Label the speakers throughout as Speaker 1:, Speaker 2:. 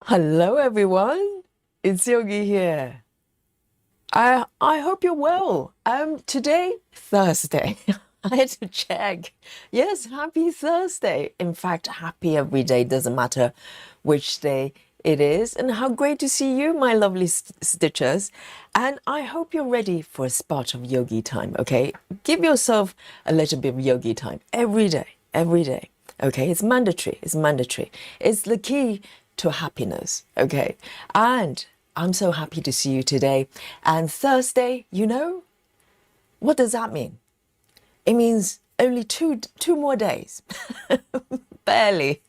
Speaker 1: Hello everyone, it's Yogi here. I hope you're well. Today, Thursday. I had to check. Yes, happy Thursday. In fact, happy every day, doesn't matter which day it is. And how great to see you, my lovely stitchers. And I hope you're ready for a spot of yogi time, okay? Give yourself a little bit of yogi time every day, every day. Okay, it's mandatory. It's mandatory. It's the key to happiness. Okay, and I'm so happy to see you today. And Thursday, what does that mean? It means only two more days, barely,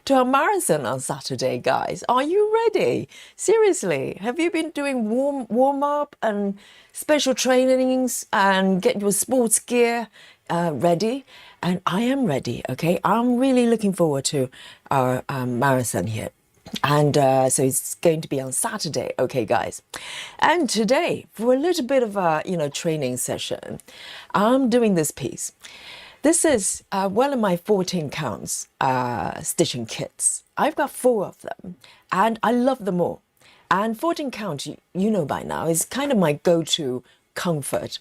Speaker 1: to our marathon on Saturday, guys. Are you ready? Seriously, have you been doing warm up and special trainings and get your sports gear ready? And I am ready. Okay, I'm really looking forward to our marathon here. And so it's going to be on Saturday, okay, guys. And today, for a little bit of a training session, I'm doing this piece. This is one of my 14 counts stitching kits. I've got 4 of them, and I love them all. And 14 count, you know by now, is kind of my go-to comfort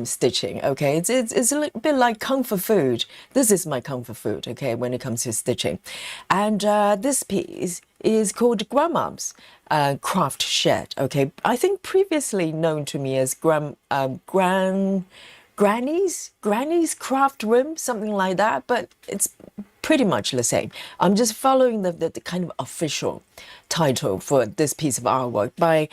Speaker 1: stitching. Okay, it's a little bit like comfort food. This is my comfort food. Okay, when it comes to stitching, and this piece is called Grandma's craft shed. Okay, I think previously known to me as Granny's craft room, something like that, but it's pretty much the same. I'm just following the kind of official title for this piece of artwork by,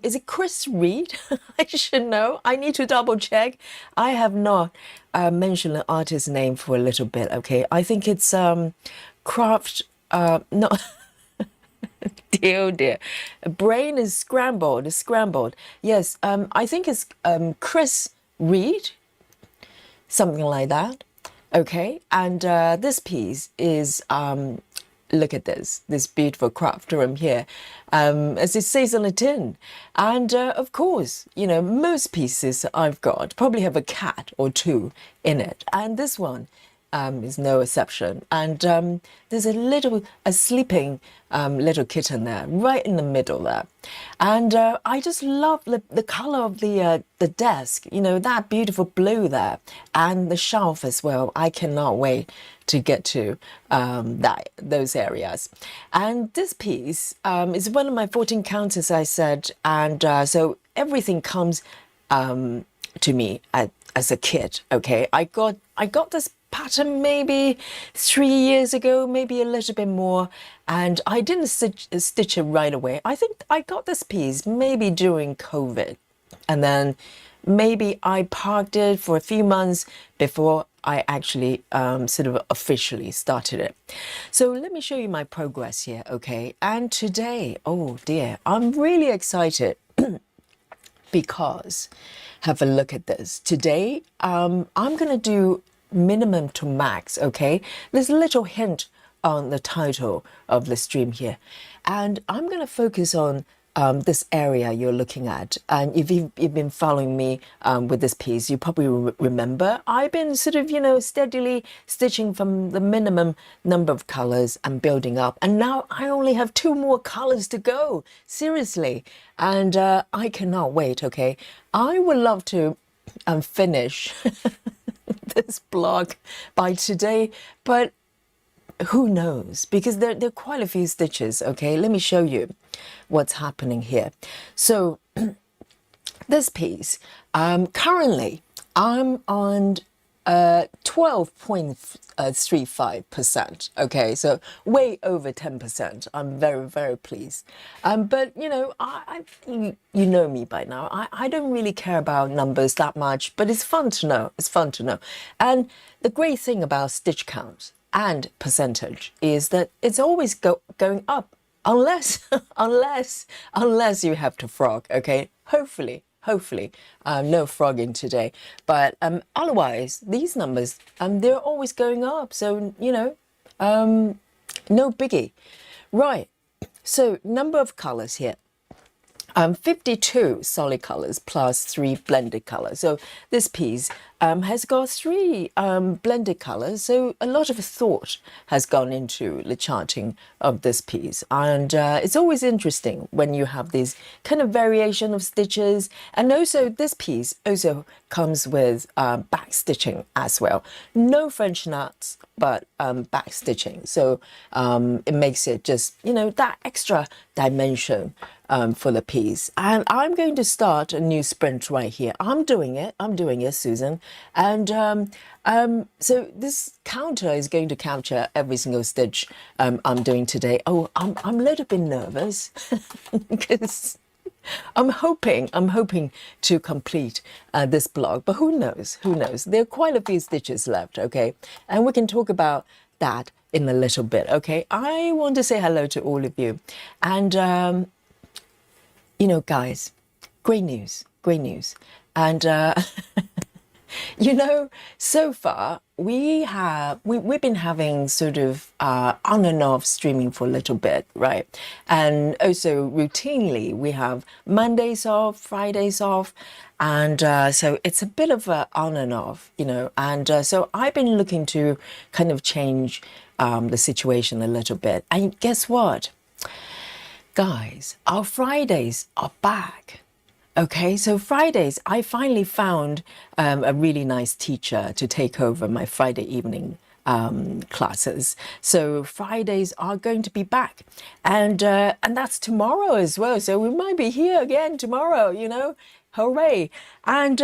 Speaker 1: is it Chris Reed? I should know. I need to double check. I have not mentioned the artist's name for a little bit, okay? I think it's craft, no, dear, oh dear. Brain is scrambled. Yes, I think it's Chris Reed, something like that. Okay, and this piece is, look at this beautiful craft room here, as it says on the tin. And of course, most pieces I've got probably have a cat or 2 in it. And this one is no exception. And there's a sleeping little kitten there, right in the middle there. And I just love the color of the desk, that beautiful blue there, and the shelf as well. I cannot wait to get to those areas. And this piece is one of my 14 counts, as I said, and so everything comes to me as a kit. Okay, I got this pattern maybe 3 years ago, maybe a little bit more, and I didn't stitch it right away. I think I got this piece maybe during COVID, and then maybe I parked it for a few months before I actually sort of officially started it. So let me show you my progress here, okay? And today, oh dear, I'm really excited because have a look at this. Today, I'm gonna do minimum to max, okay? There's a little hint on the title of the stream here. And I'm going to focus on this area you're looking at. And if you've been following me with this piece, you probably remember I've been sort of, steadily stitching from the minimum number of colors and building up. And now I only have 2 more colors to go, seriously. And I cannot wait, okay? I would love to finish this blog by today, but who knows, because there are quite a few stitches. Okay, let me show you what's happening here. So this piece, currently I'm on 12.35%. Okay, so way over 10%. I'm very, very pleased. But you know me by now. I don't really care about numbers that much, but it's fun to know. It's fun to know. And the great thing about stitch count and percentage is that it's always going up, unless you have to frog. Okay, hopefully no frogging today, but otherwise these numbers they're always going up, so no biggie. Right, so number of colors here. 52 solid colors plus 3 blended colors. So this piece has got 3 blended colors. So a lot of thought has gone into the charting of this piece. And it's always interesting when you have these kind of variation of stitches. And also this piece also comes with back stitching as well. No French knots, but back stitching. So it makes it just, you know, that extra dimension for the piece. And I'm going to start a new sprint right here. I'm doing it, Susan. And so this counter is going to capture every single stitch I'm doing today. Oh, I'm a little bit nervous because I'm hoping to complete this blog, but who knows? There are quite a few stitches left, okay? And we can talk about that in a little bit, okay? I want to say hello to all of you. And, you know, guys, great news. And, you know, so far we've been having sort of on and off streaming for a little bit, right? And also routinely we have Mondays off, Fridays off, and so it's a bit of a on and off, you know. And so I've been looking to kind of change the situation a little bit. And guess what, guys? Our Fridays are back. Okay, so Fridays, I finally found a really nice teacher to take over my Friday evening classes. So Fridays are going to be back, and that's tomorrow as well. So we might be here again tomorrow, you know, hooray! And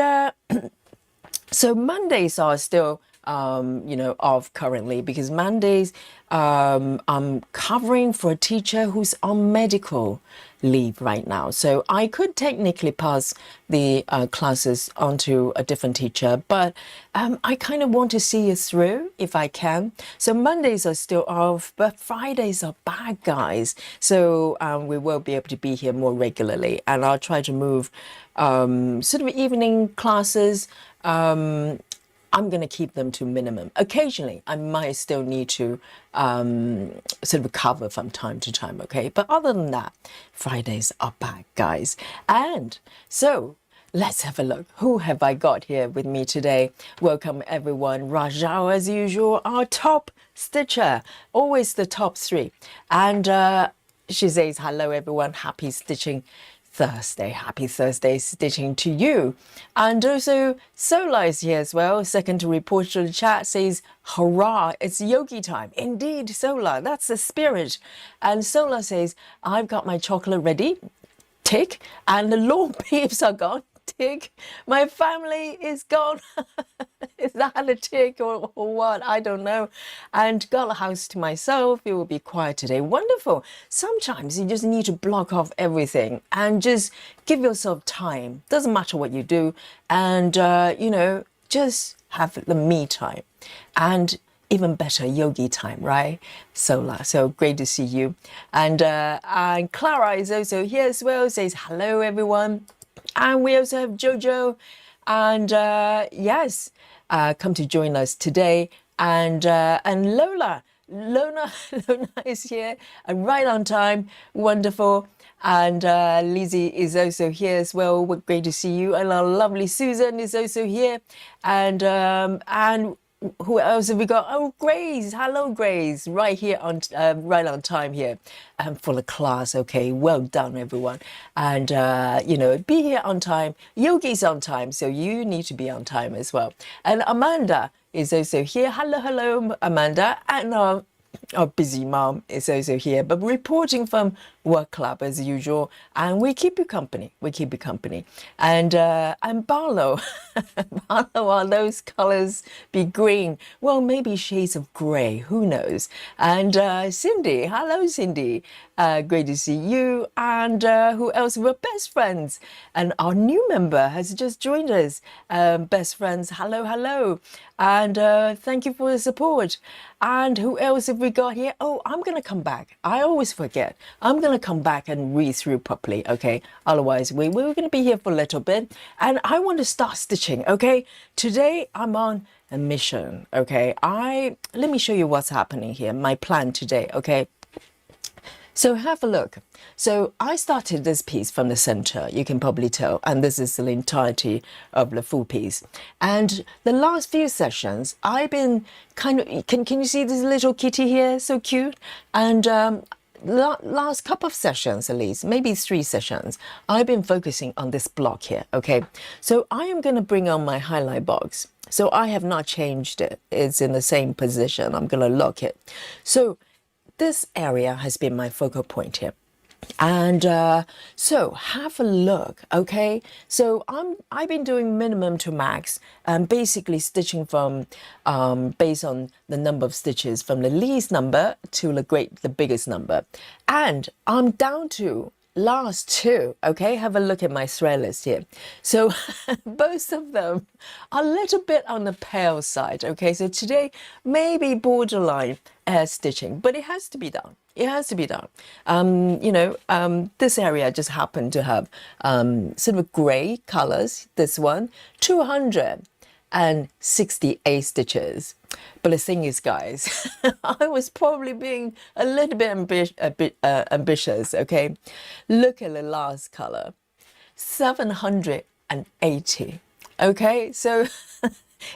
Speaker 1: so Mondays are still you know, off currently because Mondays I'm covering for a teacher who's on medical leave right now. So I could technically pass the classes onto a different teacher, but I kind of want to see it through if I can. So Mondays are still off, but Fridays are back, guys. So we will be able to be here more regularly, and I'll try to move sort of evening classes. I'm going to keep them to minimum. Occasionally, I might still need to sort of cover from time to time, okay? But other than that, Fridays are back, guys. And so let's have a look. Who have I got here with me today? Welcome, everyone. Rajao, as usual, our top stitcher, always the top 3. And she says, hello, everyone. Happy stitching Thursday. Happy Thursday stitching to you. And also Sola is here as well. Second to report to the chat, says, hurrah, it's yogi time. Indeed, Sola, that's the spirit. And Sola says, I've got my chocolate ready. Tick. And the lawn peeps are gone. Tick. My family is gone. Is that a tick or what? I don't know. And got a house to myself. It will be quiet today. Wonderful. Sometimes you just need to block off everything and just give yourself time. Doesn't matter what you do. And, you know, just have the me time. And even better, yogi time, right? Sola, so great to see you. And Clara is also here as well. Says, hello, everyone. And we also have Jojo, and yes, come to join us today. And Lola is here, and right on time, wonderful. And Lizzie is also here as well. Great to see you. And our lovely Susan is also here, and who else have we got? Oh, Grace. Hello, Grace. Right here on, right on time here, for the class. Okay, well done, everyone. And you know, be here on time. Yogi's on time, so you need to be on time as well. And Amanda is also here. Hello, Amanda. And our busy mom is also here, but reporting from work club as usual. And we keep you company. And Barlow, Barlow, are those colors be green? Well, maybe shades of gray. Who knows? And Cindy, hello, Cindy. Great to see you. And who else? We're best friends. And our new member has just joined us. Best friends, hello. And thank you for the support. And who else have we got here? Oh, I'm going to come back. I always forget. I'm going to come back and read through properly, okay? Otherwise, we're going to be here for a little bit. And I want to start stitching, okay? Today, I'm on a mission, okay? Let me show you what's happening here. My plan today, okay? So have a look. So I started this piece from the center, you can probably tell, and this is the entirety of the full piece. And the last few sessions, I've been kind of, can you see this little kitty here? So cute. And last couple of sessions, at least, maybe 3 sessions, I've been focusing on this block here, okay? So I am going to bring on my highlight box. So I have not changed it. It's in the same position. I'm going to lock it. So this area has been my focal point here. And so have a look, okay? So I've been doing minimum to max, and basically stitching from based on the number of stitches from the least number to the biggest number. And I'm down to last 2, okay? Have a look at my thread list here. So both of them are a little bit on the pale side, okay? So today maybe borderline stitching, but it has to be done. It has to be done. This area just happened to have sort of gray colors. This one, 268 stitches. But the thing is, guys, I was probably being a little bit ambitious, okay? Look at the last color, 780, okay? So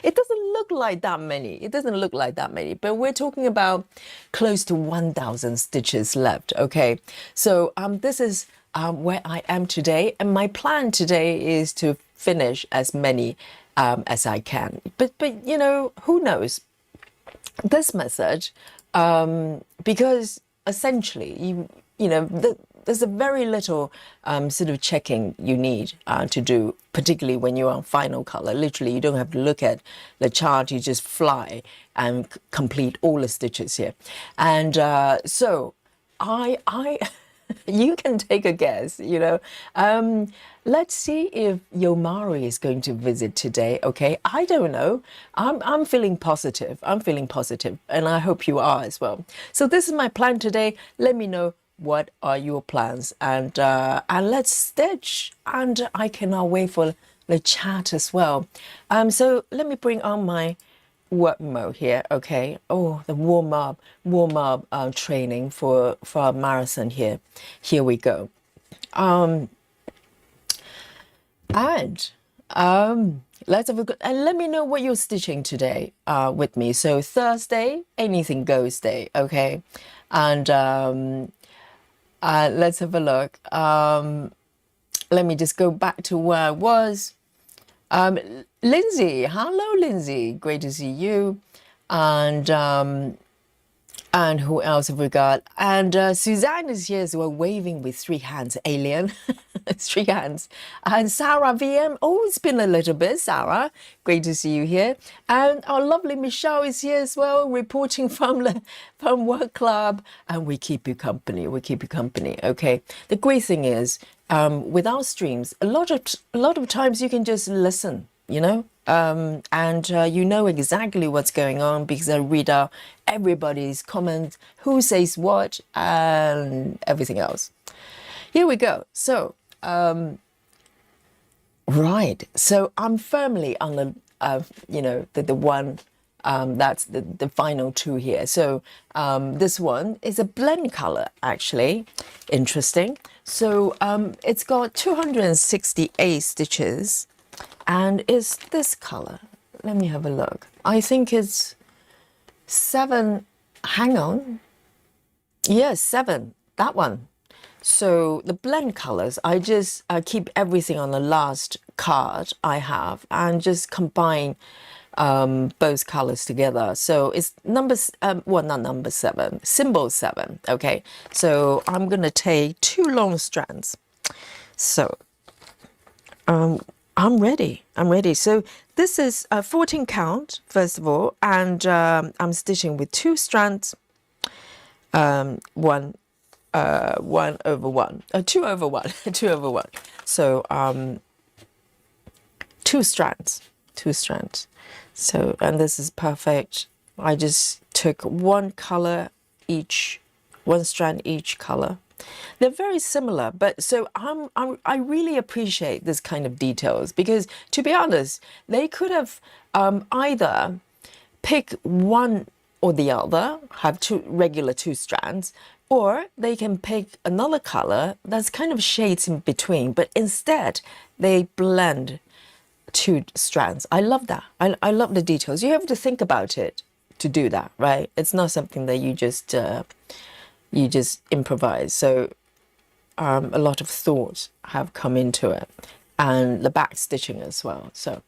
Speaker 1: it doesn't look like that many. It doesn't look like that many, but we're talking about close to 1,000 stitches left, okay? So this is where I am today, and my plan today is to finish as many as I can. But you know, who knows? This method, because essentially there's a very little sort of checking you need to do, particularly when you're on final color. Literally, you don't have to look at the chart, you just fly and complete all the stitches here. And so I you can take a guess, let's see if Yomari is going to visit today, okay? I don't know. I'm feeling positive. I'm feeling positive, and I hope you are as well. So this is my plan today. Let me know what are your plans, and let's stitch. And I cannot wait for the chat as well. So let me bring on my work mode here, okay? Oh, the warm up training for our marathon here. Here we go. Let's have a good, and let me know what you're stitching today with me. So Thursday, anything goes day, okay? And let's have a look. Let me just go back to where I was. Lindsay, hello Lindsay, great to see you. And who else have we got? And Suzanne is here as well, waving with 3 hands, alien. 3 hands. And Sarah VM, oh, it's been a little bit, Sarah. Great to see you here. And our lovely Michelle is here as well, reporting from work club. And we keep you company, okay? The great thing is, with our streams, a lot of times you can just listen, and you know exactly what's going on because I read out everybody's comments, who says what, and everything else. Here we go. So, right. So I'm firmly on the, the one, that's the final 2 here. So this one is a blend color, actually. Interesting. So it's got 268 stitches. And it's this color. Let me have a look. I think it's 7. Hang on. Yes, 7. That one. So the blend colors, I just keep everything on the last card I have and just combine both colors together. So it's not number 7, symbol 7. Okay. So I'm gonna take 2 long strands. So I'm ready. So this is a 14 count, first of all, and I'm stitching with 2 strands, 1 over 1, 2 over 1, 2 over 1. So 2 strands. So, and this is perfect. I just took 1 color each, 1 strand each color. They're very similar, but so I really appreciate this kind of details because, to be honest, they could have either pick one or the other, have 2 regular 2 strands, Or they can pick another color that's kind of shades in between, but instead they blend two strands. I love that. I love the details. You have to think about it to do that, right? It's not something that you just improvise. So a lot of thought have come into it, and the back stitching as well. So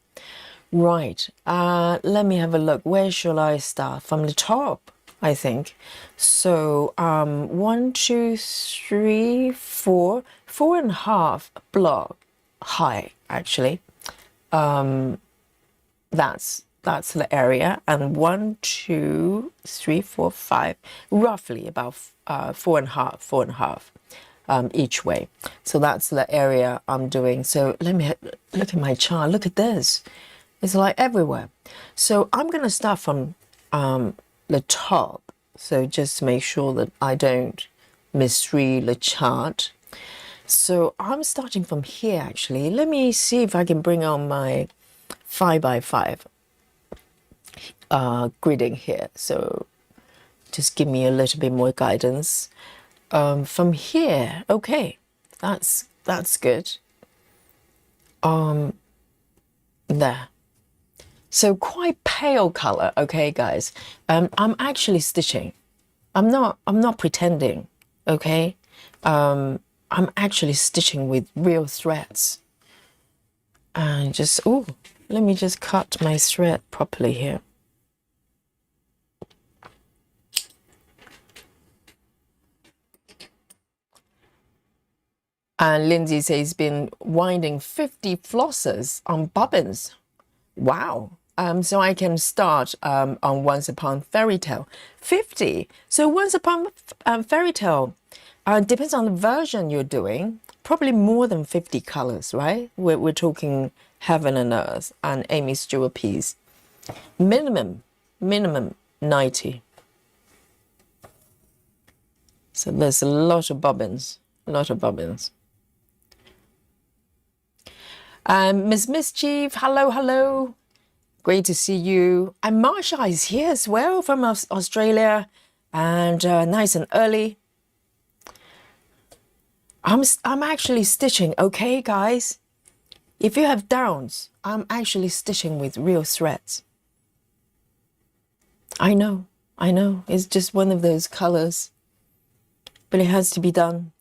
Speaker 1: right, let me have a look. Where shall I start? From the top, I think. So 1, 2, 3, 4, 4.5 block high, actually. That's the area, and 1, 2, 3, 4, 5, roughly about 4.5 each way. So that's the area I'm doing. So let me look at my chart. Look at this. It's like everywhere. So I'm going to start from the top. So just to make sure that I don't misread the chart. So I'm starting from here, actually. Let me see if I can bring on my 5x5 gridding here. So just give me a little bit more guidance. From here, okay, that's good. There. So quite pale color, okay, guys. I'm actually stitching. I'm not pretending, okay. I'm actually stitching with real threads. And just, oh, let me just cut my thread properly here. And Lindsay says, been winding 50 flossers on bobbins. Wow. So I can start on Once Upon Fairy Tale. 50. So Once Upon Fairy Tale depends on the version you're doing. Probably more than 50 colors, right? We're talking Heaven and Earth and Amy Stewart piece. Minimum 90. So there's a lot of bobbins, Miss Mischief, hello. Great to see you. And Marsha is here as well from Australia, and nice and early. I'm actually stitching, okay, guys? If you have downs, I'm actually stitching with real threads. I know. It's just one of those colors, but it has to be done.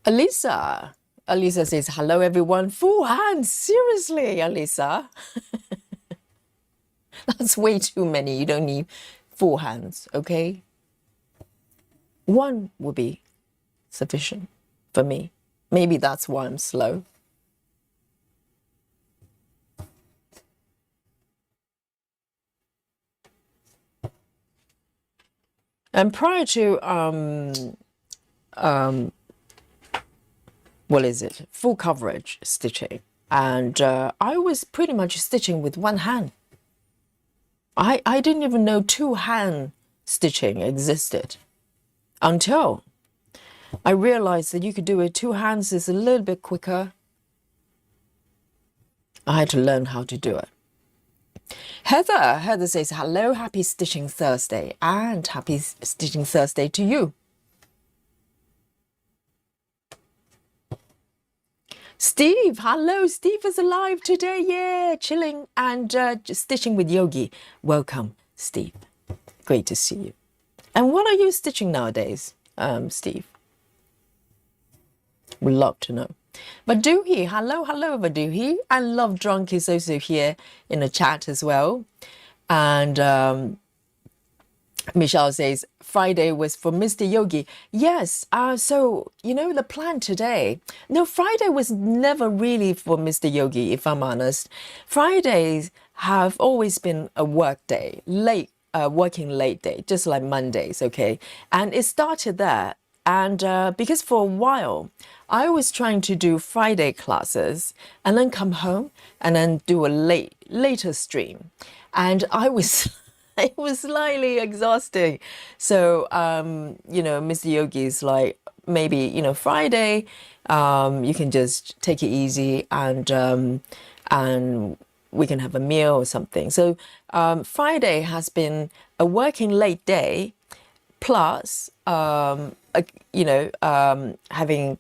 Speaker 1: Alisa says, hello, everyone. Full hands. Seriously, Alisa. That's way too many. You don't need 4 hands, okay? 1 would be sufficient for me. Maybe that's why I'm slow. And prior to what is it? Full coverage stitching. And I was pretty much stitching with 1 hand. I didn't even know 2-hand stitching existed until I realized that you could do it 2 hands is a little bit quicker. I had to learn how to do it. Heather says, hello, happy Stitching Thursday, and happy Stitching Thursday to you. Steve, hello, Steve is alive today, yeah, chilling and stitching with Yogi. Welcome, Steve. Great to see you. And what are you stitching nowadays, Steve? Would love to know. Vaduhi, hello, Vaduhi. And Love Drunk is also here in the chat as well. And Michelle says, Friday was for Mr. Yogi. Yes, so, you know, the plan today. No, Friday was never really for Mr. Yogi, if I'm honest. Fridays have always been a work day, working late day, just like Mondays, okay? And it started there. And because for a while, I was trying to do Friday classes and then come home and then do a later stream. And I was... It was slightly exhausting. So, you know, Mr. Yogi is like, maybe, you know, Friday, you can just take it easy and and we can have a meal or something. So Friday has been a working late day plus having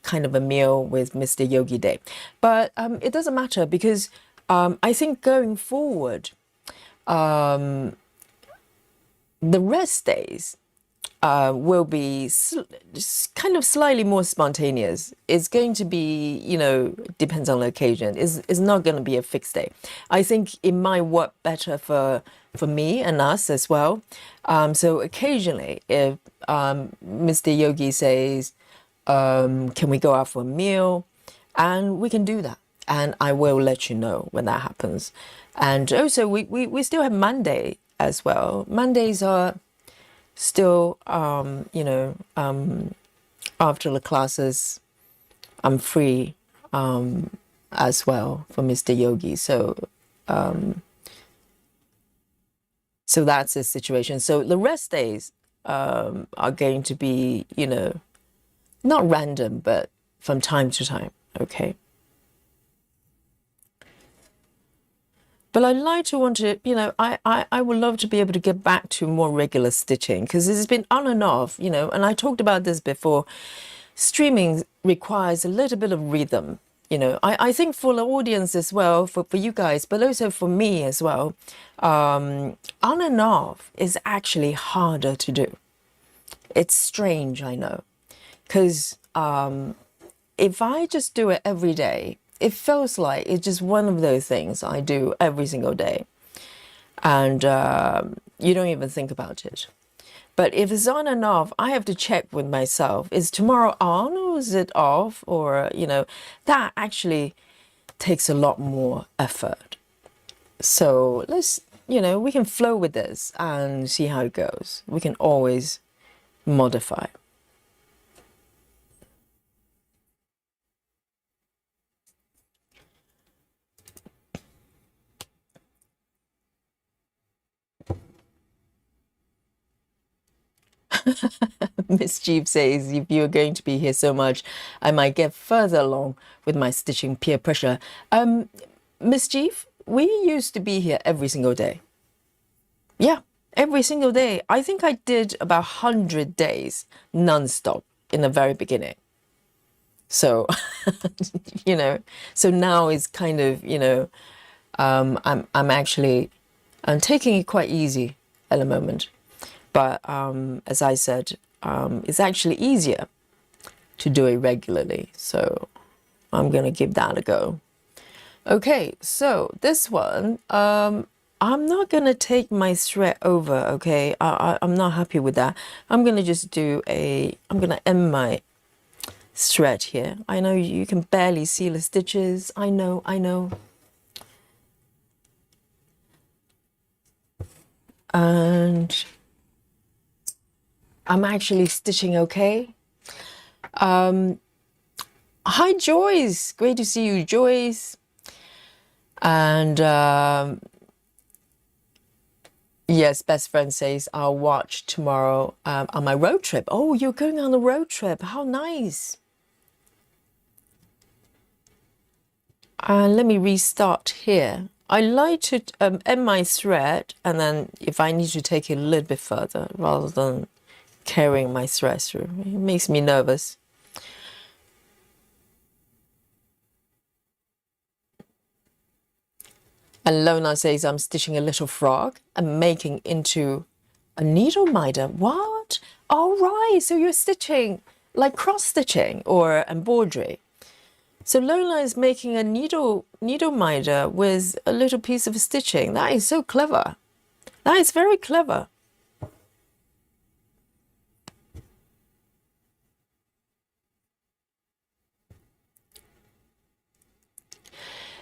Speaker 1: kind of a meal with Mr. Yogi Day. But it doesn't matter because I think going forward, the rest days will be kind of slightly more spontaneous. It's going to be, depends on the occasion. It's not going to be a fixed day. I think it might work better for me and us as well. So occasionally, if Mr. Yogi says, can we go out for a meal? And we can do that. And I will let you know when that happens. And also, we still have Monday as well. Mondays are still, after the classes, I'm free as well for Mr. Yogi. So that's the situation. So the rest days are going to be, not random, but from time to time. Okay. But I I would love to be able to get back to more regular stitching because it's been on and off, and I talked about this before. Streaming requires a little bit of rhythm, I think for the audience as well, for you guys, but also for me as well. On and off is actually harder to do. It's strange, I know, because if I just do it every day, it feels like it's just one of those things I do every single day. And you don't even think about it. But if it's on and off, I have to check with myself. Is tomorrow on or is it off? Or, that actually takes a lot more effort. So let's, we can flow with this and see how it goes. We can always modify. Mischief says, if you're going to be here so much, I might get further along with my stitching peer pressure. Mischief, we used to be here every single day. Yeah, every single day. I think I did about 100 days non-stop in the very beginning. So, so now it's kind of, I'm actually taking it quite easy at the moment. But as I said, it's actually easier to do it regularly. So I'm going to give that a go. Okay, so this one, I'm not going to take my thread over, okay? I'm not happy with that. I'm going to just I'm going to end my thread here. I know you can barely see the stitches. I know. And I'm actually stitching okay. Hi, Joyce. Great to see you, Joyce. And yes, best friend says, I'll watch tomorrow on my road trip. Oh, you're going on a road trip. How nice. Let me restart here. I like to end my thread, and then if I need to take it a little bit further rather than carrying my thread through. It makes me nervous. And Lona says, I'm stitching a little frog and making into a needle miter. What? All right, so you're stitching like cross stitching or embroidery. So Lona is making a needle miter with a little piece of stitching. That is so clever. That is very clever.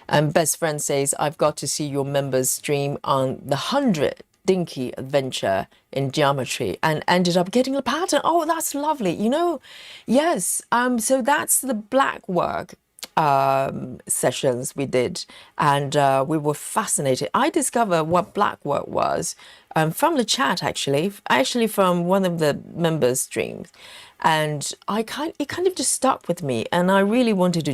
Speaker 1: And best friend says, I've got to see your members stream on the 100 Dinky adventure in geometry and ended up getting a pattern. Oh, that's lovely. Yes. So that's the black work sessions we did, and we were fascinated. I discovered what black work was from the chat, actually from one of the members' streams. and it kind of just stuck with me, and I really wanted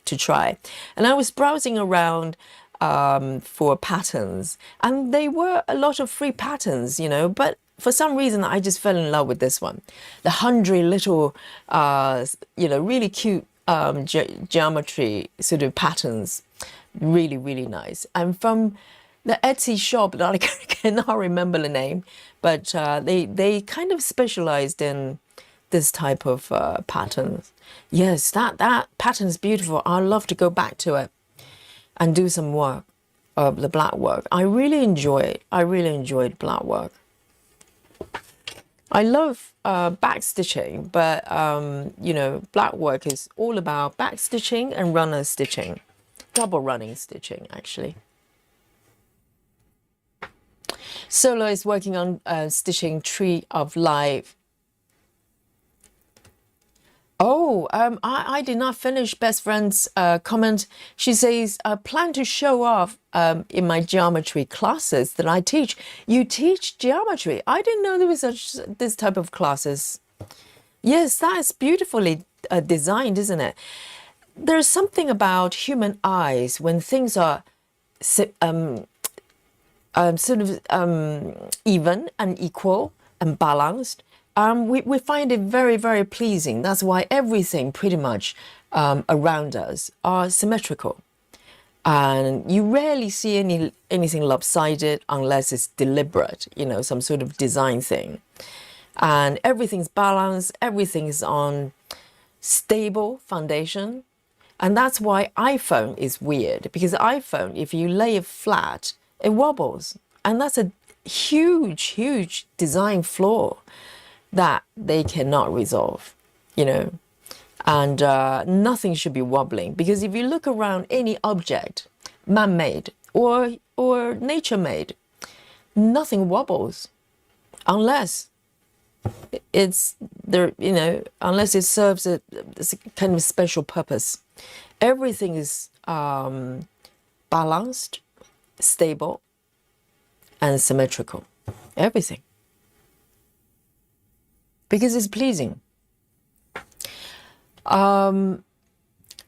Speaker 1: to try. And I was browsing around for patterns, and there were a lot of free patterns, you know, but for some reason I just fell in love with this one, the 100 little you know, really cute geometry sort of patterns, really, really nice. And from the Etsy shop that I cannot remember the name, but they kind of specialized in this type of patterns. Yes, that pattern is beautiful. I'd love to go back to it and do some work, the black work. I really enjoy it. I really enjoyed black work. I love back stitching, but you know, black work is all about back stitching and runner stitching, double running stitching actually. Solo is working on stitching Tree of Life. Oh, I did not finish best friend's comment. She says, I plan to show off in my geometry classes that I teach. You teach geometry? I didn't know there was this type of classes. Yes, that is beautifully designed, isn't it? There's something about human eyes when things are sort of even and equal and balanced. We find it very, very pleasing. That's why everything pretty much around us are symmetrical. And you rarely see anything lopsided unless it's deliberate, you know, some sort of design thing. And everything's balanced, everything is on stable foundation. And that's why iPhone is weird, because iPhone, if you lay it flat, it wobbles. And that's a huge, huge design flaw that they cannot resolve, you know. And nothing should be wobbling, because if you look around any object, man-made or nature-made, nothing wobbles unless it's there, you know, unless it serves a kind of special purpose. Everything is balanced, stable, and symmetrical. Everything. Because it's pleasing.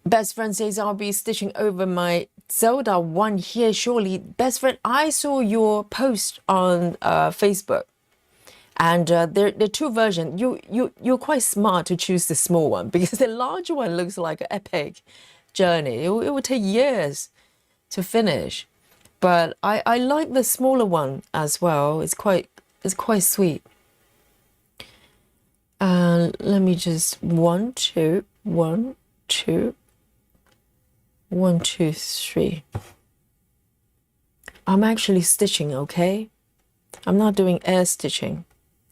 Speaker 1: Best friend says, I'll be stitching over my Zelda one here shortly. Best friend, I saw your post on Facebook, and there are two versions. You're quite smart to choose the small one, because the larger one looks like an epic journey. It would take years to finish, but I like the smaller one as well. It's quite sweet. Let me just 1, 2, 1, 2, 1, 2, 3. I'm actually stitching, okay? I'm not doing air stitching.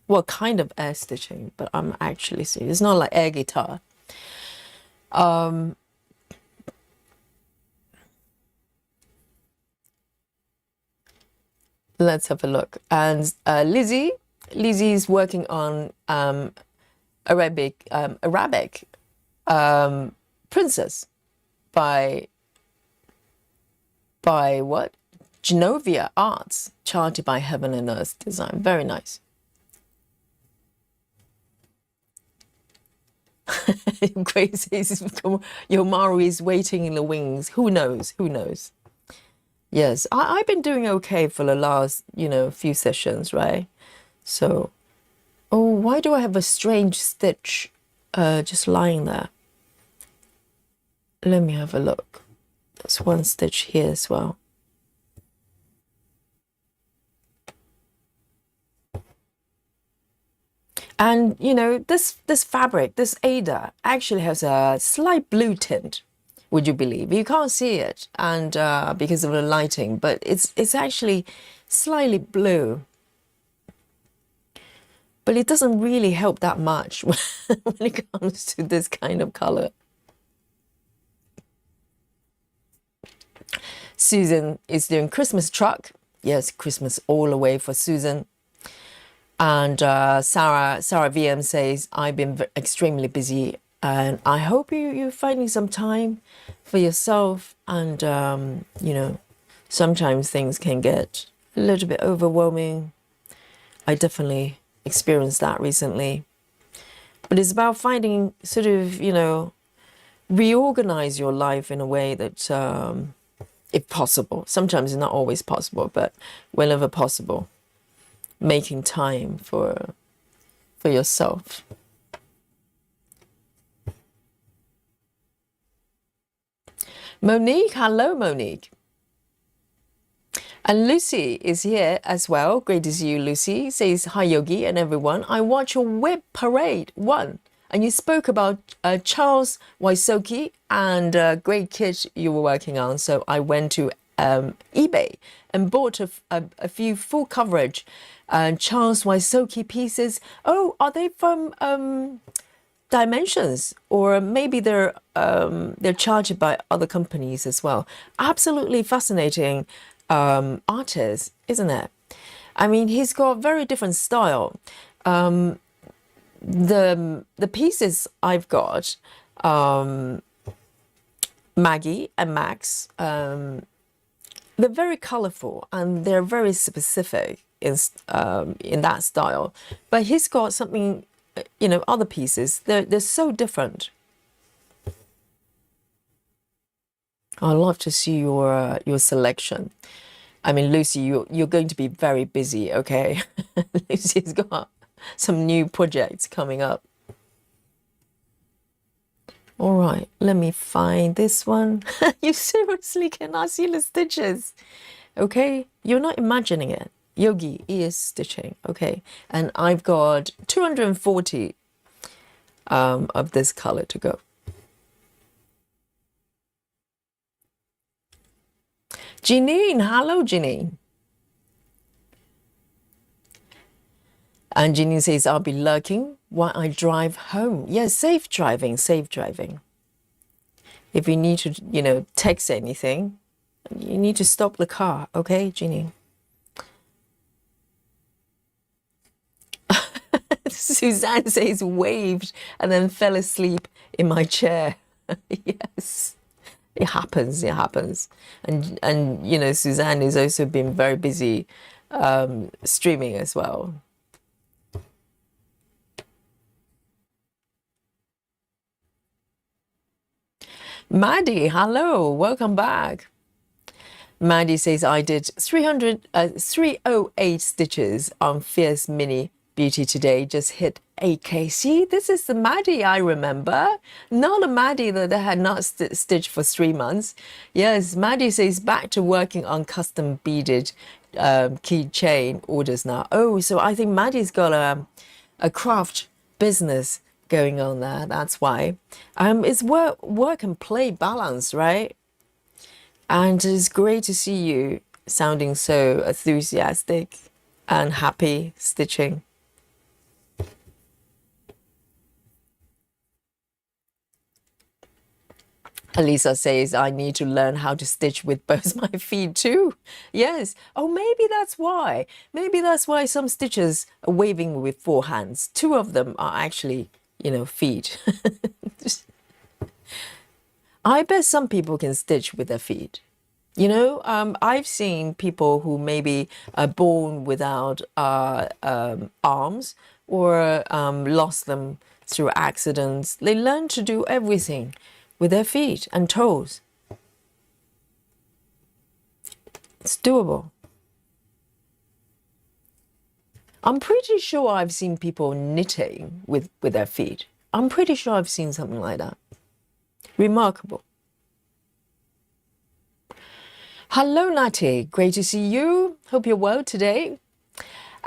Speaker 1: Well, kind of air stitching, but I'm actually stitching. It's not like air guitar. Let's have a look. And Lizzie's working on Arabic Princess by what? Genovia Arts, charted by Heaven and Earth Design. Very nice. Grace says, Yomaru is waiting in the wings. Who knows? Who knows? Yes, I've been doing okay for the last, you know, few sessions, right? So, oh, why do I have a strange stitch just lying there? Let me have a look. There's one stitch here as well. And, you know, this fabric, this Ada, actually has a slight blue tint, would you believe? You can't see it, and because of the lighting, but it's actually slightly blue. But it doesn't really help that much when it comes to this kind of color. Susan is doing Christmas truck. Yes, Christmas all the way for Susan. And Sarah VM says, I've been extremely busy, and I hope you're finding some time for yourself. And, you know, sometimes things can get a little bit overwhelming. I definitely experienced that recently. But it's about finding sort of, reorganize your life in a way that, if possible, sometimes it's not always possible, but whenever possible, making time for yourself. Monique, hello, Monique. And Lucy is here as well. Great to see you, Lucy. Says, hi, Yogi and everyone. I watch your web parade one. And you spoke about Charles Wysocki and a great kit you were working on. So I went to eBay and bought a few full coverage Charles Wysocki pieces. Oh, are they from Dimensions? Or maybe they're charged by other companies as well. Absolutely fascinating artist, isn't it? I mean, he's got very different style. The pieces I've got, Maggie and Max, they're very colorful and they're very specific in that style. But he's got something, other pieces. They're so different. I'd love to see your selection. I mean, Lucy, you're going to be very busy, okay? Lucy's got some new projects coming up. All right, let me find this one. You seriously cannot see the stitches, okay? You're not imagining it. Yogi is stitching, okay? And I've got 240 of this color to go. Janine, hello, Janine. And Janine says, I'll be lurking while I drive home. Yes, safe driving, safe driving. If you need to, text anything, you need to stop the car, okay, Janine? Suzanne says, waved and then fell asleep in my chair. Yes. It happens. And Suzanne has also been very busy streaming as well. Maddie, hello, welcome back. Maddie says, I did 308 stitches on Fierce Mini Beauty today, just hit 8K. See, this is the Maddie I remember, not the Maddie that had not stitched for 3 months. Yes, Maddie says back to working on custom beaded keychain orders now. Oh, so I think Maddie's got a craft business going on there. That's why. It's work and play balance, right? And it's great to see you sounding so enthusiastic and happy stitching. Elisa says, I need to learn how to stitch with both my feet too. Yes. Oh, maybe that's why. Maybe that's why some stitchers are waving with 4 hands. 2 of them are actually, feet. I bet some people can stitch with their feet. I've seen people who maybe are born without arms or lost them through accidents. They learn to do everything with their feet and toes. It's doable. I'm pretty sure I've seen people knitting with their feet. I'm pretty sure I've seen something like that. Remarkable. Hello, Natty. Great to see you. Hope you're well today.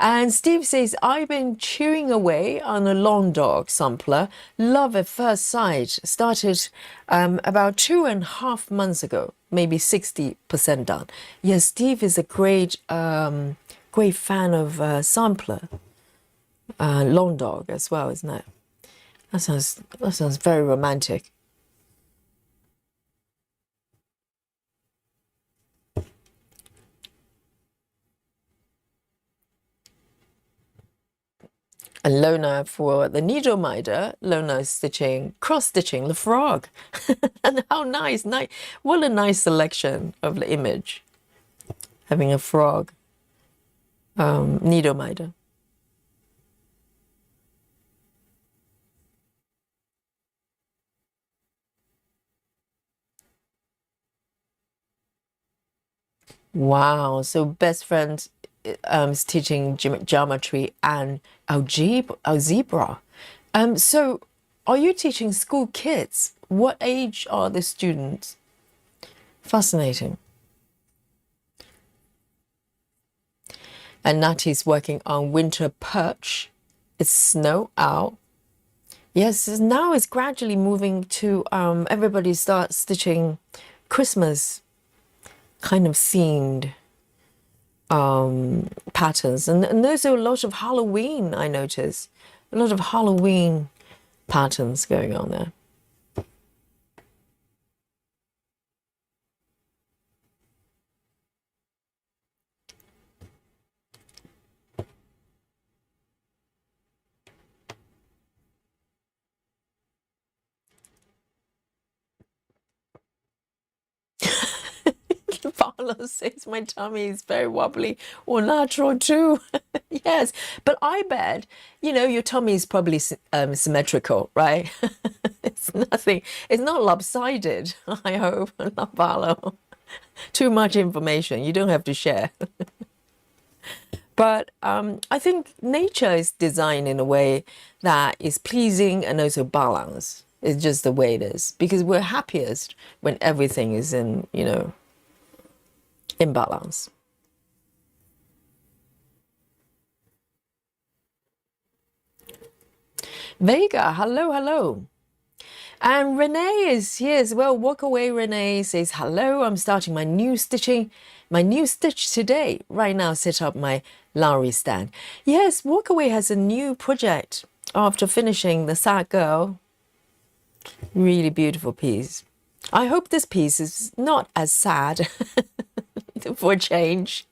Speaker 1: And Steve says, I've been chewing away on a Long Dog sampler. Love at first sight. Started about 2.5 months ago, maybe 60% done. Yes, Steve is a great fan of sampler. Long Dog as well, isn't it? That sounds very romantic. And Lona for the needle minder, Lona is cross-stitching the frog. And how nice. What a nice selection of the image. Having a frog needle minder. Wow. So best friend is teaching geometry and algebra. So are you teaching school kids? What age are the students? Fascinating. And Natty's working on winter perch. It's snow out. Yes, now it's gradually moving to everybody starts stitching Christmas kind of themed patterns. And there's a lot of Halloween, I notice. A lot of Halloween patterns going on there. Paolo says my tummy is very wobbly or natural too. Yes, but I bet, your tummy is probably symmetrical, right? It's nothing, it's not lopsided, I hope, not Paolo. Too much information, you don't have to share. But I think nature is designed in a way that is pleasing and also balanced. It's just the way it is because we're happiest when everything is in balance. Vega, hello, hello. And Renee is here as well. Walk away, Renee says, hello, I'm starting my new stitch today. Right now, set up my Lowry stand. Yes, Walkaway has a new project after finishing the Sad Girl. Really beautiful piece. I hope this piece is not as sad for a change.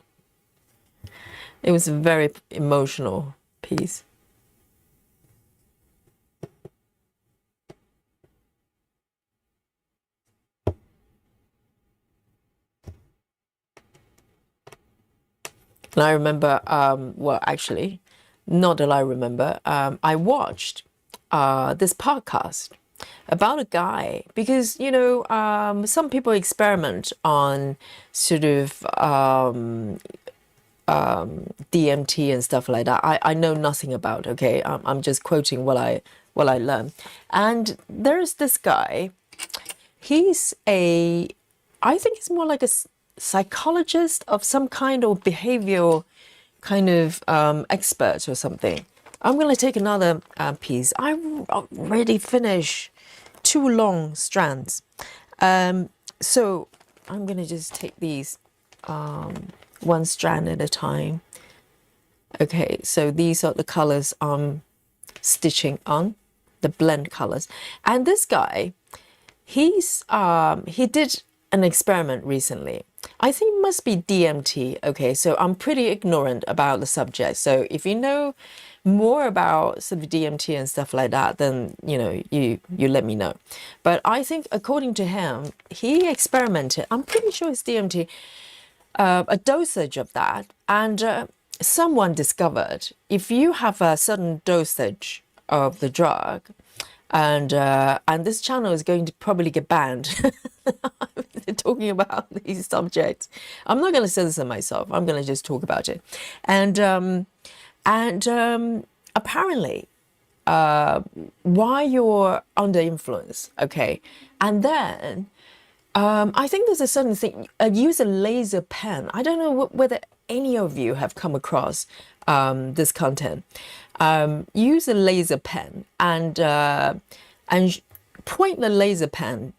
Speaker 1: It was a very emotional piece. And I remember, well, actually, not that I remember, I watched this podcast about a guy because, some people experiment on sort of DMT and stuff like that. I know nothing about, okay? I'm just quoting what I learned. And there's this guy, I think he's more like a psychologist of some kind or behavioral kind of expert or something. I'm going to take another piece. I already finished 2 long strands. So I'm going to just take these 1 strand at a time. Okay, so these are the colors I'm stitching on, the blend colors. And this guy, he did an experiment recently. I think it must be DMT. Okay, so I'm pretty ignorant about the subject. So if you know more about sort of DMT and stuff like that, then you let me know. But I think according to him, he experimented. I'm pretty sure it's DMT. A dosage of that, and someone discovered if you have a certain dosage of the drug, and this channel is going to probably get banned. Talking about these subjects, I'm not going to censor myself. I'm going to just talk about it, and apparently, while you're under influence, okay, and then. I think there's a certain thing. Use a laser pen. I don't know whether any of you have come across this content. Use a laser pen and point the laser pen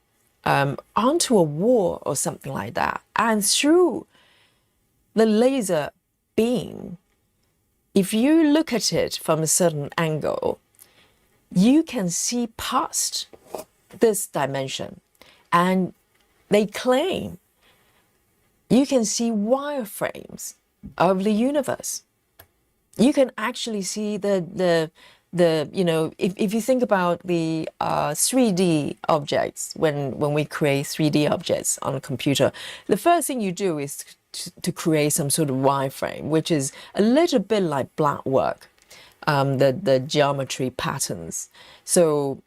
Speaker 1: onto a wall or something like that, and through the laser beam, if you look at it from a certain angle, you can see past this dimension, and they claim you can see wireframes of the universe. You can actually see the if you think about the 3D objects, when we create 3D objects on a computer, the first thing you do is to create some sort of wireframe, which is a little bit like black work, the geometry patterns. So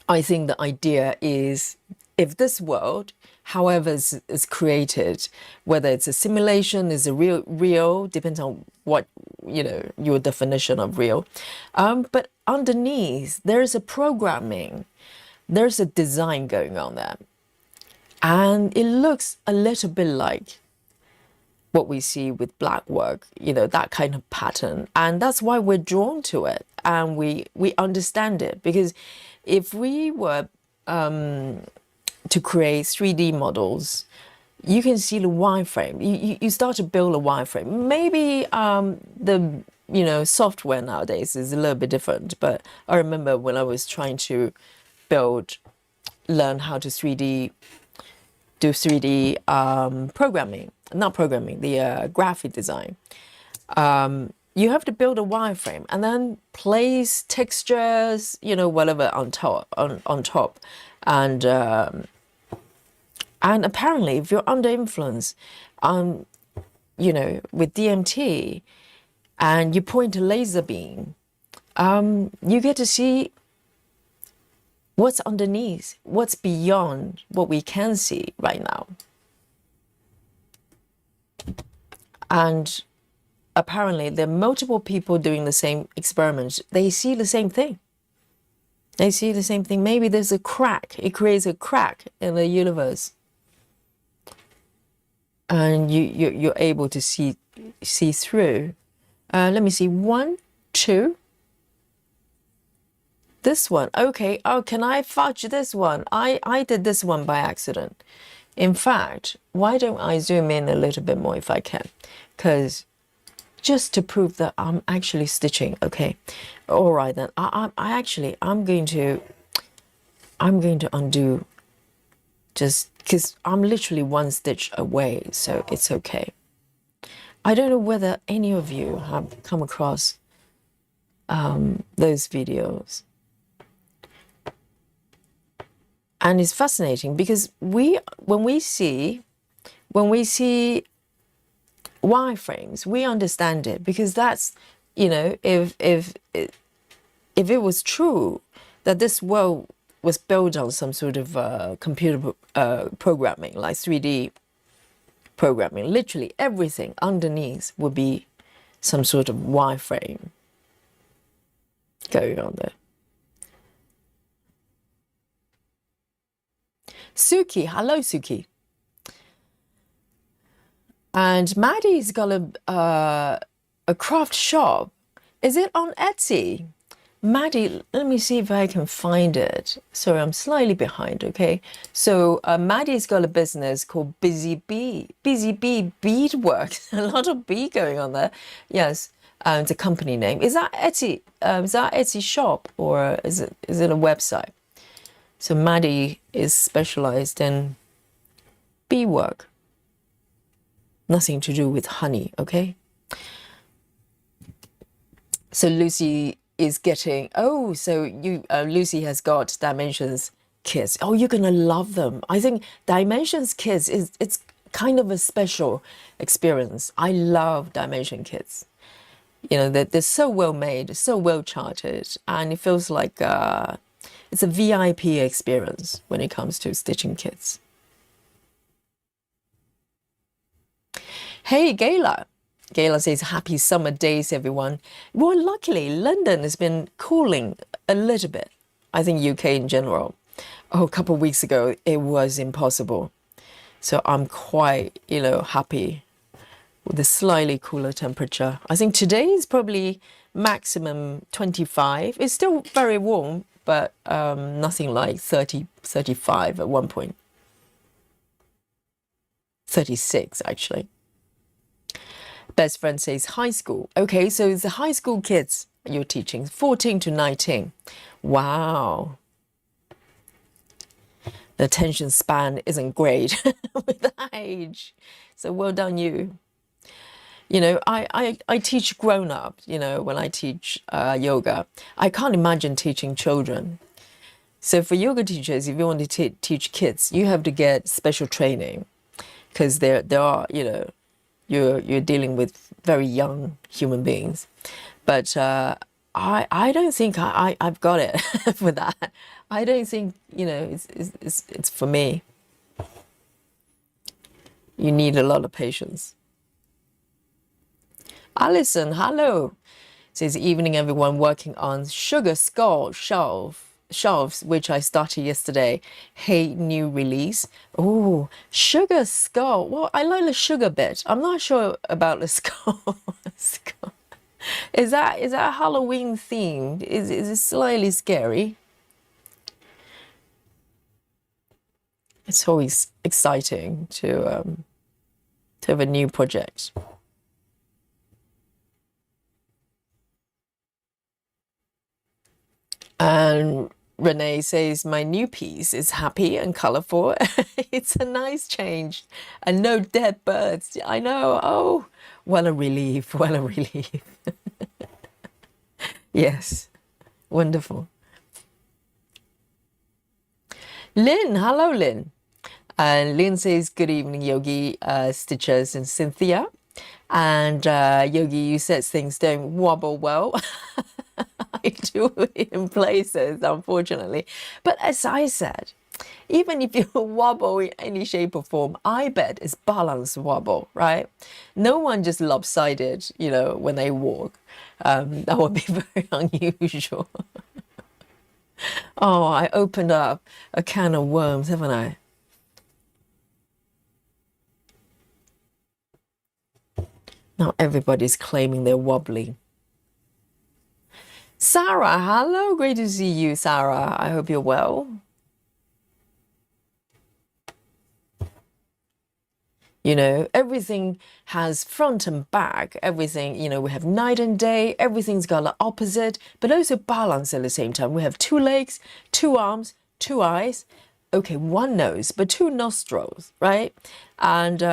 Speaker 1: I think the idea is if this world, however is created, whether it's a simulation, is a real, depends on what, your definition of real. But underneath, there's a programming, there's a design going on there. And it looks a little bit like what we see with black work, that kind of pattern. And that's why we're drawn to it and we understand it. Because if we were to create 3D models, you can see the wireframe. You start to build a wireframe. Maybe the software nowadays is a little bit different, but I remember when I was trying to learn how to do 3D programming, not programming, the graphic design. You have to build a wireframe and then place textures, whatever on top, and apparently, if you're under influence, with DMT, and you point a laser beam, you get to see what's underneath, what's beyond what we can see right now. And apparently, there are multiple people doing the same experiments. They see the same thing. They see the same thing. Maybe there's a crack. It creates a crack in the universe. And you're able to see through. Let me see. 1, 2. This one. Okay. Oh, can I fudge this one? I did this one by accident. In fact, why don't I zoom in a little bit more if I can? Because just to prove that I'm actually stitching. Okay. All right then. I'm going to undo, just because I'm literally 1 stitch away, so it's okay. I don't know whether any of you have come across those videos. And it's fascinating because when we see wireframes, we understand it, because that's, if it was true that this world was built on some sort of computer programming, like 3D programming, literally everything underneath would be some sort of wireframe going on there. Suki, hello Suki. And Maddie's got a craft shop. Is it on Etsy? Maddie, let me see if I can find it. Sorry, I'm slightly behind, okay? So Maddie's got a business called Busy Bee Beadwork. A lot of bee going on there. Yes, it's a company name. Is that Etsy? Is that Etsy shop, or is it a website? So Maddie is specialized in beework. Nothing to do with honey, okay? So Lucy is getting, Lucy has got Dimensions kits. Oh, you're gonna love them. I think Dimensions kits it's kind of a special experience. I love Dimension kits. They're so well made, so well charted, and it feels like it's a VIP experience when it comes to stitching kits. Hey, Gayla. Gayla says, happy summer days, everyone. Well, luckily, London has been cooling a little bit. I think UK in general. Oh, a couple of weeks ago, it was impossible. So I'm quite, happy with the slightly cooler temperature. I think today is probably maximum 25. It's still very warm, but nothing like 30, 35 at one point. 36, actually. Best friend says high school. Okay, so it's the high school kids you're teaching, 14 to 19. Wow. The attention span isn't great with that age. So well done you. I teach grown-ups, when I teach yoga. I can't imagine teaching children. So for yoga teachers, if you want to teach kids, you have to get special training, because there are, you're dealing with very young human beings. But I don't think I've got it for that. I don't think, it's for me. You need a lot of patience. Alison, hello. Says evening everyone, working on Sugar Skull shelves, which I started yesterday. Hey, new release. Oh, Sugar Skull. Well, I like the sugar bit. I'm not sure about the skull. Skull. Is that Halloween themed? Is it slightly scary? It's always exciting to have a new project. And Renee says, my new piece is happy and colorful. It's a nice change. And no dead birds. I know. Oh, what a relief. What a relief. Yes. Wonderful. Lynn. Hello, Lynn. And Lynn says, good evening, Yogi, Stitchers, and Cynthia. And Yogi, you said things don't wobble well. I do in places, unfortunately. But as I said, even if you wobble in any shape or form, I bet it's balance wobble, right? No one just lopsided, when they walk. That would be very unusual. Oh, I opened up a can of worms, haven't I? Now everybody's claiming they're wobbly. Sarah, hello. Great to see you, Sarah. I hope you're well. Everything has front and back. Everything, we have night and day. Everything's got the opposite, but also balance at the same time. We have two legs, two arms, two eyes. Okay, one nose, but two nostrils, right? And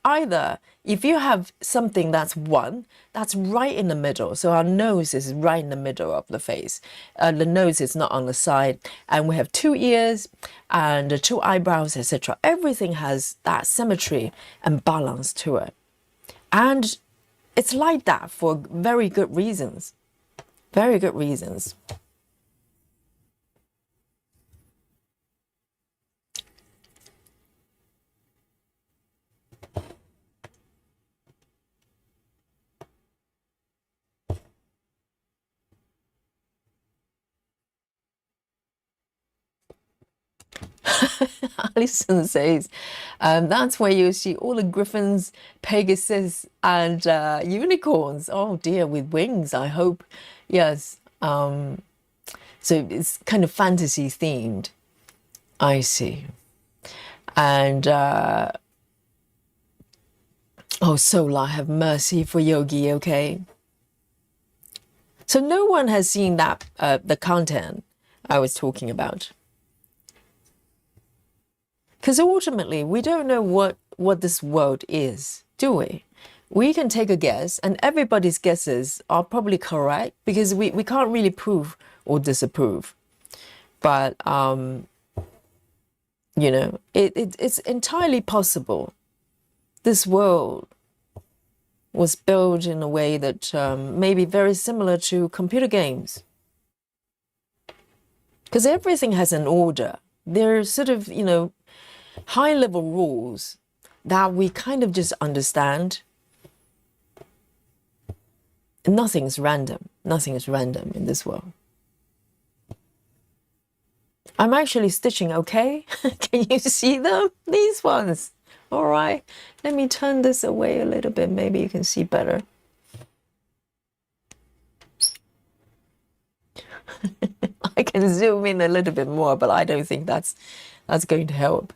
Speaker 1: either if you have something that's right in the middle. So our nose is right in the middle of the face. The nose is not on the side. And we have two ears and two eyebrows, etc. Everything has that symmetry and balance to it. And it's like that for very good reasons. Very good reasons. Alison says, that's where you see all the griffins, Pegasus, and unicorns. Oh dear, with wings, I hope. Yes. So it's kind of fantasy themed. I see. And oh, Sola, have mercy for Yogi, okay? So no one has seen that the content I was talking about. Because ultimately, we don't know what this world is, do we? We can take a guess, and everybody's guesses are probably correct because we can't really prove or disapprove. But, it's entirely possible this world was built in a way that may be very similar to computer games. Because everything has an order. There's sort of, high-level rules that we kind of just understand. Nothing's random. Nothing is random in this world. I'm actually stitching, okay? Can you see them? These ones. All right. Let me turn this away a little bit. Maybe you can see better. I can zoom in a little bit more, but I don't think that's going to help.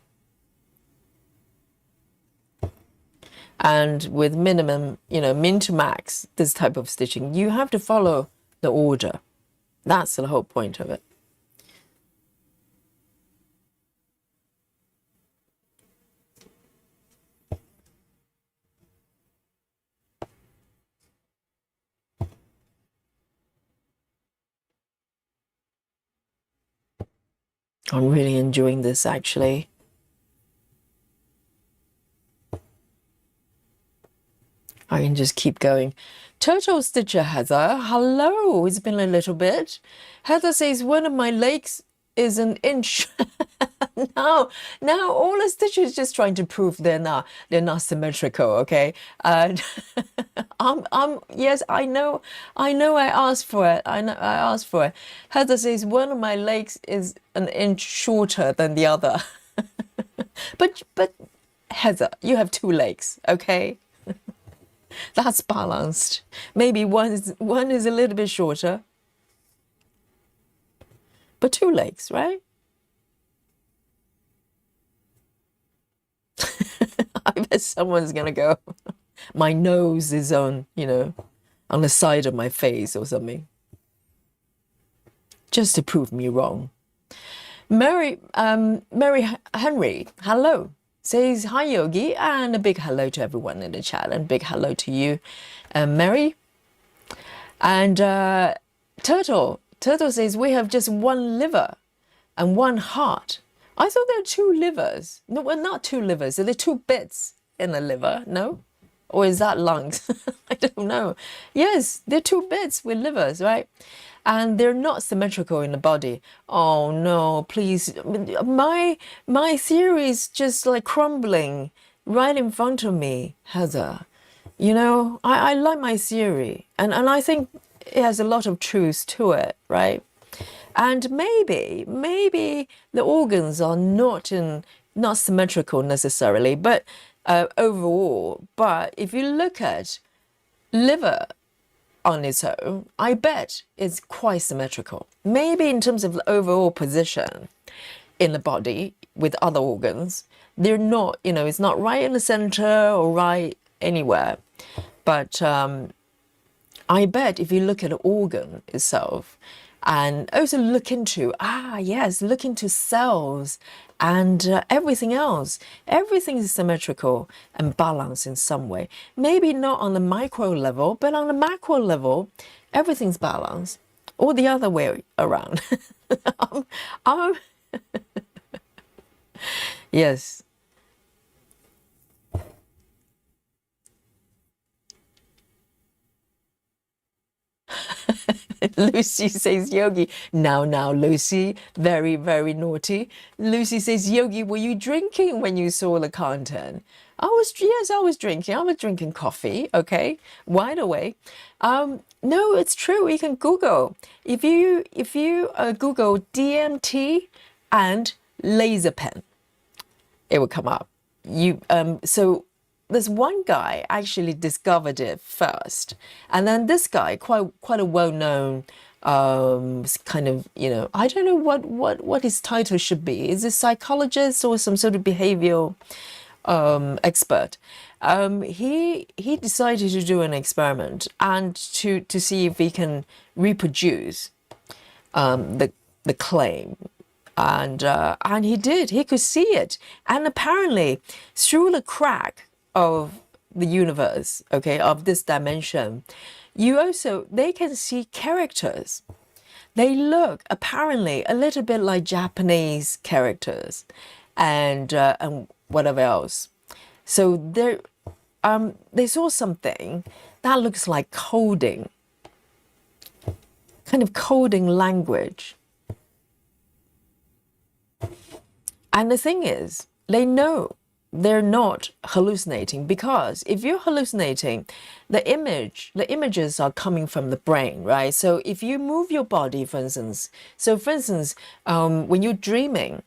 Speaker 1: And with minimum, min to max, this type of stitching, you have to follow the order. That's the whole point of it. I'm really enjoying this, actually. I can just keep going. Turtle Stitcher Heather, hello, it's been a little bit. Heather says one of my legs is an inch. Now all the stitches just trying to prove they're not symmetrical, okay? And yes, I asked for it. I asked for it. Heather says one of my legs is an inch shorter than the other. But Heather, you have two legs, okay? That's balanced. Maybe one is a little bit shorter, but two legs, right? I bet someone's gonna go, my nose is on, on the side of my face or something, just to prove me wrong. Mary Henry, hello, says hi Yogi, and a big hello to everyone in the chat, and big hello to you, Mary. And Turtle says we have just one liver and one heart. I thought there are two livers. No, well, not two livers. Are there two bits in a liver? No? Or is that lungs? I don't know. Yes, they're two bits with livers, right? And they're not symmetrical in the body. Oh no, please. My theory is just like crumbling right in front of me, Heather. I like my theory. And I think it has a lot of truth to it, right? And maybe the organs are not symmetrical necessarily, but overall. But if you look at liver on its own, I bet it's quite symmetrical. Maybe in terms of the overall position in the body with other organs, they're not, it's not right in the center or right anywhere. But I bet if you look at the organ itself, and also look into cells and everything else. Everything is symmetrical and balanced in some way. Maybe not on the micro level, but on the macro level, everything's balanced. Or the other way around. Yes. Lucy says, Yogi. Now, Lucy, very, very naughty. Lucy says, Yogi, were you drinking when you saw the content? Yes, I was drinking. I was drinking coffee, okay? Wide awake. No, it's true. You can Google. If you Google DMT and laser pen, it will come up. So there's one guy actually discovered it first, and then this guy, quite a well-known kind of, I don't know what his title should be. Is it psychologist or some sort of behavioral expert? He decided to do an experiment and to see if he can reproduce the claim. And he did. He could see it, and apparently through the crack of the universe, okay, of this dimension, they can see characters. They look apparently a little bit like Japanese characters, and whatever else. So they saw something that looks like coding, kind of coding language. And the thing is, they know they're not hallucinating, because if you're hallucinating, the images are coming from the brain, right? So if you move your body, for instance, when you're dreaming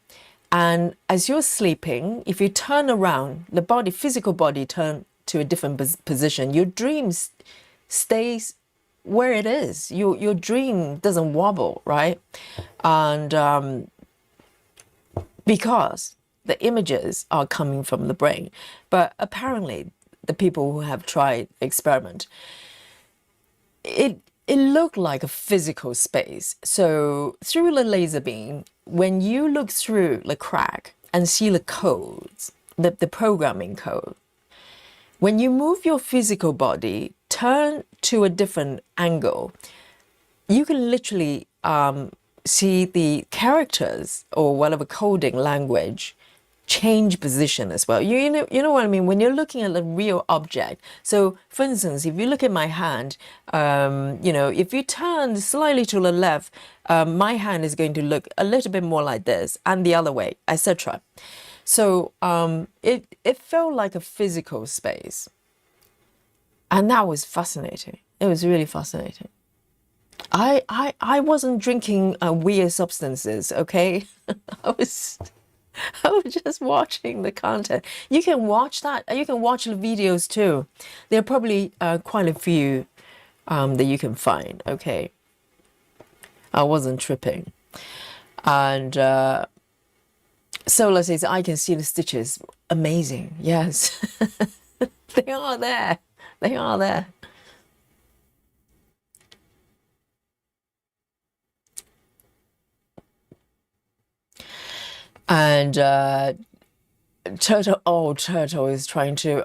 Speaker 1: and as you're sleeping, if you turn around, the physical body turn to a different position, your dream stays where it is. Your dream doesn't wobble, right? And because the images are coming from the brain. But apparently, the people who have tried the experiment, it looked like a physical space. So through the laser beam, when you look through the crack and see the codes, the programming code, when you move your physical body, turn to a different angle, you can literally see the characters or whatever coding language change position as well. You know what I mean? When you're looking at a real object. So, for instance, if you look at my hand, you know, if you turn slightly to the left, my hand is going to look a little bit more like this, and the other way, etc. So, it felt like a physical space, and that was fascinating. It was really fascinating. I wasn't drinking weird substances, okay? I was I was just watching the content. You can watch that. You can watch the videos too. There are probably quite a few that you can find. Okay, I wasn't tripping, and Solar says I can see the stitches. Amazing. Yes, they are there. They are there. And Turtle is trying to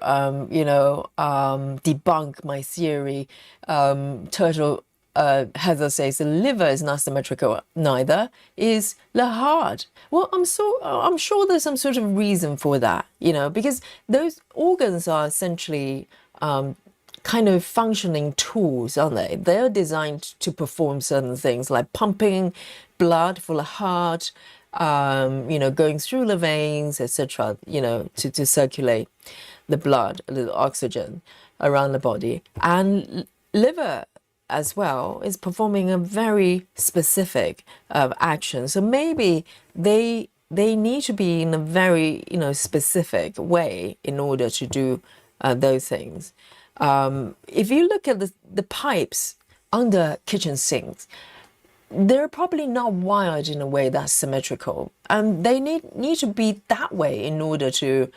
Speaker 1: debunk my theory. Turtle Heather says the liver is not symmetrical, neither is the heart. Well, I'm sure there's some sort of reason for that, you know, because those organs are essentially kind of functioning tools, aren't they? They're designed to perform certain things like pumping blood for the heart, going through the veins, etc., to circulate the blood, a little oxygen around the body. And liver as well is performing a very specific action. So maybe they need to be in a very, specific way in order to do those things. If you look at the pipes under kitchen sinks, they're probably not wired in a way that's symmetrical, and they need to be that way in order to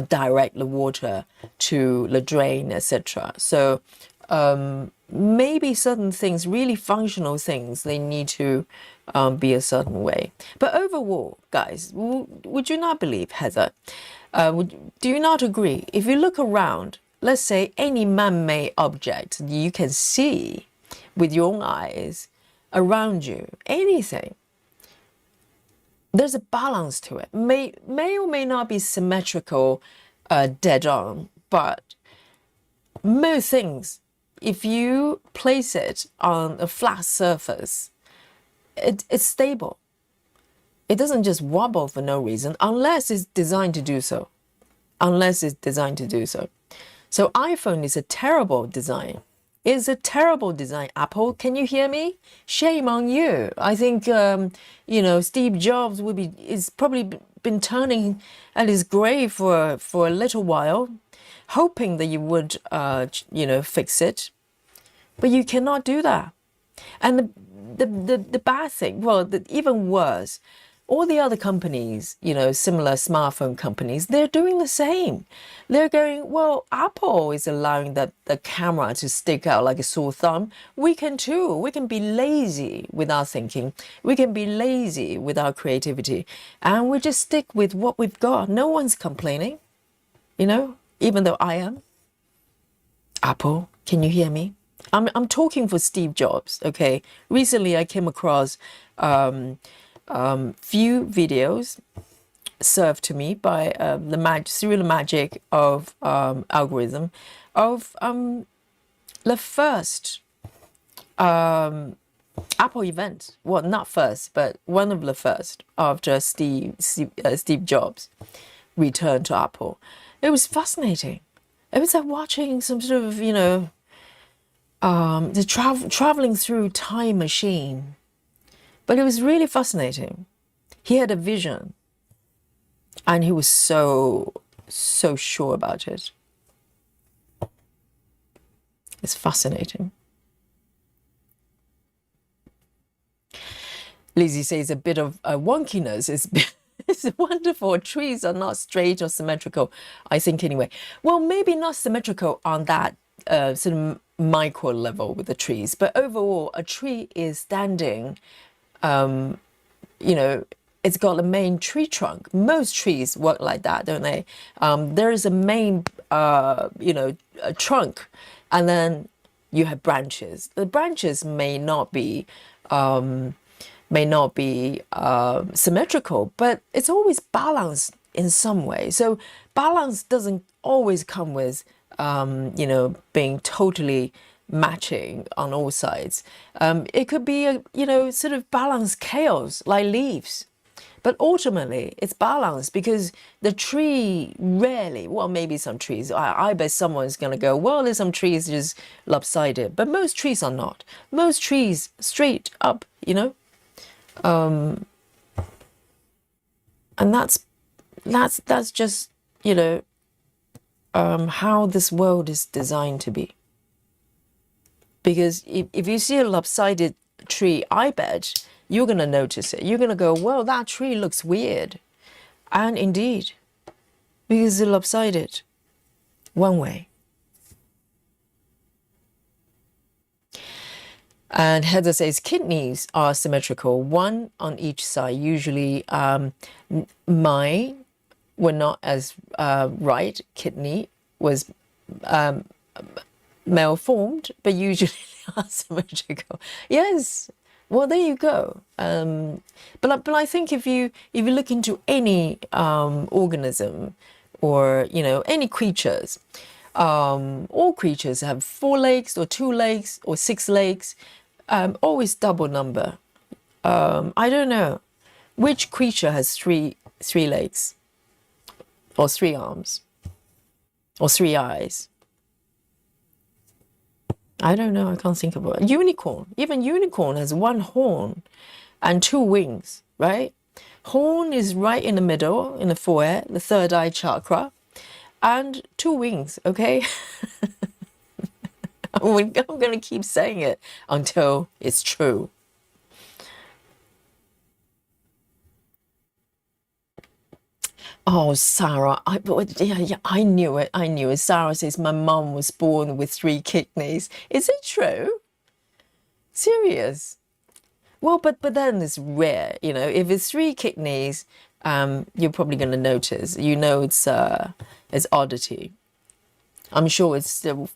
Speaker 1: direct the water to the drain, etc. So maybe certain things, really functional things, they need to be a certain way. But overall, guys, would you not believe, Heather? Do you not agree? If you look around, let's say any man-made object you can see with your own eyes around you, anything, there's a balance to it. May or may not be symmetrical, dead on, but most things, if you place it on a flat surface, it's stable. It doesn't just wobble for no reason, unless it's designed to do so. Unless it's designed to do so. So iPhone is a terrible design. It's a terrible design. Apple, can you hear me? Shame on you. I think, Steve Jobs is probably been turning at his grave for a little while, hoping that you would, fix it. But you cannot do that. And the bad thing, well, even worse, all the other companies, similar smartphone companies, they're doing the same. They're going, well, Apple is allowing the camera to stick out like a sore thumb. We can too. We can be lazy with our thinking. We can be lazy with our creativity. And we just stick with what we've got. No one's complaining, even though I am. Apple, can you hear me? I'm talking for Steve Jobs, okay? Recently, I came across few videos served to me by through the magic of algorithm of the first Apple event. Well, not first, but one of the first after Steve Jobs returned to Apple. It was fascinating. It was like watching some sort of the traveling through time machine. But it was really fascinating. He had a vision, and he was so sure about it. It's fascinating. Lizzie says a bit of wonkiness is it's wonderful. Trees are not straight or symmetrical, I think, anyway. Well, maybe not symmetrical on that sort of micro level with the trees, but overall, a tree is standing. It's got a main tree trunk. Most trees work like that, don't they? There is a main, a trunk, and then you have branches. The branches may not be symmetrical, but it's always balanced in some way. So balance doesn't always come with, being totally matching on all sides. It could be sort of balanced chaos like leaves. But ultimately, it's balanced because the tree rarely, well, maybe some trees, I bet someone's going to go, well, there's some trees just lopsided, but most trees are not. Most trees straight up, and that's just, how this world is designed to be. Because if you see a lopsided tree, I bet you're going to notice it. You're going to go, well, that tree looks weird. And indeed, because it's lopsided one way. And Heather says kidneys are symmetrical, one on each side. Usually mine were not as right. Kidney was malformed, but usually asymmetrical. Yes. Well, there you go. But I think if you look into any organism or any creatures, all creatures have 4 legs or 2 legs or 6 legs, always double number. I don't know which creature has three legs or 3 arms or 3 eyes. I don't know. I can't think of it. Unicorn. Even unicorn has 1 horn and 2 wings, right? Horn is right in the middle, in the forehead, the 3rd eye chakra, and 2 wings, okay? I'm going to keep saying it until it's true. Oh, Sarah, I knew it. I knew it. Sarah says my mum was born with 3 kidneys. Is it true? Serious? Well, but then it's rare. If it's 3 kidneys, you're probably going to notice. It's oddity. I'm sure it's still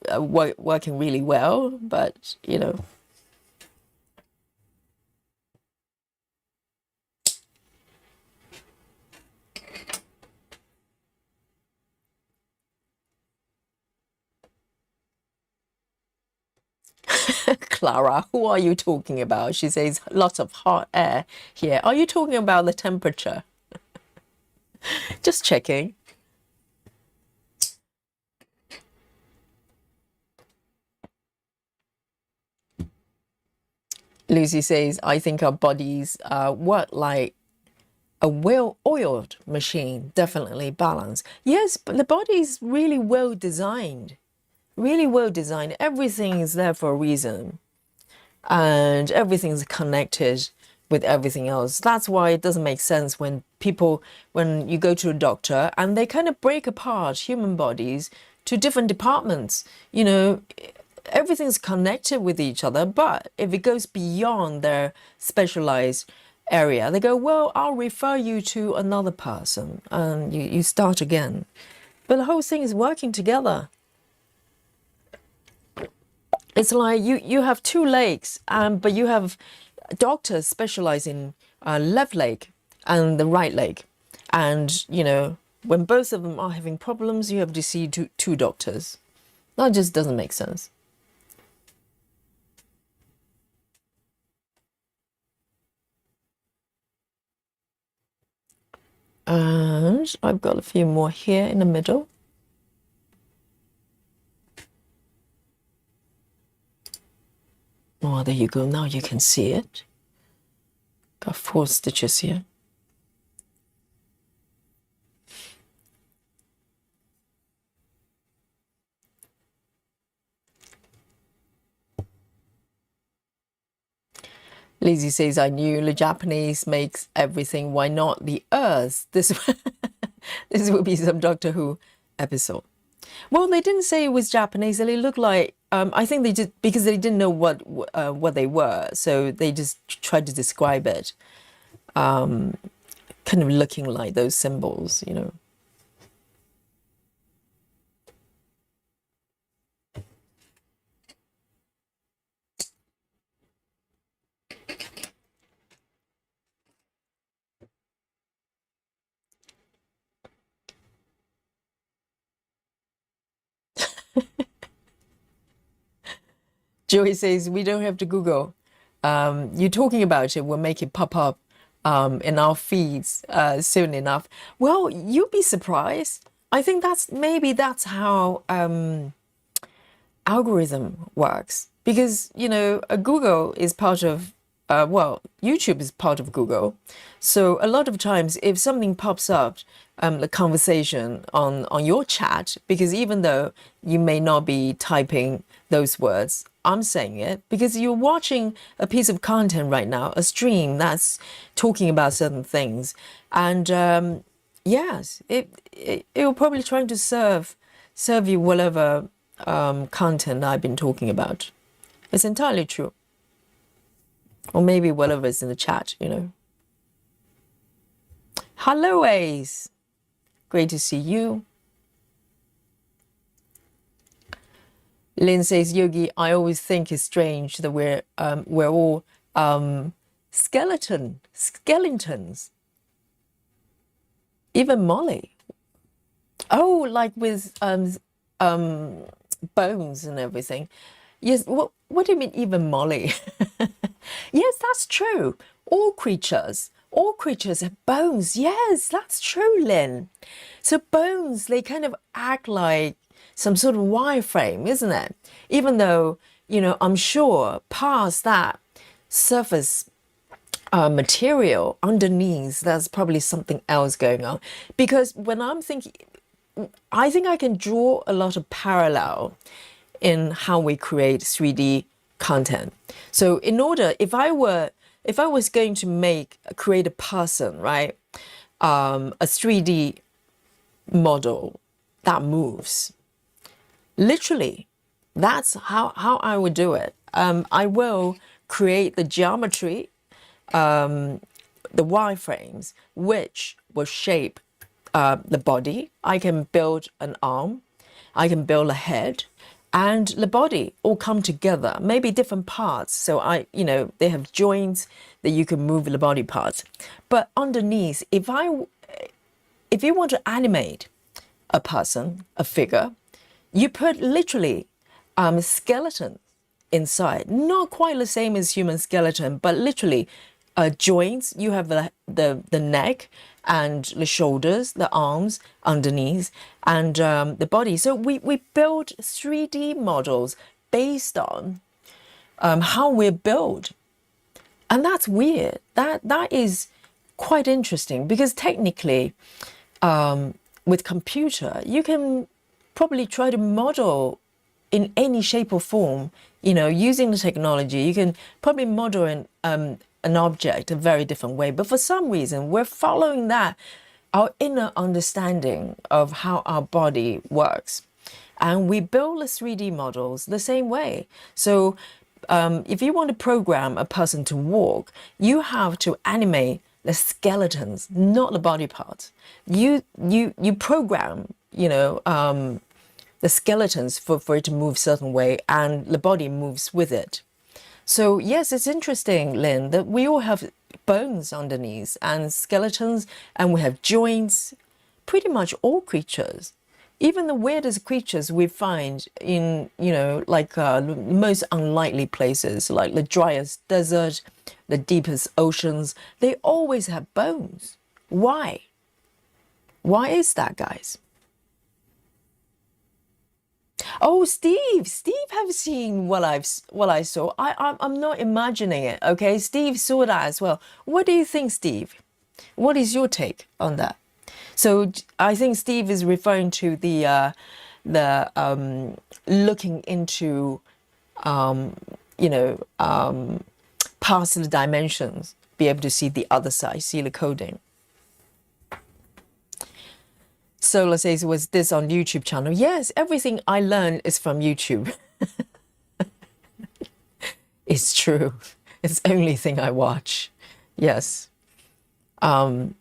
Speaker 1: working really well, but Clara, who are you talking about? She says lots of hot air here. Are you talking about the temperature? Just checking. Lucy says, I think our bodies work like a well-oiled machine, definitely balanced. Yes, but the body is really well designed. Really well designed. Everything is there for a reason. And everything's connected with everything else. That's why it doesn't make sense when you go to a doctor and they kind of break apart human bodies to different departments. Everything's connected with each other, but if it goes beyond their specialized area, they go, well, I'll refer you to another person, and you start again. But the whole thing is working together. It's like you have 2 legs, but you have doctors specialize in left leg and the right leg. And, when both of them are having problems, you have to see two doctors. That just doesn't make sense. And I've got a few more here in the middle. Oh, there you go. Now you can see it. Got 4 stitches here. Lizzie says, I knew the Japanese makes everything. Why not the Earth? This will be some Doctor Who episode. Well, they didn't say it was Japanese. They looked like, I think they did, because they didn't know what they were. So they just tried to describe it, kind of looking like those symbols, Joey says, we don't have to Google. You talking about it will make it pop up in our feeds soon enough. Well, you'll be surprised. I think that's how algorithm works, because Google is part of YouTube is part of Google. So a lot of times if something pops up, the conversation on your chat, because even though you may not be typing those words, I'm saying it because you're watching a piece of content right now, a stream that's talking about certain things, and yes, it'll probably trying to serve you whatever content I've been talking about. It's entirely true. Or maybe whatever's in the chat. Hello, Ace. Great to see you. Lynn says, Yogi, I always think it's strange that we're all skeletons. Even Molly. Oh, like with bones and everything. Yes. What do you mean, even Molly? Yes, that's true. All creatures have bones. Yes, that's true, Lynn. So bones, they kind of act like some sort of wireframe, isn't it? Even though, I'm sure past that surface material underneath, there's probably something else going on. Because when I'm thinking, I think I can draw a lot of parallel in how we create 3D content. So if I was going to create a person, right? A 3D model that moves. Literally, that's how I would do it. I will create the geometry, the wireframes, which will shape the body. I can build an arm, I can build a head, and the body all come together, maybe different parts. So they have joints that you can move the body parts. But underneath, if you want to animate a person, a figure, you put literally skeleton inside. Not quite the same as human skeleton, but literally joints. You have the neck and the shoulders, the arms underneath, and the body. So we build 3D models based on how we're built. And that's weird. That is quite interesting, because technically, with computer, you can probably try to model in any shape or form, using the technology. You can probably model an object a very different way. But for some reason, we're following our inner understanding of how our body works. And we build the 3D models the same way. So if you want to program a person to walk, you have to animate the skeletons, not the body parts. You program, the skeletons for it to move certain way, and the body moves with it. So yes, it's interesting, Lynn, that we all have bones underneath and skeletons, and we have joints. Pretty much all creatures, even the weirdest creatures we find in, like the most unlikely places, like the driest desert, the deepest oceans, they always have bones. Why? Why is that, guys? Oh, Steve have seen what I saw. I'm not imagining it. Okay, Steve saw that as well. What do you think, Steve? What is your take on that? So I think Steve is referring to the looking into past the dimensions, be able to see the other side, see the coding. Solar says, was this on YouTube channel? Yes, everything I learn is from YouTube. It's true. It's the only thing I watch. Yes. Jojo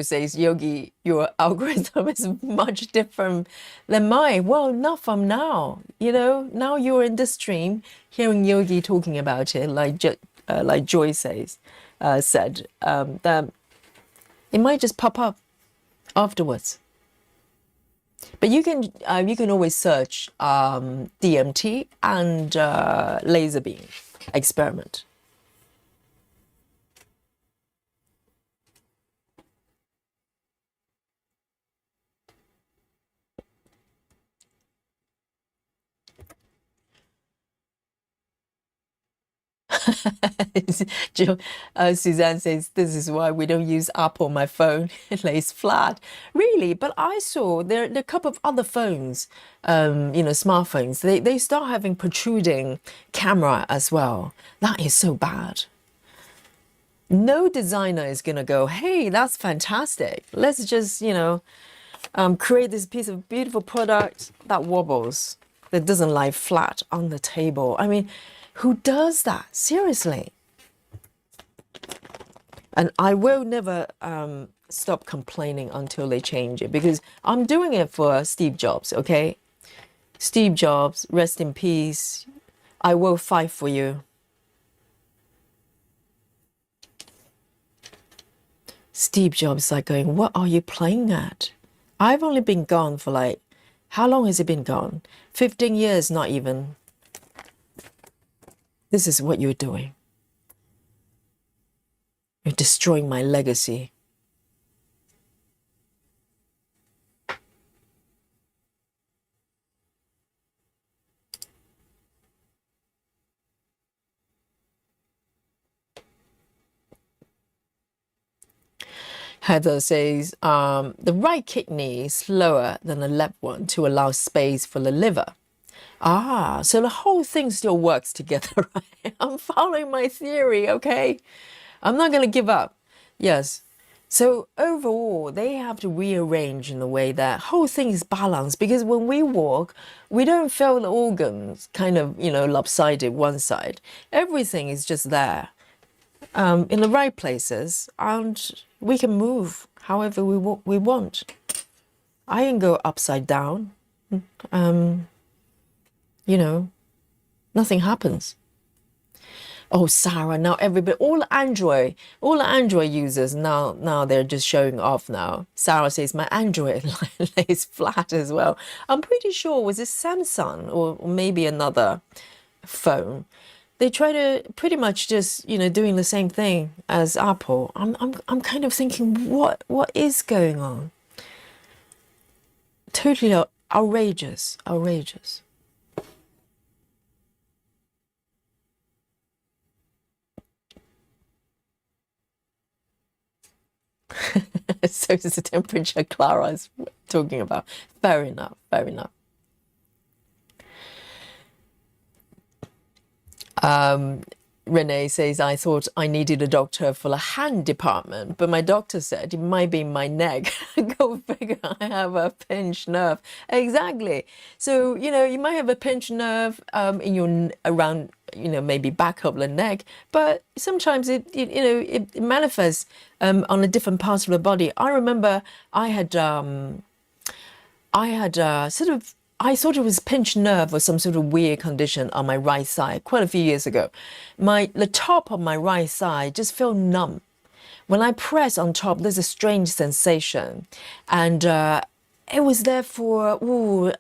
Speaker 1: says, Yogi, your algorithm is much different than mine. Well, not from now. Now you're in the stream, hearing Yogi talking about it, like Joy said, that it might just pop up afterwards. But you can always search DMT and laser beam experiment. Suzanne says, this is why we don't use Apple. My phone lays flat. Really? But I saw there are a couple of other phones, smartphones. They start having protruding camera as well. That is so bad. No designer is going to go, hey, that's fantastic. Let's just, create this piece of beautiful product that wobbles, that doesn't lie flat on the table. I mean, who does that? Seriously. And I will never stop complaining until they change it, because I'm doing it for Steve Jobs, okay? Steve Jobs, rest in peace. I will fight for you. Steve Jobs is like going, what are you playing at? I've only been gone for like, how long has it been gone? 15 years, not even. This is what you're doing. You're destroying my legacy. Heather says, the right kidney is slower than the left one to allow space for the liver. Ah, so the whole thing still works together, right? I'm following my theory, okay? I'm not going to give up. Yes. So overall, they have to rearrange in the way that whole thing is balanced, because when we walk, we don't feel the organs kind of, lopsided one side. Everything is just there. In the right places, and we can move however we want. I can go upside down. Nothing happens. Oh, Sarah, now everybody, all the Android users now they're just showing off now. Sarah says, my Android lays flat as well. I'm pretty sure it was a Samsung or maybe another phone. They try to pretty much just, doing the same thing as Apple. I'm kind of thinking, what is going on? Totally outrageous. So is the temperature Clara is talking about. Fair enough. Renee says, I thought I needed a doctor for the hand department, but my doctor said it might be my neck. Go figure, I have a pinched nerve. Exactly. So, you might have a pinched nerve in your around, maybe back of the neck, but sometimes it manifests on a different parts of the body. I remember I had I thought it was pinched nerve or some sort of weird condition on my right side quite a few years ago. The top of my right side just felt numb. When I press on top, there's a strange sensation. And it was there for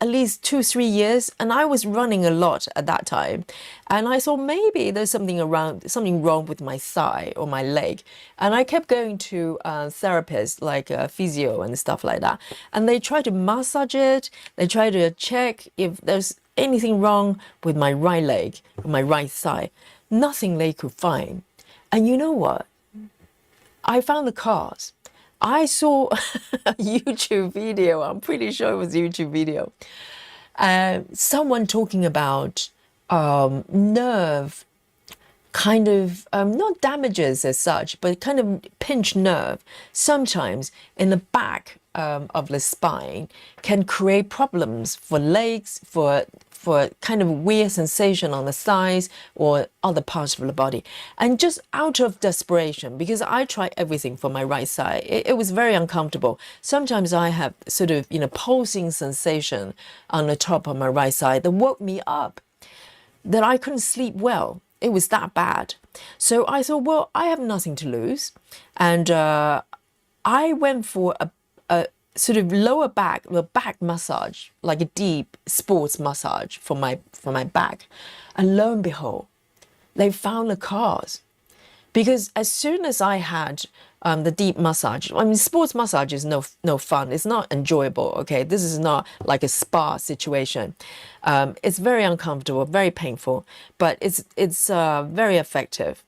Speaker 1: at least 2-3 years, and I was running a lot at that time, and I thought maybe there's something wrong with my thigh or my leg, and I kept going to therapists like physio and stuff like that, and they try to massage it, they try to check if there's anything wrong with my right leg or my right thigh. Nothing they could find. And you know what? I found the cause. I saw a YouTube video, I'm pretty sure it was a YouTube video, someone talking about nerve kind of, not damages as such, but kind of pinched nerve sometimes in the back of the spine can create problems for legs, for kind of weird sensation on the thighs or other parts of the body. And just out of desperation, because I tried everything for my right side, it was very uncomfortable. Sometimes I have sort of, pulsing sensation on the top of my right side that woke me up, that I couldn't sleep well. It was that bad. So I thought, well, I have nothing to lose. And I went for sort of lower back, the back massage, like a deep sports massage for my back. And lo and behold, they found the cause. Because as soon as I had the deep massage, I mean, sports massage is no fun. It's not enjoyable. Okay, this is not like a spa situation. It's very uncomfortable, very painful, but it's very effective.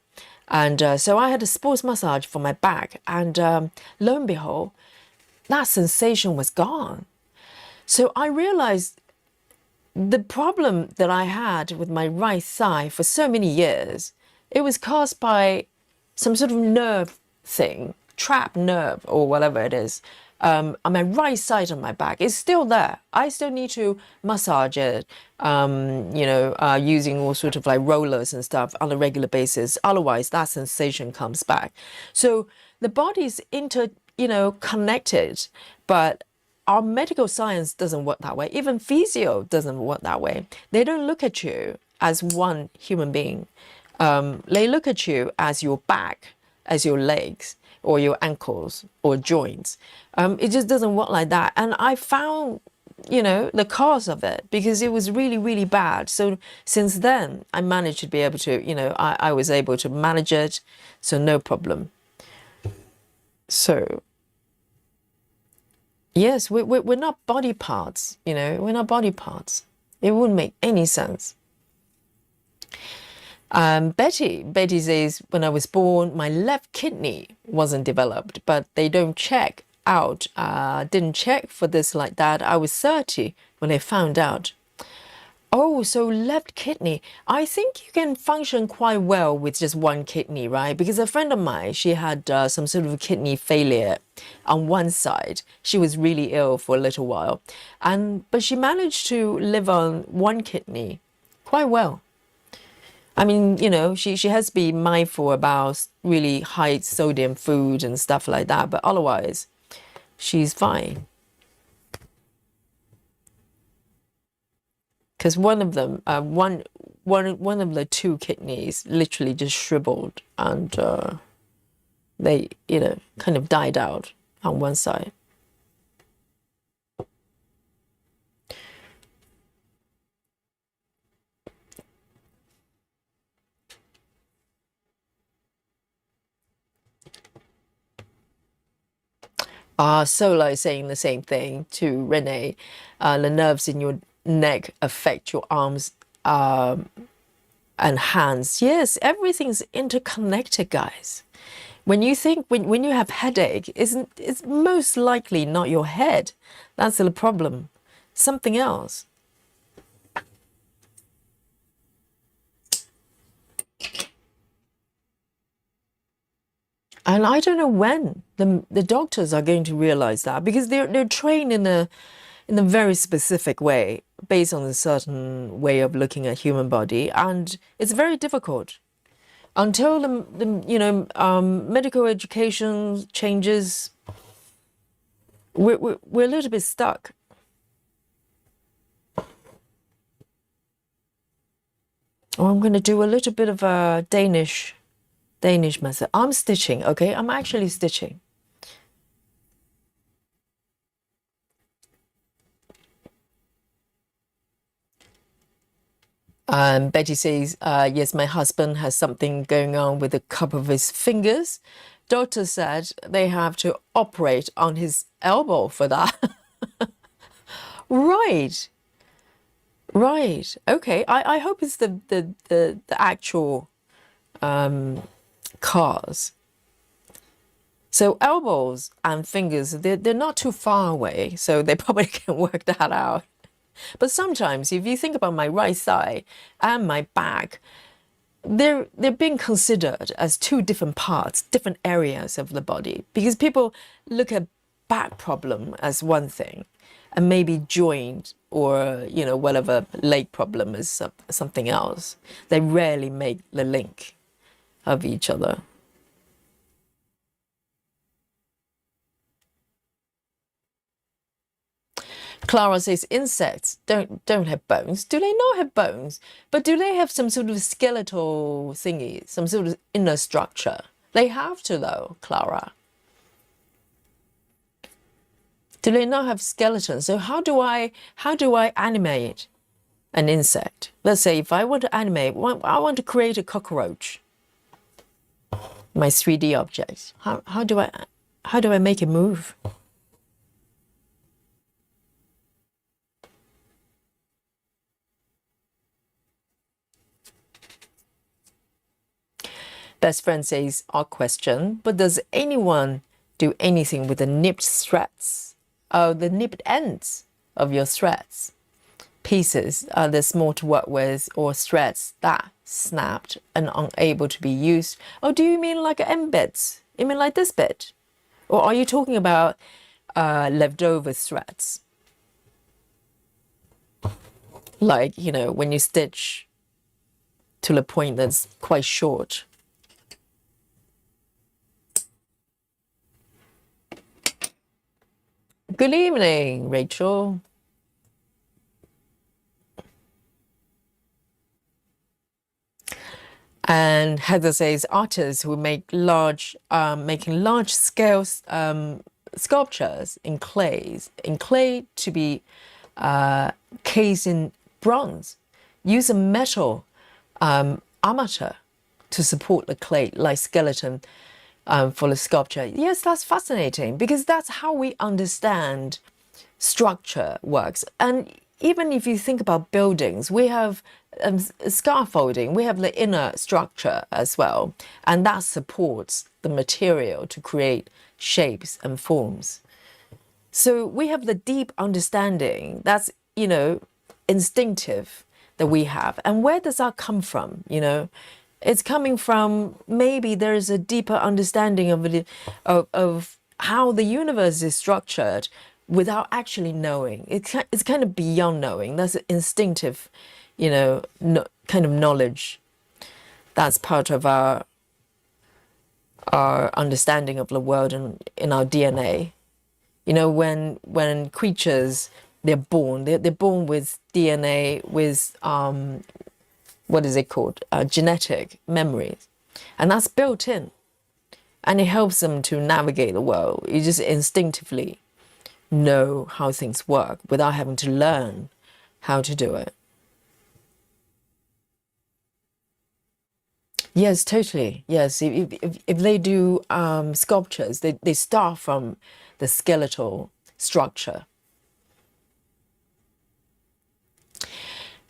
Speaker 1: And so I had a sports massage for my back, and lo and behold, that sensation was gone. So I realized the problem that I had with my right thigh for so many years, it was caused by some sort of nerve thing, trapped nerve or whatever it is, on my right side of my back. It's still there. I still need to massage it, using all sort of like rollers and stuff on a regular basis. Otherwise, that sensation comes back. So the body's connected, but our medical science doesn't work that way. Even physio doesn't work that way. They don't look at you as one human being. They look at you as your back, as your legs, or your ankles, or joints. It just doesn't work like that. And I found, the cause of it, because it was really, really bad. So since then, I managed to be able to, I was able to manage it. So no problem. So, yes, we're not body parts, we're not body parts. It wouldn't make any sense. Betty says, when I was born, my left kidney wasn't developed, but they don't check out, didn't check for this like that. I was 30 when they found out. Oh, so left kidney. I think you can function quite well with just one kidney, right? Because a friend of mine, she had some sort of kidney failure on one side. She was really ill for a little while, but she managed to live on one kidney quite well. I mean, she has to be mindful about really high sodium food and stuff like that, but otherwise, she's fine. Because one of them, one of the two kidneys literally just shriveled, and they, kind of died out on one side. Sola is saying the same thing to Renee. The nerves in your neck affect your arms and hands. Yes, everything's interconnected, guys. When you think, when you have headache, it's most likely not your head. That's the problem. Something else. And I don't know when the doctors are going to realize that, because they're trained in a very specific way, based on a certain way of looking at human body, and it's very difficult until the medical education changes. We're a little bit stuck. Oh, I'm going to do a little bit of a Danish method. I'm stitching, okay? I'm actually stitching. Betty says, yes, my husband has something going on with a couple of his fingers. Doctor said they have to operate on his elbow for that. Right. Right. Okay. I hope it's the actual cause. So elbows and fingers, they're not too far away, so they probably can work that out. But sometimes, if you think about my right side and my back, they're being considered as two different parts, different areas of the body, because people look at back problem as one thing, and maybe joint or whatever leg problem is something else. They rarely make the link of each other. Clara says insects don't have bones. Do they not have bones? But do they have some sort of skeletal thingy, some sort of inner structure? They have to, though, Clara. Do they not have skeletons? So how do I animate an insect? Let's say if I want to animate, I want to create a cockroach, my 3D object. How do I make it move? Best friend says, odd question, but does anyone do anything with the nipped threads? Oh, the nipped ends of your threads. Pieces are they small to work with, or threads that snapped and unable to be used? Oh, do you mean like end bits? You mean like this bit? Or are you talking about leftover threads? Like, you know, when you stitch to the point that's quite short. Good evening, Rachel. And Heather says artists who make making large scale sculptures in clay to be cased in bronze, use a metal armature to support the clay like skeleton for the sculpture. Yes, that's fascinating because that's how we understand structure works. And even if you think about buildings, we have scaffolding, we have the inner structure as well, and that supports the material to create shapes and forms. So we have the deep understanding that's, you know, instinctive that we have. And where does that come from? You know, it's coming from maybe there's a deeper understanding of how the universe is structured without actually knowing. It's kind of beyond knowing. That's instinctive, you know, kind of knowledge. That's part of our understanding of the world and in our DNA. You know, when creatures they're born with DNA with what is it called? Genetic memories, and that's built in, and it helps them to navigate the world. You just instinctively know how things work without having to learn how to do it. Yes, totally. Yes, if they do sculptures, they start from the skeletal structure.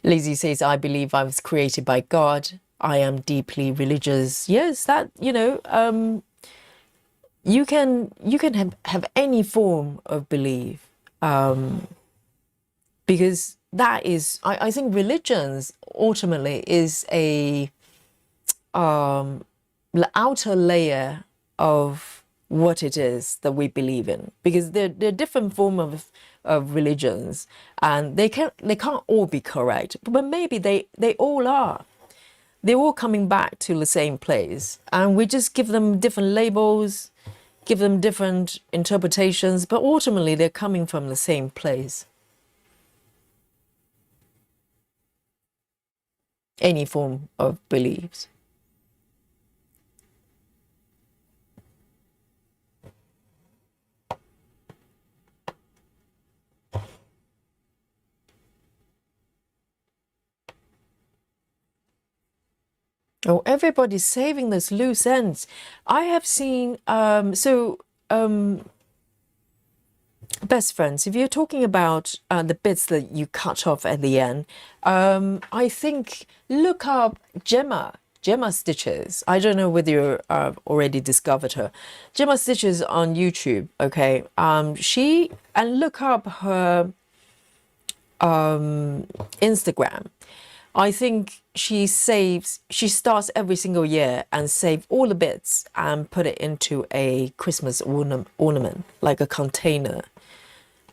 Speaker 1: Lizzie says, I believe I was created by God. I am deeply religious. Yes, that, you know, you can have any form of belief, because that is, I think religions ultimately is the outer layer of what it is that we believe in, because there are different forms of religions, and they can't all be correct, but maybe they all are. They're all coming back to the same place, and we just give them different labels, give them different interpretations, but ultimately they're coming from the same place. Any form of beliefs. Oh, everybody's saving those loose ends. I have seen, best friends, if you're talking about the bits that you cut off at the end, I think look up Gemma Stitches. I don't know whether you already discovered her. Gemma Stitches on YouTube, okay? And look up her Instagram. I think she starts every single year and save all the bits and put it into a Christmas ornament, like a container.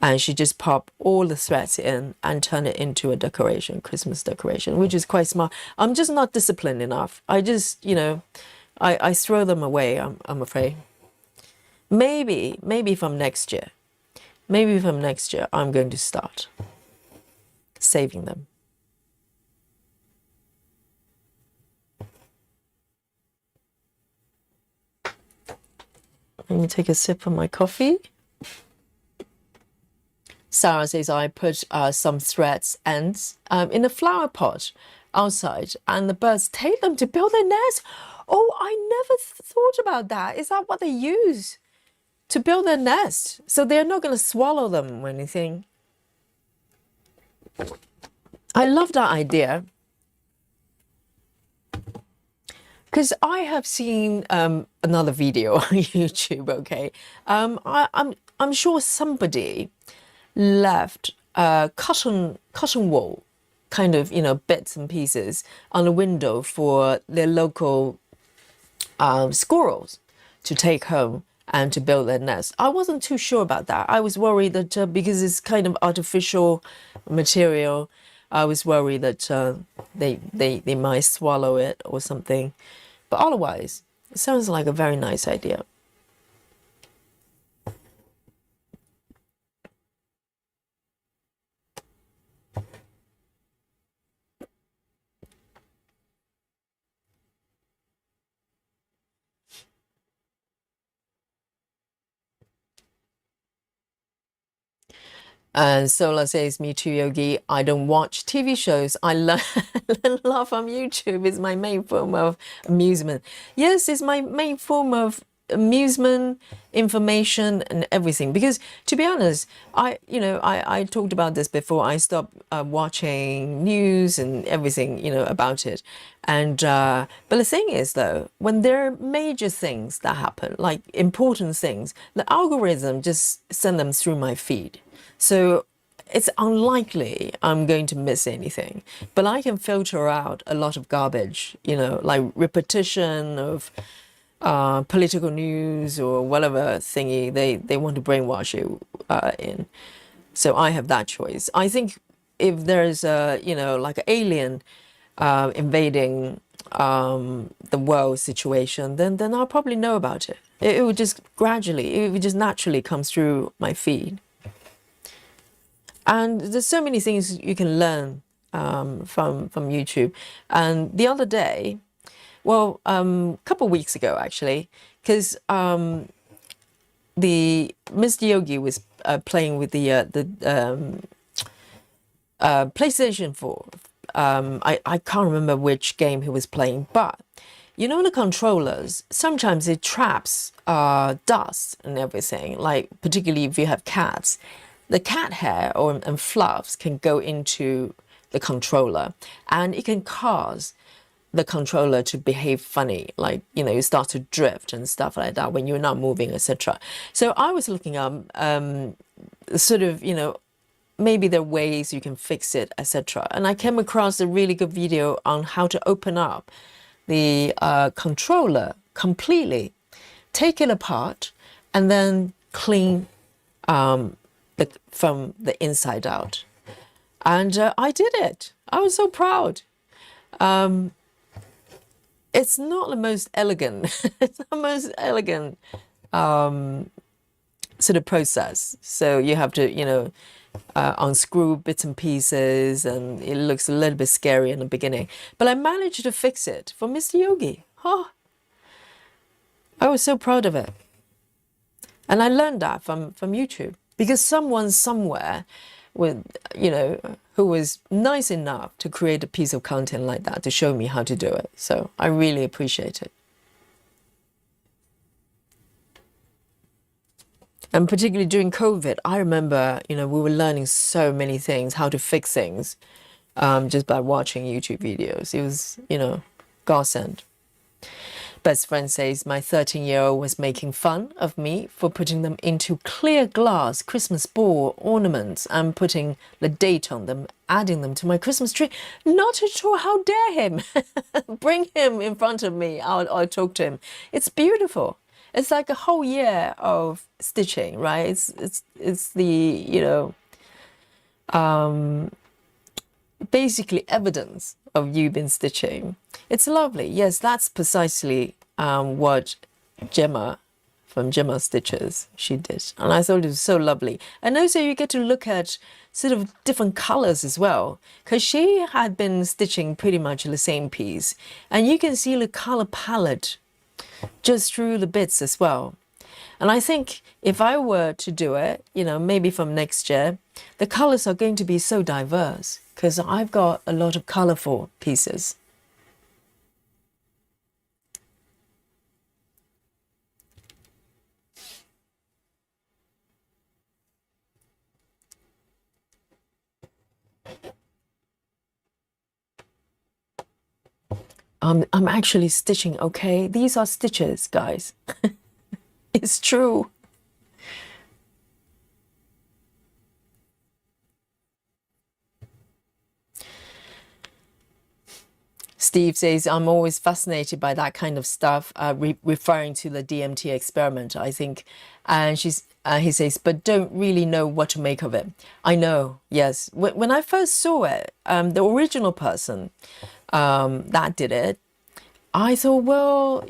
Speaker 1: And she just pop all the threads in and turn it into a decoration, Christmas decoration, which is quite smart. I'm just not disciplined enough. I just, you know, I throw them away, I'm afraid. Maybe from next year. Maybe from next year, I'm going to start saving them. Let me take a sip of my coffee. Sarah says, I put some threads ends in a flower pot outside, and the birds take them to build their nest. Oh, I never thought about that. Is that what they use to build their nest? So they're not going to swallow them or anything. I love that idea. Because I have seen another video on YouTube. Okay, I'm sure somebody left cotton wool, kind of, bits and pieces on the window for their local squirrels to take home and to build their nest. I wasn't too sure about that. I was worried that because it's kind of artificial material, I was worried that they might swallow it or something. But otherwise, it sounds like a very nice idea. And Sola says, me too, Yogi. I don't watch TV shows. I laugh on YouTube. It's my main form of amusement. Yes, it's my main form of amusement, information, and everything. Because to be honest, I talked about this before. I stopped watching news and everything, about it. And but the thing is, though, when there are major things that happen, like important things, the algorithm just send them through my feed. So it's unlikely I'm going to miss anything, but I can filter out a lot of garbage, like repetition of political news or whatever thingy they want to brainwash you in. So I have that choice. I think if there's like an alien invading the world situation, then I'll probably know about it. It would just naturally come through my feed. And there's so many things you can learn from YouTube. And the other day, well, a couple of weeks ago actually, because the Mr. Yogi was playing with the PlayStation 4. I can't remember which game he was playing, but the controllers, sometimes it traps dust and everything, like particularly if you have cats. The cat hair and fluffs can go into the controller, and it can cause the controller to behave funny, like you start to drift and stuff like that when you're not moving, etc. So I was looking up sort of maybe there are ways you can fix it, etc. And I came across a really good video on how to open up the controller completely, take it apart, and then clean from the inside out. And I did it. I was so proud. It's not the most elegant. It's the most elegant sort of process. So you have to, unscrew bits and pieces, and it looks a little bit scary in the beginning. But I managed to fix it for Mr. Yogi. Oh, I was so proud of it. And I learned that from YouTube. Because someone somewhere with, who was nice enough to create a piece of content like that to show me how to do it. So I really appreciate it. And particularly during COVID, I remember, we were learning so many things, how to fix things, just by watching YouTube videos. It was, godsend. Best friend says, my 13-year-old was making fun of me for putting them into clear glass Christmas ball ornaments and putting the date on them, adding them to my Christmas tree. Not at all. How dare him? Bring him in front of me. I'll talk to him. It's beautiful. It's like a whole year of stitching, right? It's the, basically evidence of you been stitching. It's lovely. Yes, that's precisely what Gemma from Gemma Stitches she did, and I thought it was so lovely. And also you get to look at sort of different colors as well, because she had been stitching pretty much the same piece, and you can see the color palette just through the bits as well. And I think if I were to do it, maybe from next year, the colors are going to be so diverse because I've got a lot of colorful pieces. I'm actually stitching, okay? These are stitches, guys. It's true. Steve says, I'm always fascinated by that kind of stuff, referring to the DMT experiment, I think. And he says, but don't really know what to make of it. I know, yes. When I first saw it, the original person that did it, I thought, well,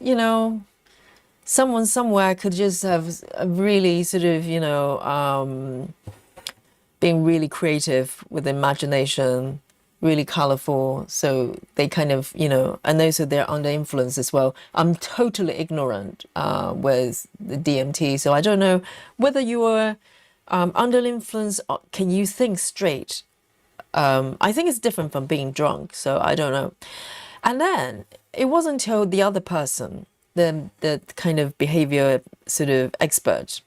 Speaker 1: someone somewhere could just have a really sort of, being really creative with imagination, really colorful. So they kind of, and also they're under influence as well. I'm totally ignorant with the DMT. So I don't know whether you were under influence. Can you think straight? I think it's different from being drunk. So I don't know. And then it wasn't until the other person, the kind of behavior sort of expert,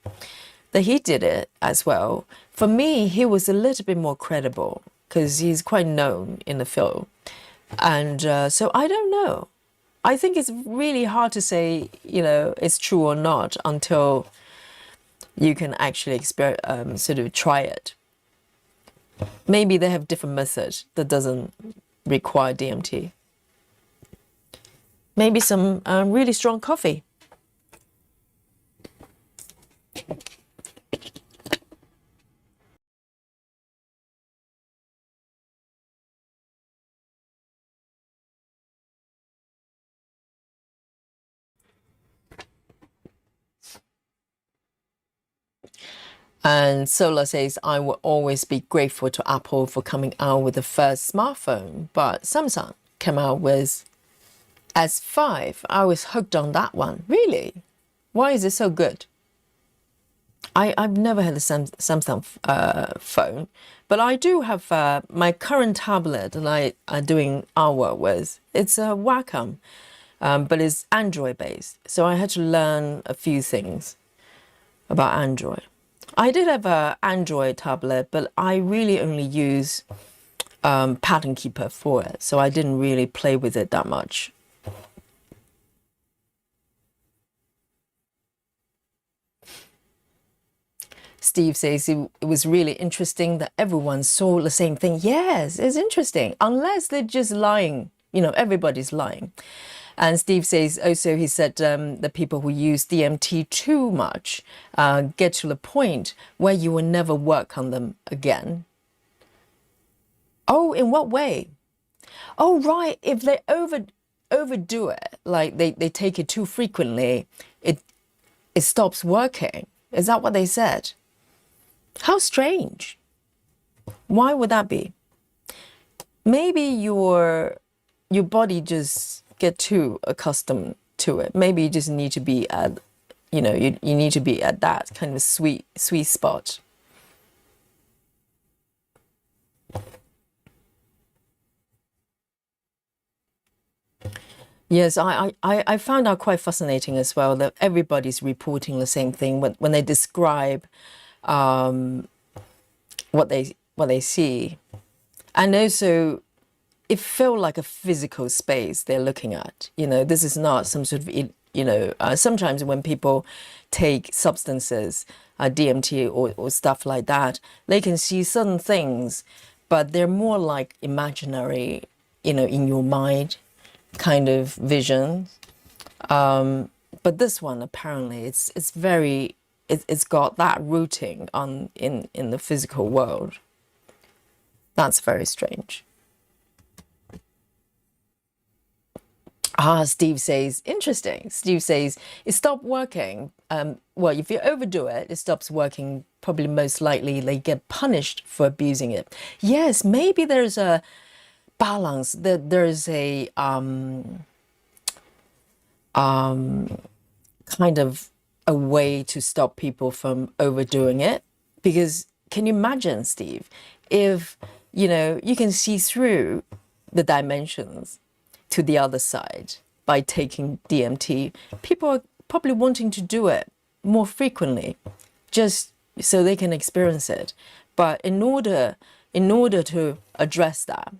Speaker 1: that he did it as well. For me, he was a little bit more credible because he's quite known in the field. And so I don't know. I think it's really hard to say, it's true or not until you can actually sort of try it. Maybe they have different methods that doesn't require DMT. Maybe some really strong coffee. And Sola says, I will always be grateful to Apple for coming out with the first smartphone, but Samsung came out with S5. I was hooked on that one. Really? Why is it so good? I've never had a Samsung phone, but I do have my current tablet that I am doing artwork with. It's a Wacom, but it's Android based. So I had to learn a few things about Android. I did have an Android tablet, but I really only use Pattern Keeper for it. So I didn't really play with it that much. Steve says it was really interesting that everyone saw the same thing. Yes, it's interesting, unless they're just lying. Everybody's lying. And Steve says also, he said the people who use DMT too much get to the point where you will never work on them again. Oh, in what way? Oh, right. If they overdo it, like they take it too frequently, it stops working. Is that what they said? How strange. Why would that be? Maybe your body just get too accustomed to it. Maybe you just need to be at, you need to be at that kind of sweet spot. Yes, I found out quite fascinating as well that everybody's reporting the same thing when they describe what they see, and also it felt like a physical space they're looking at. This is not some sort of sometimes when people take substances, DMT or stuff like that, they can see certain things, but they're more like imaginary, in your mind kind of vision. But this one apparently it's very it's got that rooting in the physical world. That's very strange. Steve says, interesting. Steve says, it stopped working. Well, if you overdo it, it stops working. Probably most likely they get punished for abusing it. Yes, maybe there's a balance. There's a kind of a way to stop people from overdoing it. Because can you imagine, Steve, if, you can see through the dimensions to the other side by taking DMT, people are probably wanting to do it more frequently just so they can experience it. But in order to address that,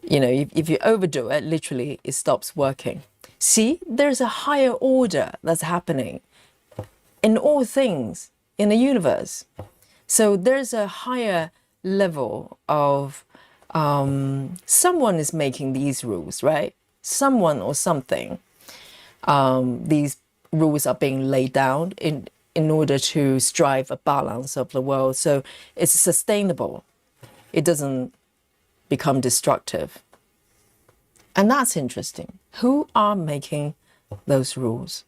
Speaker 1: if you overdo it, literally it stops working. See, there's a higher order that's happening in all things in the universe. So there's a higher level of someone is making these rules, right? Someone or something. These rules are being laid down in order to strive a balance of the world. So it's sustainable. It doesn't become destructive. And that's interesting. Who are making those rules?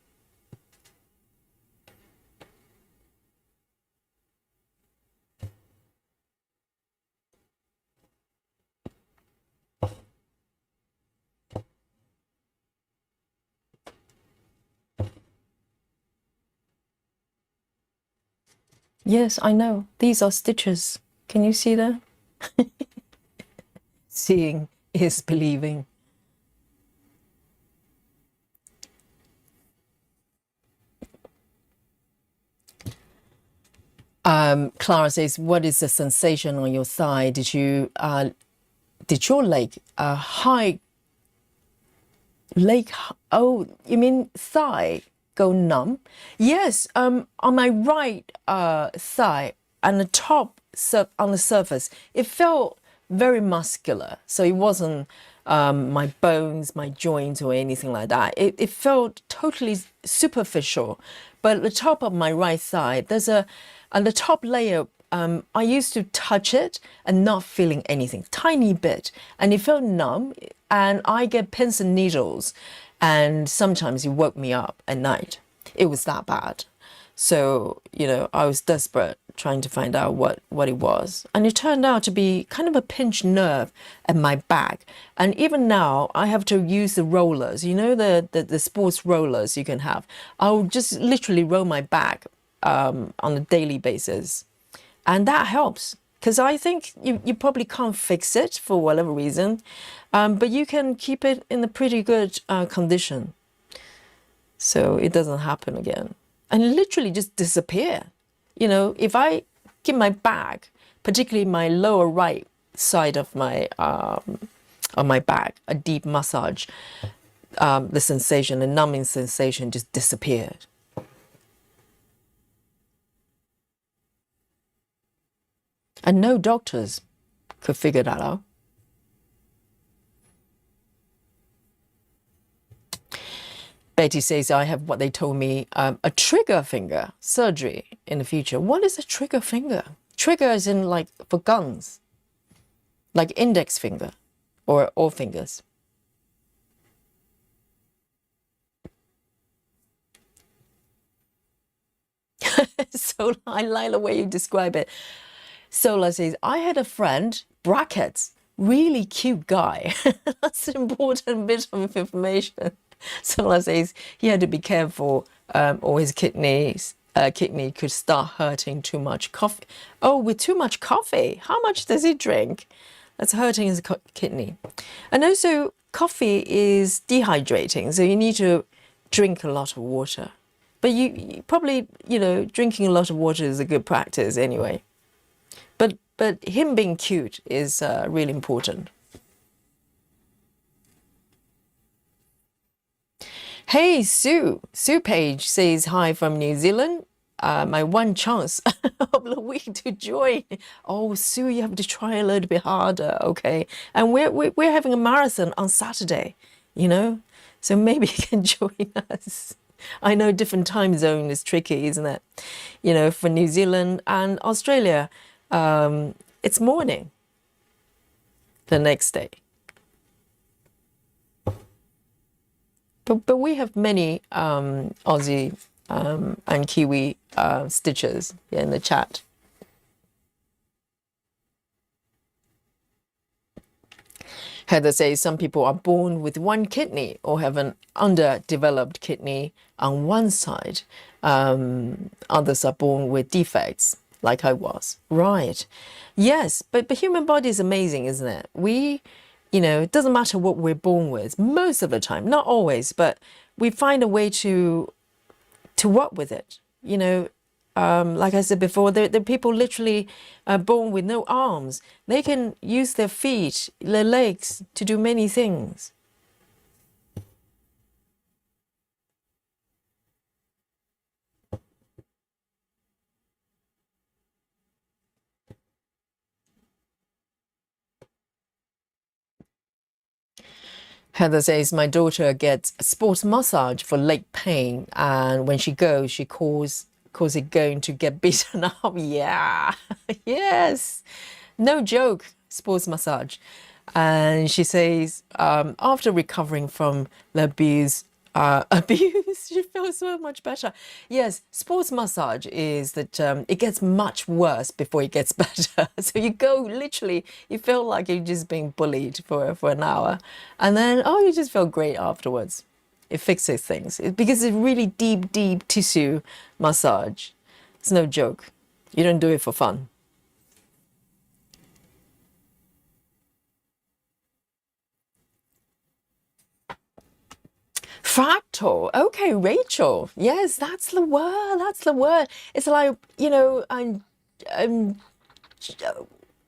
Speaker 1: Yes, I know. These are stitches. Can you see that? Seeing is believing. Clara says, what is the sensation on your thigh? Did your leg oh, you mean thigh go numb? Yes, on my right thigh and the top on the surface, it felt very muscular. So it wasn't my bones, my joints or anything like that. It felt totally superficial. But at the top of my right thigh, on the top layer, I used to touch it and not feeling anything, tiny bit. And it felt numb. And I get pins and needles. And sometimes it woke me up at night. It was that bad. So, I was desperate trying to find out what it was. And it turned out to be kind of a pinched nerve at my back. And even now, I have to use the rollers, the sports rollers you can have. I'll just literally roll my back on a daily basis. And that helps. Because I think you probably can't fix it for whatever reason. But you can keep it in a pretty good condition. So it doesn't happen again. And literally just disappear. If I give my back, particularly my lower right side of my on my back, a deep massage, the sensation, the numbing sensation just disappeared. And no doctors could figure that out. Betty says, I have what they told me, a trigger finger surgery in the future. What is a trigger finger? Trigger is in like for guns, like index finger or all fingers. So I like the way you describe it. Sola says, I had a friend, brackets, really cute guy. That's an important bit of information. Sola says he had to be careful or his kidney could start hurting too much coffee. Oh, with too much coffee? How much does he drink? That's hurting his kidney. And also coffee is dehydrating, so you need to drink a lot of water. But you probably, drinking a lot of water is a good practice anyway. But him being cute is really important. Hey, Sue. Sue Page says hi from New Zealand. My one chance of the week to join. Oh, Sue, you have to try a little bit harder, okay? And we're having a marathon on Saturday, so maybe you can join us. I know different time zone is tricky, isn't it? For New Zealand and Australia, it's morning the next day. But we have many Aussie and Kiwi stitchers here in the chat. Heather says some people are born with one kidney or have an underdeveloped kidney on one side. Others are born with defects, like I was. Right. Yes, but human body is amazing, isn't it? It doesn't matter what we're born with most of the time, not always, but we find a way to work with it. Like I said before, the people literally are born with no arms. They can use their feet, their legs to do many things. Heather says, my daughter gets a sports massage for leg pain, and when she goes, she calls it going to get beaten up. Yeah, yes, no joke, sports massage. And she says, after recovering from the abuse, she feels so much better. Yes, sports massage is that it gets much worse before it gets better. So you go literally, you feel like you're just being bullied for an hour, and then you just feel great afterwards. It fixes things because it's really deep tissue massage. It's no joke. You don't do it for fun. Fractal. Okay, Rachel. Yes, that's the word. That's the word. It's like, I'm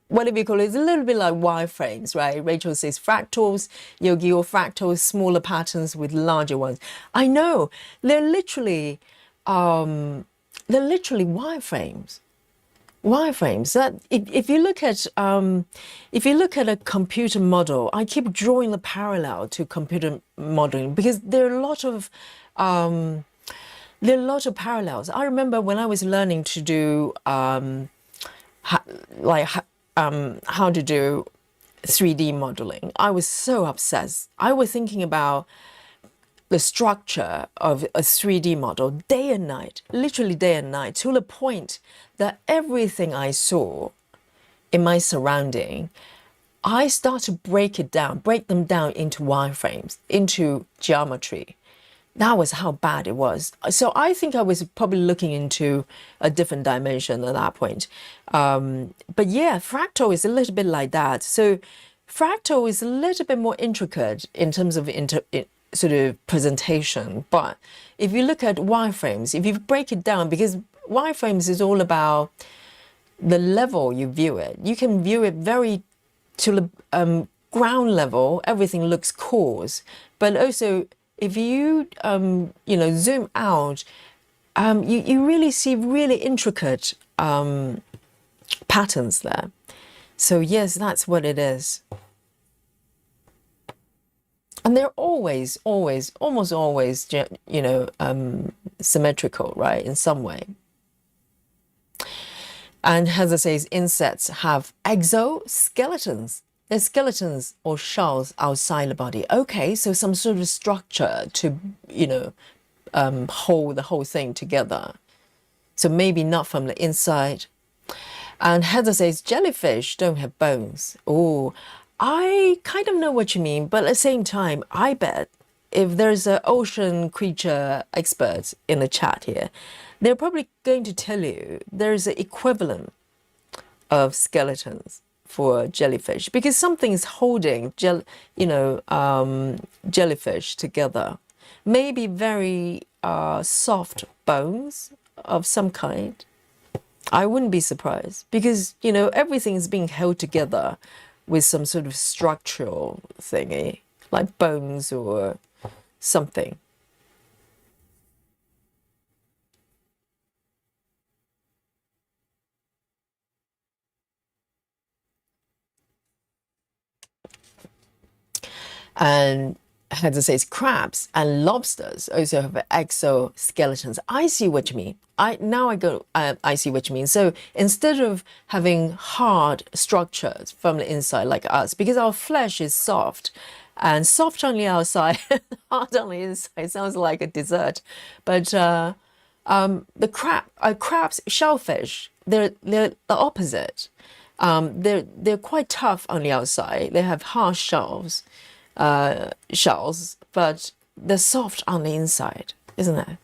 Speaker 1: whatever you call it, it's a little bit like wireframes, right? Rachel says fractals, Yogi, or fractals, smaller patterns with larger ones. I know. They're literally wireframes. Wireframes. That if you look at a computer model, I keep drawing the parallel to computer modeling because there are a lot of parallels. I remember when I was learning to do how to do 3D modeling, I was so obsessed. I was thinking about the structure of a 3D model day and night, literally day and night, to the point that everything I saw in my surrounding, I start to break them down into wireframes, into geometry. That was how bad it was. So I think I was probably looking into a different dimension at that point. But yeah, fractal is a little bit like that. So fractal is a little bit more intricate in terms of sort of presentation. But if you look at wireframes, if you break it down, because wireframes is all about the level you view it. You can view it very to the ground level. Everything looks coarse, but also if you zoom out, you really see really intricate patterns there. So yes, that's what it is. And they're almost always, symmetrical, right, in some way. And Heather says insects have exoskeletons. They're skeletons or shells outside the body. Okay, so some sort of structure to, hold the whole thing together. So maybe not from the inside. And Heather says jellyfish don't have bones. Oh, I kind of know what you mean, but at the same time, I bet if there's an ocean creature expert in the chat here, they're probably going to tell you there's an equivalent of skeletons for jellyfish because something is holding jellyfish together. Maybe very soft bones of some kind. I wouldn't be surprised because everything is being held together with some sort of structural thingy, like bones or something. And Heather says crabs and lobsters also have exoskeletons. I see what you mean. I see what you mean. So instead of having hard structures from the inside like us, because our flesh is soft and soft on the outside, hard on the inside, sounds like a dessert. But the crabs, shellfish, they're the opposite. They're quite tough on the outside. They have harsh shells, but they're soft on the inside, isn't it?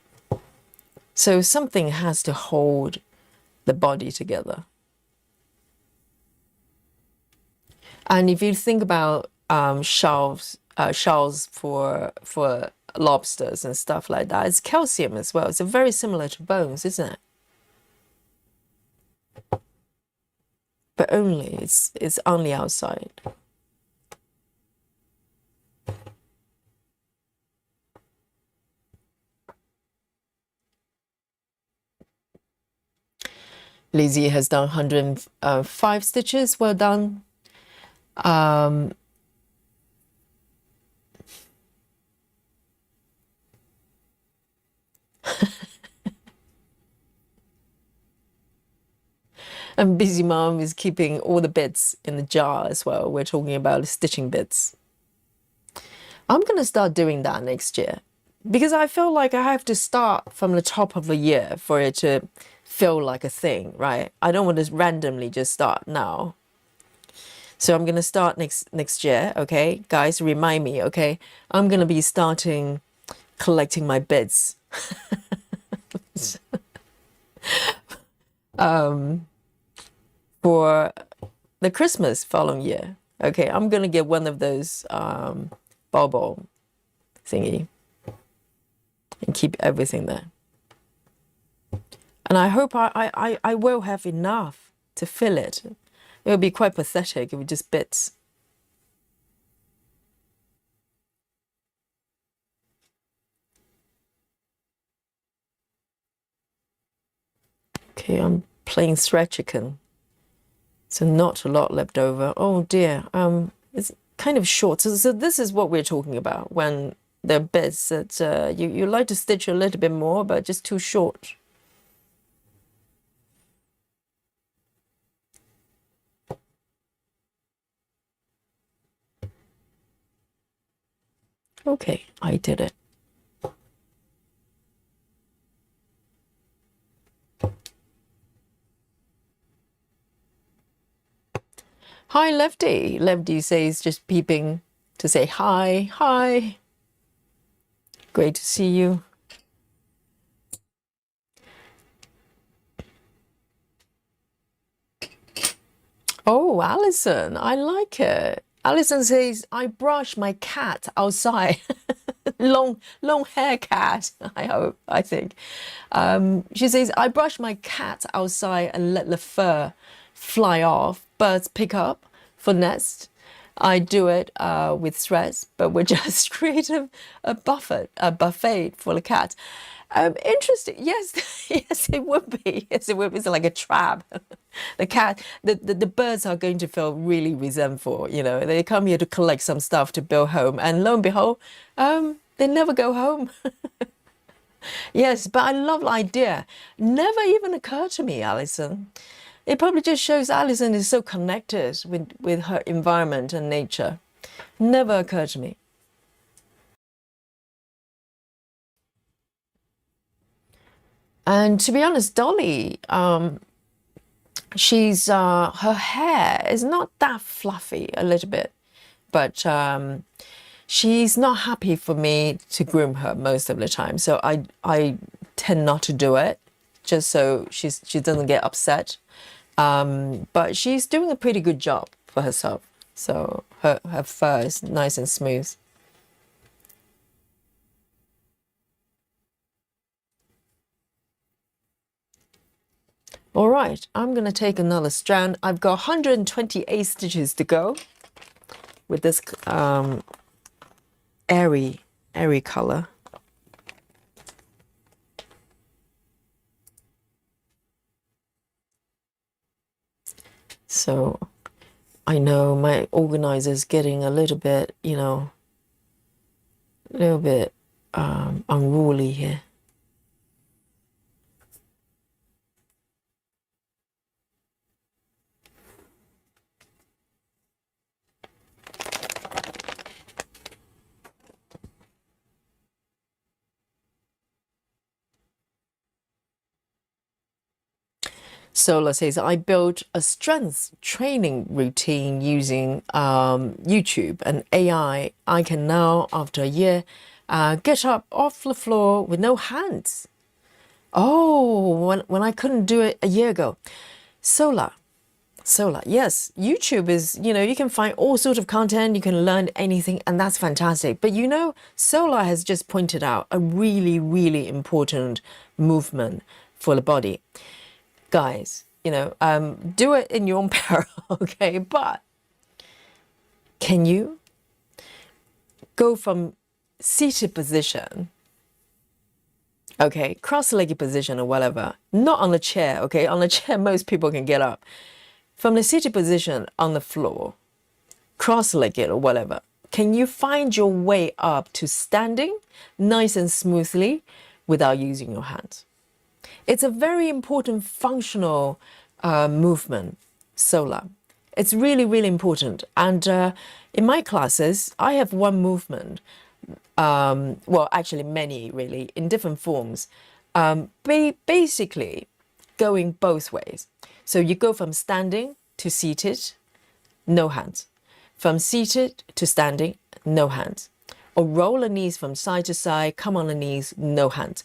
Speaker 1: So something has to hold the body together. And if you think about shells for lobsters and stuff like that, it's calcium as well. It's very similar to bones, isn't it? But only it's on the outside. Lizzie has done 105 stitches. Well done. And Busy Mom is keeping all the bits in the jar as well. We're talking about the stitching bits. I'm going to start doing that next year because I feel like I have to start from the top of the year for it to feel like a thing, right? I don't want to randomly just start now. So I'm going to start next year, okay? Guys, remind me, okay? I'm going to be starting collecting my bits. For the Christmas following year. Okay, I'm gonna get one of those bubble thingy and keep everything there. And I hope I will have enough to fill it. It would be quite pathetic if it just bits. Okay, I'm playing thread chicken. So not a lot left over. Oh dear. It's kind of short. So this is what we're talking about when there are bits that you like to stitch a little bit more, but just too short. Okay, I did it. Hi, Lefty. Lefty says just peeping to say hi. Hi. Great to see you. Oh, Alison, I like it. Alison says, I brush my cat outside. long hair cat, I hope, I think. She says, I brush my cat outside and let the fur fly off. Birds pick up for nest. I do it with threads, but we just create a buffet for the cat. Interesting. Yes, yes, it would be. Yes, it would be. It's like a trap. The cat, the birds are going to feel really resentful. You know, they come here to collect some stuff to build home, and lo and behold, they never go home. Yes, but I love the idea. Never even occurred to me, Alison. It probably just shows Alison is so connected with her environment and nature. Never occurred to me. And to be honest, Dolly, she's her hair is not that fluffy, a little bit, but she's not happy for me to groom her most of the time. So I tend not to do it, just so she doesn't get upset. But she's doing a pretty good job for herself. So her fur is nice and smooth. All right, I'm going to take another strand. I've got 128 stitches to go with this airy color. So I know my organizer's getting a little bit, you know, a little bit unruly here. Solar says, I built a strength training routine using YouTube and AI. I can now, after a year, get up off the floor with no hands. Oh, when I couldn't do it a year ago. Solar. Yes, YouTube is, you can find all sorts of content, you can learn anything, and that's fantastic. But Solar has just pointed out a really, really important movement for the body. Guys, do it in your own peril, okay? But can you go from seated position, okay, cross-legged position or whatever, not on the chair, okay? On the chair, most people can get up. From the seated position on the floor, cross-legged or whatever, can you find your way up to standing nice and smoothly without using your hands? It's a very important functional movement, Solar. It's really, really important. And in my classes, I have one movement, well, actually many really, in different forms, basically going both ways. So you go from standing to seated, no hands. From seated to standing, no hands. Or roll the knees from side to side, come on the knees, no hands.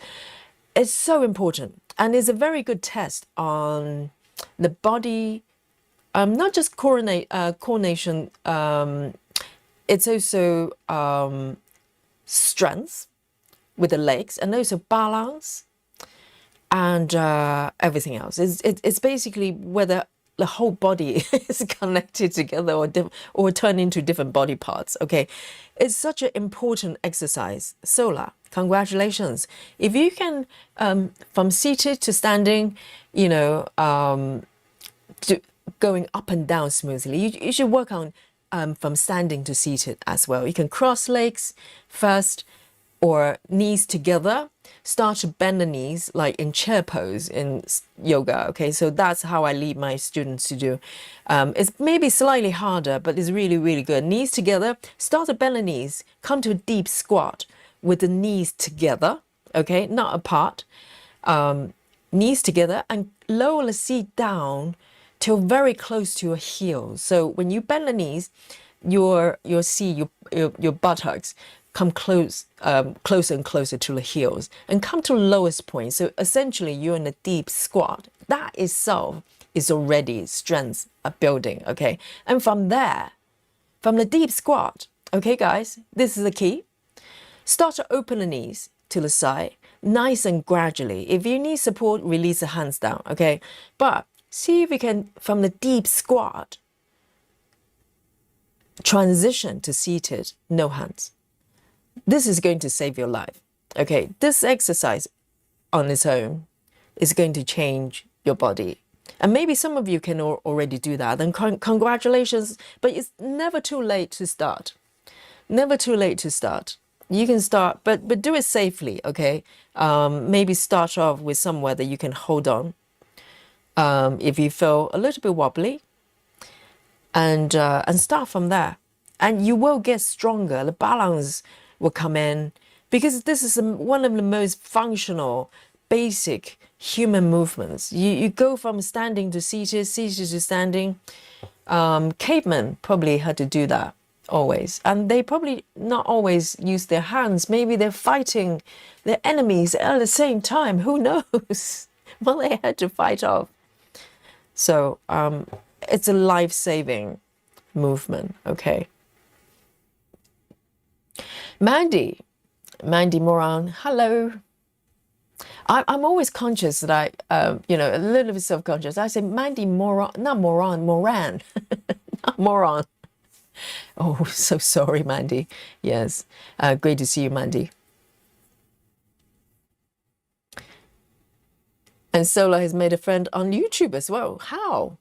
Speaker 1: It's so important. And it's a very good test on the body, not just coordination, it's also strength with the legs and also balance and everything else. It's basically whether the whole body is connected together or turn into different body parts. Okay, it's such an important exercise. Solar, congratulations. If you can, from seated to standing, going up and down smoothly, you should work on from standing to seated as well. You can cross legs first or knees together. Start to bend the knees like in chair pose in yoga. Okay, so that's how I lead my students to do. It's maybe slightly harder, but it's really, really good. Knees together, start to bend the knees, come to a deep squat with the knees together, okay, not apart. Knees together and lower the seat down till very close to your heels. So when you bend the knees, your buttocks come closer and closer to the heels and come to the lowest point. So essentially you're in a deep squat. That itself is already strength building, okay? And from there, from the deep squat, okay guys, this is the key. Start to open the knees to the side, nice and gradually. If you need support, release the hands down, okay? But see if you can, from the deep squat, transition to seated, no hands. This is going to save your life. Okay, this exercise on its own is going to change your body. And maybe some of you can already do that. Then congratulations, but it's never too late to start. Never too late to start. You can start, but do it safely, okay? Maybe start off with somewhere that you can hold on. If you feel a little bit wobbly, and start from there. And you will get stronger. The balance will come in because this is one of the most functional, basic human movements. You go from standing to seated, seated to standing. Cavemen probably had to do that always. And they probably not always use their hands. Maybe they're fighting their enemies at the same time. Who knows? Well, they had to fight off. So it's a life-saving movement, okay? Mandy Moran, hello. I'm always conscious that a little bit self-conscious. I say Mandy Moran, not Moran, Moran, not Moran. Oh, so sorry, Mandy. Yes, great to see you, Mandy. And Solar has made a friend on YouTube as well. How?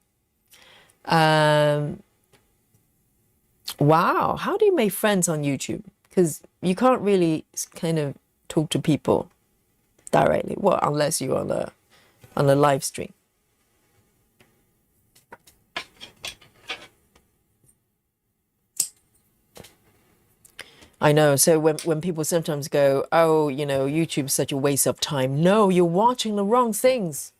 Speaker 1: Wow, how do you make friends on YouTube? Because you can't really kind of talk to people directly. Well, unless you're on a live stream. I know. So when people sometimes go, oh, YouTube's such a waste of time. No, you're watching the wrong things.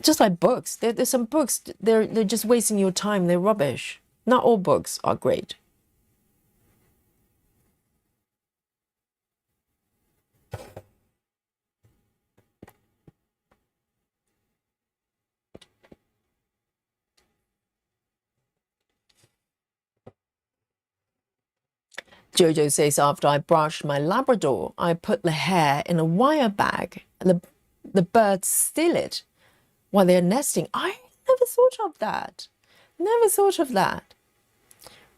Speaker 1: Just like books. There's some books, they're just wasting your time. They're rubbish. Not all books are great. Jojo says, after I brushed my Labrador, I put the hair in a wire bag. The birds steal it while they're nesting. I never thought of that. Never thought of that.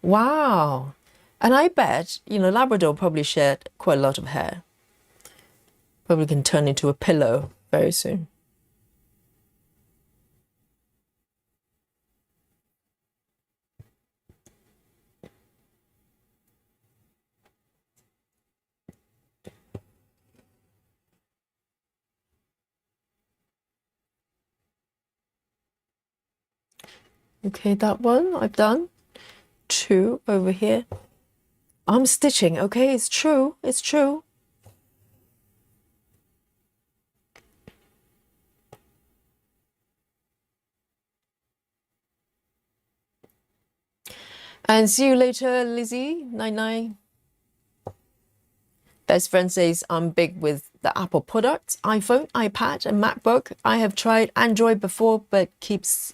Speaker 1: Wow. And I bet, Labrador probably shed quite a lot of hair. Probably can turn into a pillow very soon. Okay, that one I've done. 2 over here. I'm stitching, okay? It's true. It's true. And see you later, Lizzie. 99. Best friend says, I'm big with the Apple products, iPhone, iPad, and MacBook. I have tried Android before, but keeps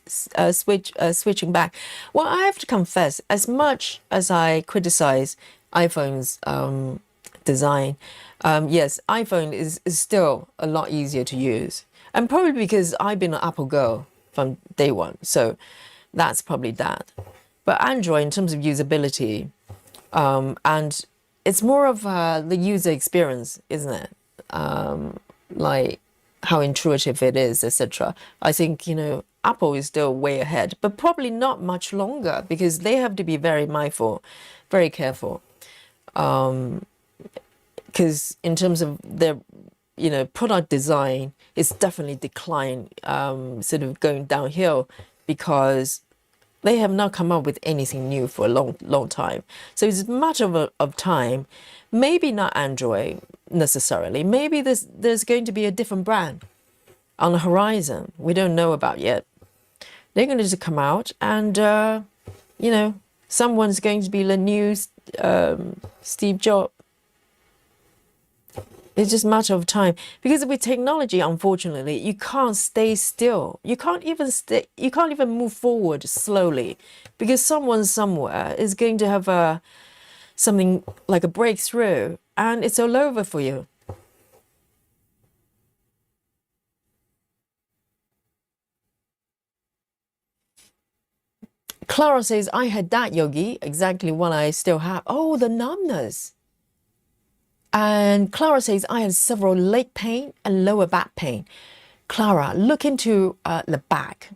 Speaker 1: switching back. Well, I have to confess, as much as I criticize iPhone's design, yes, iPhone is still a lot easier to use. And probably because I've been an Apple girl from day one. So that's probably that. But Android, in terms of usability, and it's more of the user experience, isn't it? Like how intuitive it is, etc. I think, Apple is still way ahead, but probably not much longer because they have to be very mindful, very careful. Because in terms of their, product design, it's definitely declined, sort of going downhill because they have not come up with anything new for a long time. So it's a matter of time. Maybe not Android necessarily. Maybe there's going to be a different brand on the horizon we don't know about yet. They're going to just come out and, someone's going to be the new Steve Jobs. It's just a matter of time because with technology, unfortunately, you can't stay still. You can't even move forward slowly because someone somewhere is going to have something like a breakthrough and it's all over for you. Clara says, I had that, Yogi, exactly what I still have. Oh, the numbness. And Clara says, I have several leg pain and lower back pain. Clara, look into the back.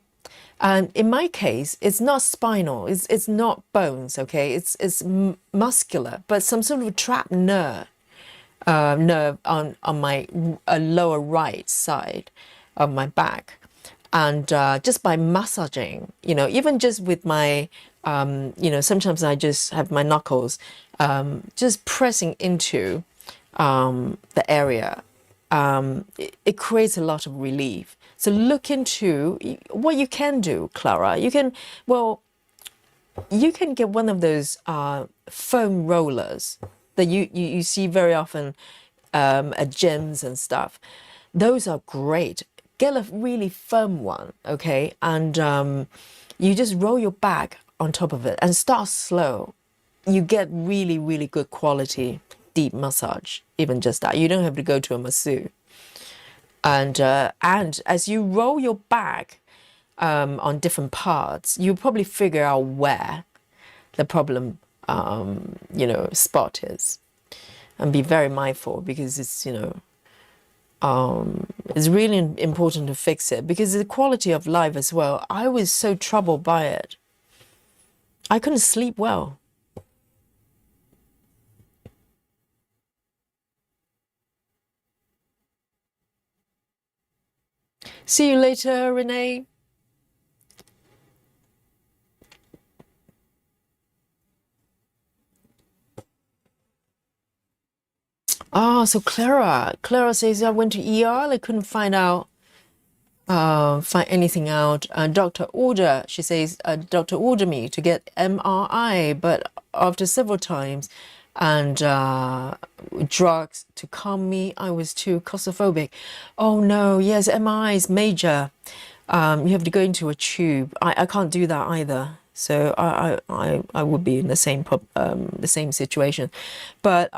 Speaker 1: And in my case, it's not spinal, it's not bones, okay? It's muscular, but some sort of trapped nerve on my lower right side of my back. And just by massaging, even just with my, sometimes I just have my knuckles just pressing into the area, it creates a lot of relief. So look into what you can do, Clara. You can get one of those foam rollers that you see very often at gyms and stuff. Those are great. Get a really firm one, okay? And you just roll your back on top of it and start slow. You get really, really good quality deep massage, even just that. You don't have to go to a masseuse. And as you roll your back on different parts, you probably figure out where the problem, spot is, and be very mindful because it's really important to fix it because the quality of life as well. I was so troubled by it. I couldn't sleep well. See you later, Renee. Oh, so Clara says I went to ER. I couldn't find out find anything out. She says, doctor ordered me to get MRI, but after several times and drugs to calm me, I was too claustrophobic. Oh no, yes, MRI is major. You have to go into a tube. I can't do that either. So I would be in the same situation. But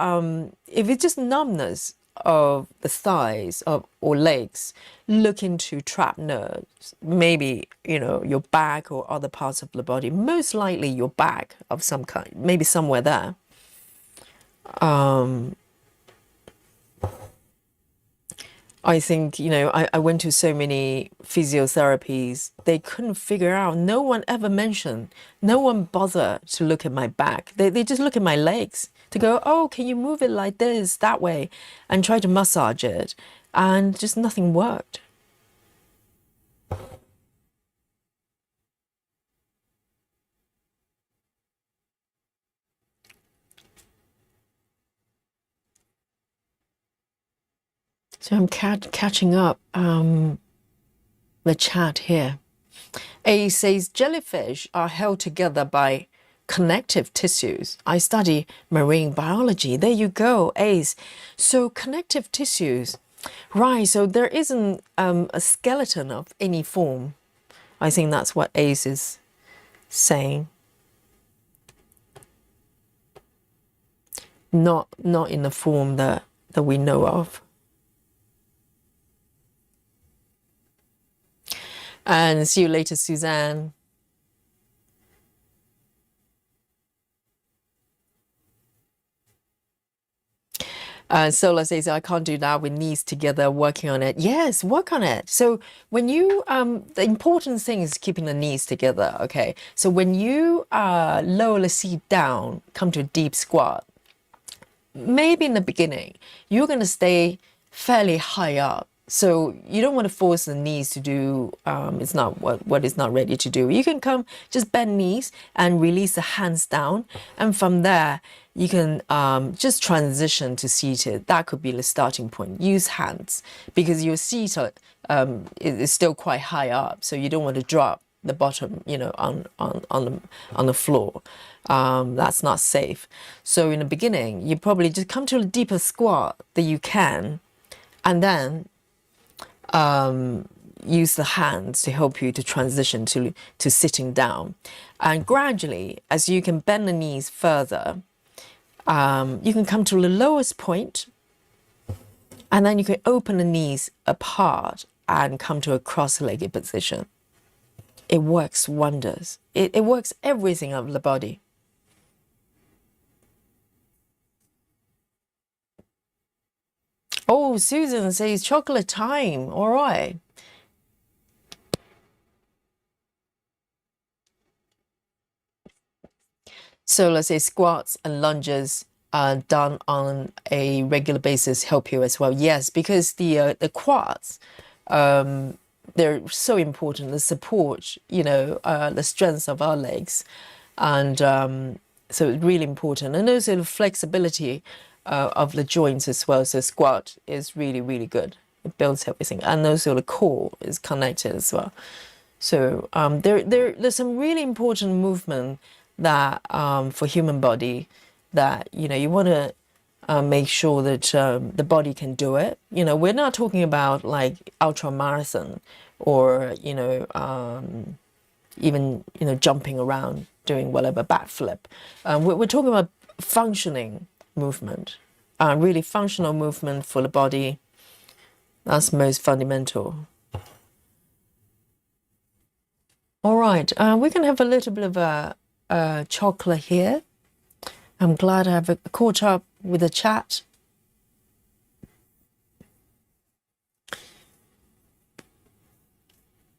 Speaker 1: if it's just numbness of the thighs or legs, look into trapped nerves. Maybe, your back or other parts of the body. Most likely your back of some kind, maybe somewhere there. I think, I went to so many physiotherapies. They couldn't figure out. No one ever mentioned. No one bothered to look at my back. They just look at my legs to go, oh, can you move it like this, that way, and try to massage it. And just nothing worked. So I'm catching up the chat here. A says jellyfish are held together by connective tissues. I study marine biology. There you go, Ace. So connective tissues, right? So there isn't a skeleton of any form. I think that's what Ace is saying. Not in the form that we know of. And see you later, Suzanne. Sola says, I can't do that with knees together, working on it. Yes, work on it. So when you, the important thing is keeping the knees together, okay? So when you lower the seat down, come to a deep squat, maybe in the beginning, you're going to stay fairly high up. So you don't want to force the knees to do, it's not what it's not ready to do. You can just bend knees and release the hands down. And from there, you can just transition to seated. That could be the starting point. Use hands because your seat is still quite high up. So you don't want to drop the bottom, on the floor. That's not safe. So in the beginning, you probably just come to a deeper squat that you can, and then use the hands to help you to transition to sitting down. And gradually, as you can bend the knees further, you can come to the lowest point, and then you can open the knees apart and come to a cross-legged position. It works wonders. It works everything of the body. Oh, Susan says chocolate time. All right. So let's say squats and lunges done on a regular basis help you as well. Yes, because the quads, they're so important. The support, the strength of our legs, and so it's really important. And also the flexibility of the joints as well. So squat is really, really good. It builds everything, and also the core is connected as well. So there's some really important movement that for human body that you want to make sure that the body can do it. We're not talking about like ultra marathon or even jumping around doing whatever backflip. We're talking about functioning movement, really functional movement for the body. That's most fundamental. All right, we can have a little bit of a chocolate here. I'm glad I've caught up with the chat.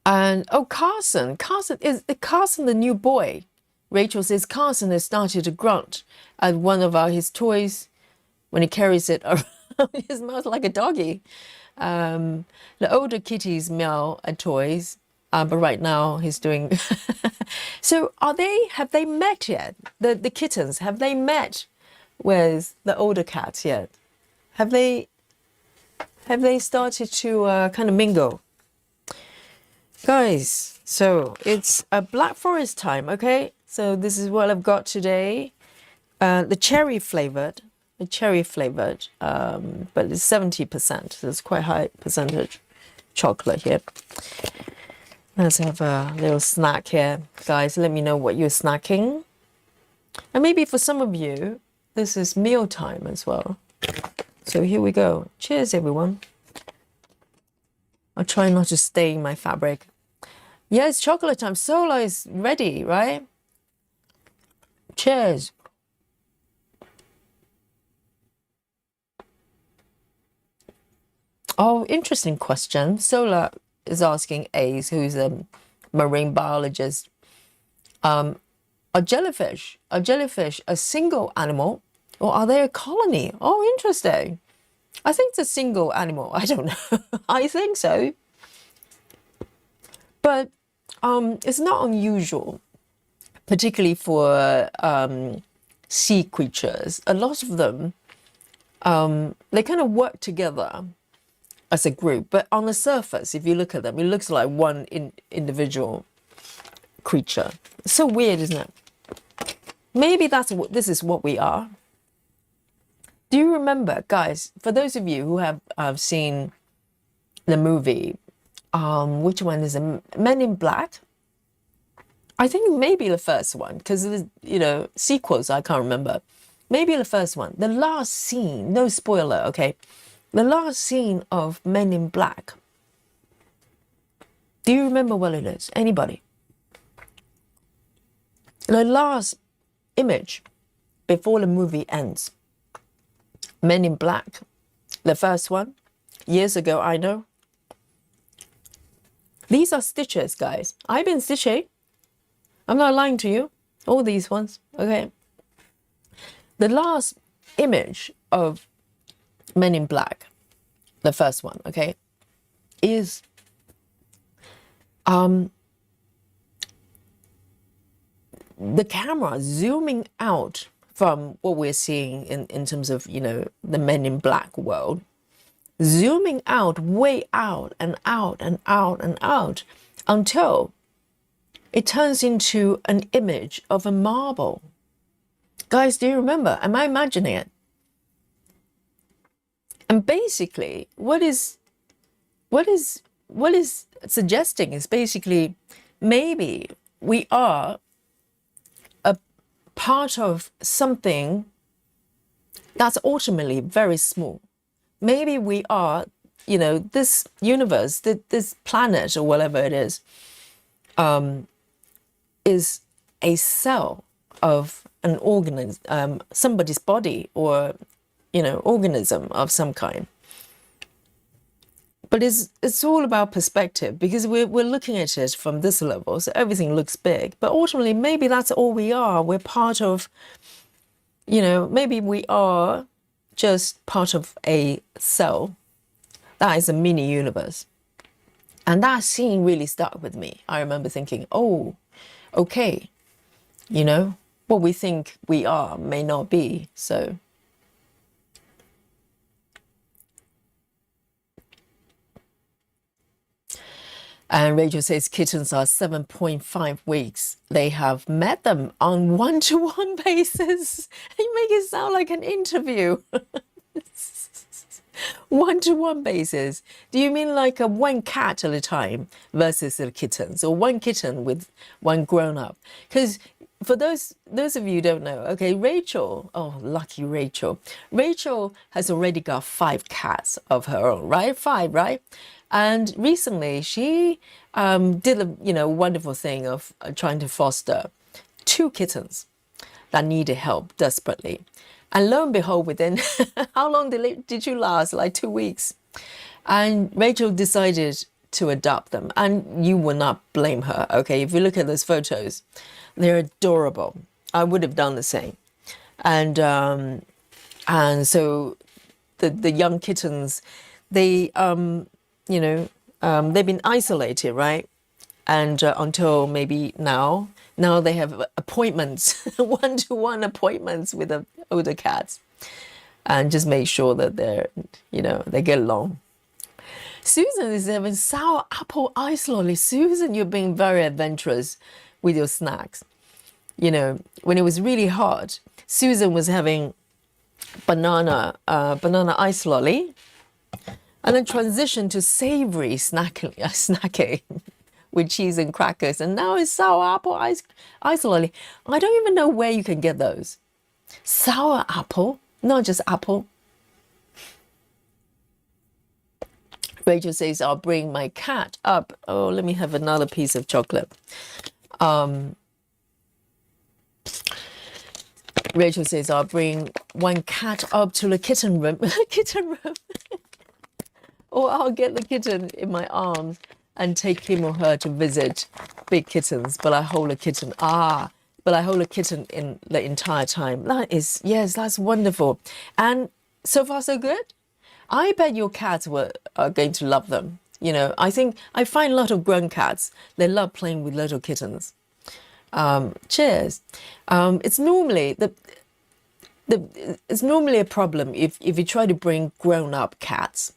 Speaker 1: And Carson is Carson the new boy? Rachel says Carson has started to grunt at one of his toys when he carries it around his mouth like a doggy. The older kitties meow at toys, but right now he's doing. So have they met yet? The kittens, have they met with the older cats yet? Have they started to kind of mingle? Guys, so it's a Black Forest time, okay? So this is what I've got today. The cherry flavored, but it's 70%. So it's quite high percentage chocolate here. Let's have a little snack here. Guys, let me know what you're snacking. And maybe for some of you, this is mealtime as well. So here we go. Cheers, everyone. I'll try not to stain my fabric. Yeah, it's chocolate time. Solar is ready, right? Cheers. Oh, interesting question. Solar is asking Ace, who's a marine biologist, are jellyfish a single animal, or are they a colony? Oh, interesting. I think it's a single animal. I don't know. I think so. But it's not unusual, particularly for sea creatures. A lot of them, they kind of work together as a group. But on the surface, if you look at them, it looks like one individual creature. It's so weird, isn't it? Maybe this is what we are. Do you remember, guys, for those of you who have seen the movie, which one is it? Men in Black? I think maybe the first one, because sequels, I can't remember. Maybe the first one. The last scene, no spoiler, okay? The last scene of Men in Black. Do you remember what it is? Anybody? The last image before the movie ends. Men in Black, the first one, years ago, I know. These are stitches, guys. I've been stitching. I'm not lying to you. All these ones, okay? The last image of Men in Black, the first one, okay, is the camera zooming out from what we're seeing in terms of, the Men in Black world, zooming out, way out and out and out and out until it turns into an image of a marble. Guys, do you remember? Am I imagining it? And basically, what is suggesting is basically maybe we are a part of something that's ultimately very small. Maybe we are, this universe, this planet or whatever it is a cell of an organism, somebody's body, or organism of some kind. But it's all about perspective, because we're looking at it from this level, so everything looks big. But ultimately, maybe that's all we are. We're part of, maybe we are just part of a cell that is a mini universe. And that scene really stuck with me. I remember thinking, oh, okay, what we think we are may not be. So and Rachel says kittens are 7.5 weeks. They have met them on one-to-one basis. You make it sound like an interview. One-to-one basis. Do you mean like a one cat at a time versus the kittens, or one kitten with one grown-up? Because for those of you who don't know, okay, Rachel, oh, lucky Rachel. Rachel has already got 5 cats of her own, right? 5, right? And recently she did a wonderful thing of trying to foster 2 kittens that needed help desperately. And lo and behold, within how long did you last? Like 2 weeks. And Rachel decided to adopt them. And you will not blame her, okay? If you look at those photos, they're adorable. I would have done the same. And so the young kittens, they they've been isolated, right? And until maybe now they have appointments, one-to-one appointments with the older cats, and just make sure that they're, they get along. Susan is having sour apple ice lolly. Susan, you're being very adventurous with your snacks. You know, when it was really hot, Susan was having banana ice lolly, and then transitioned to savory snacking with cheese and crackers, and now it's sour apple ice lolly. I don't even know where you can get those. Sour apple, not just apple. Rachel says, I'll bring my cat up. Oh, let me have another piece of chocolate. Rachel says, I'll bring one cat up to the kitten room. Kitten room. Or I'll get the kitten in my arms and take him or her to visit big kittens. But I hold a kitten. But I hold a kitten in the entire time. That is, yes, that's wonderful. And so far, so good. I bet your cats are going to love them. You know, I find a lot of grown cats, they love playing with little kittens. Cheers. It's normally it's normally a problem if you try to bring grown-up cats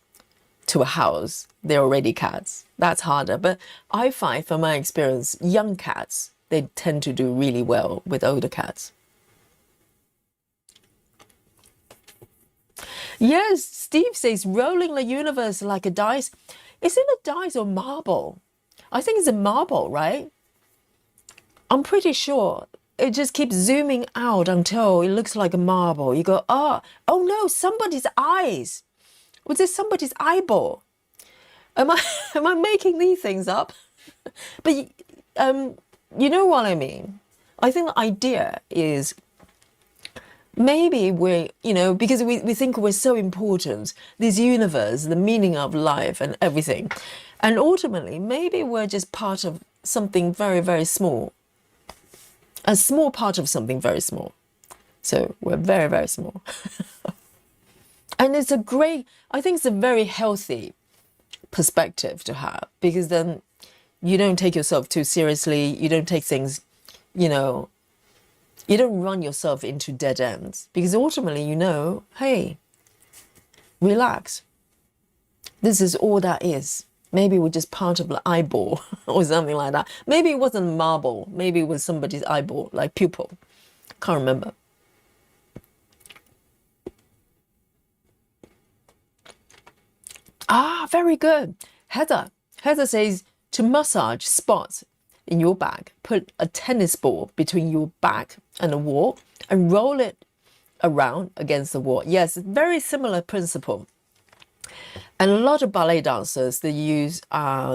Speaker 1: to a house. They're already cats. That's harder. But I find, from my experience, young cats, they tend to do really well with older cats. Yes, Steve says, rolling the universe like a dice. Is it a dice or marble? I think it's a marble, right? I'm pretty sure. It just keeps zooming out until it looks like a marble. You go, oh no, somebody's eyes. Was this somebody's eyeball? Am I making these things up? But you know what I mean? I think the idea is, maybe we're, because we think we're so important, this universe, the meaning of life and everything. And ultimately, maybe we're just part of something very, very small. A small part of something very small. So we're very, very small. And I think it's a very healthy perspective to have, because then you don't take yourself too seriously. You don't take things, you don't run yourself into dead ends, because ultimately, hey, relax. This is all that is. Maybe we're just part of the eyeball or something like that. Maybe it wasn't marble. Maybe it was somebody's eyeball, like pupil. Can't remember. Very good. Heather says, to massage spots in your back, put a tennis ball between your back and the wall and roll it around against the wall. Yes, very similar principle. And a lot of ballet dancers, they use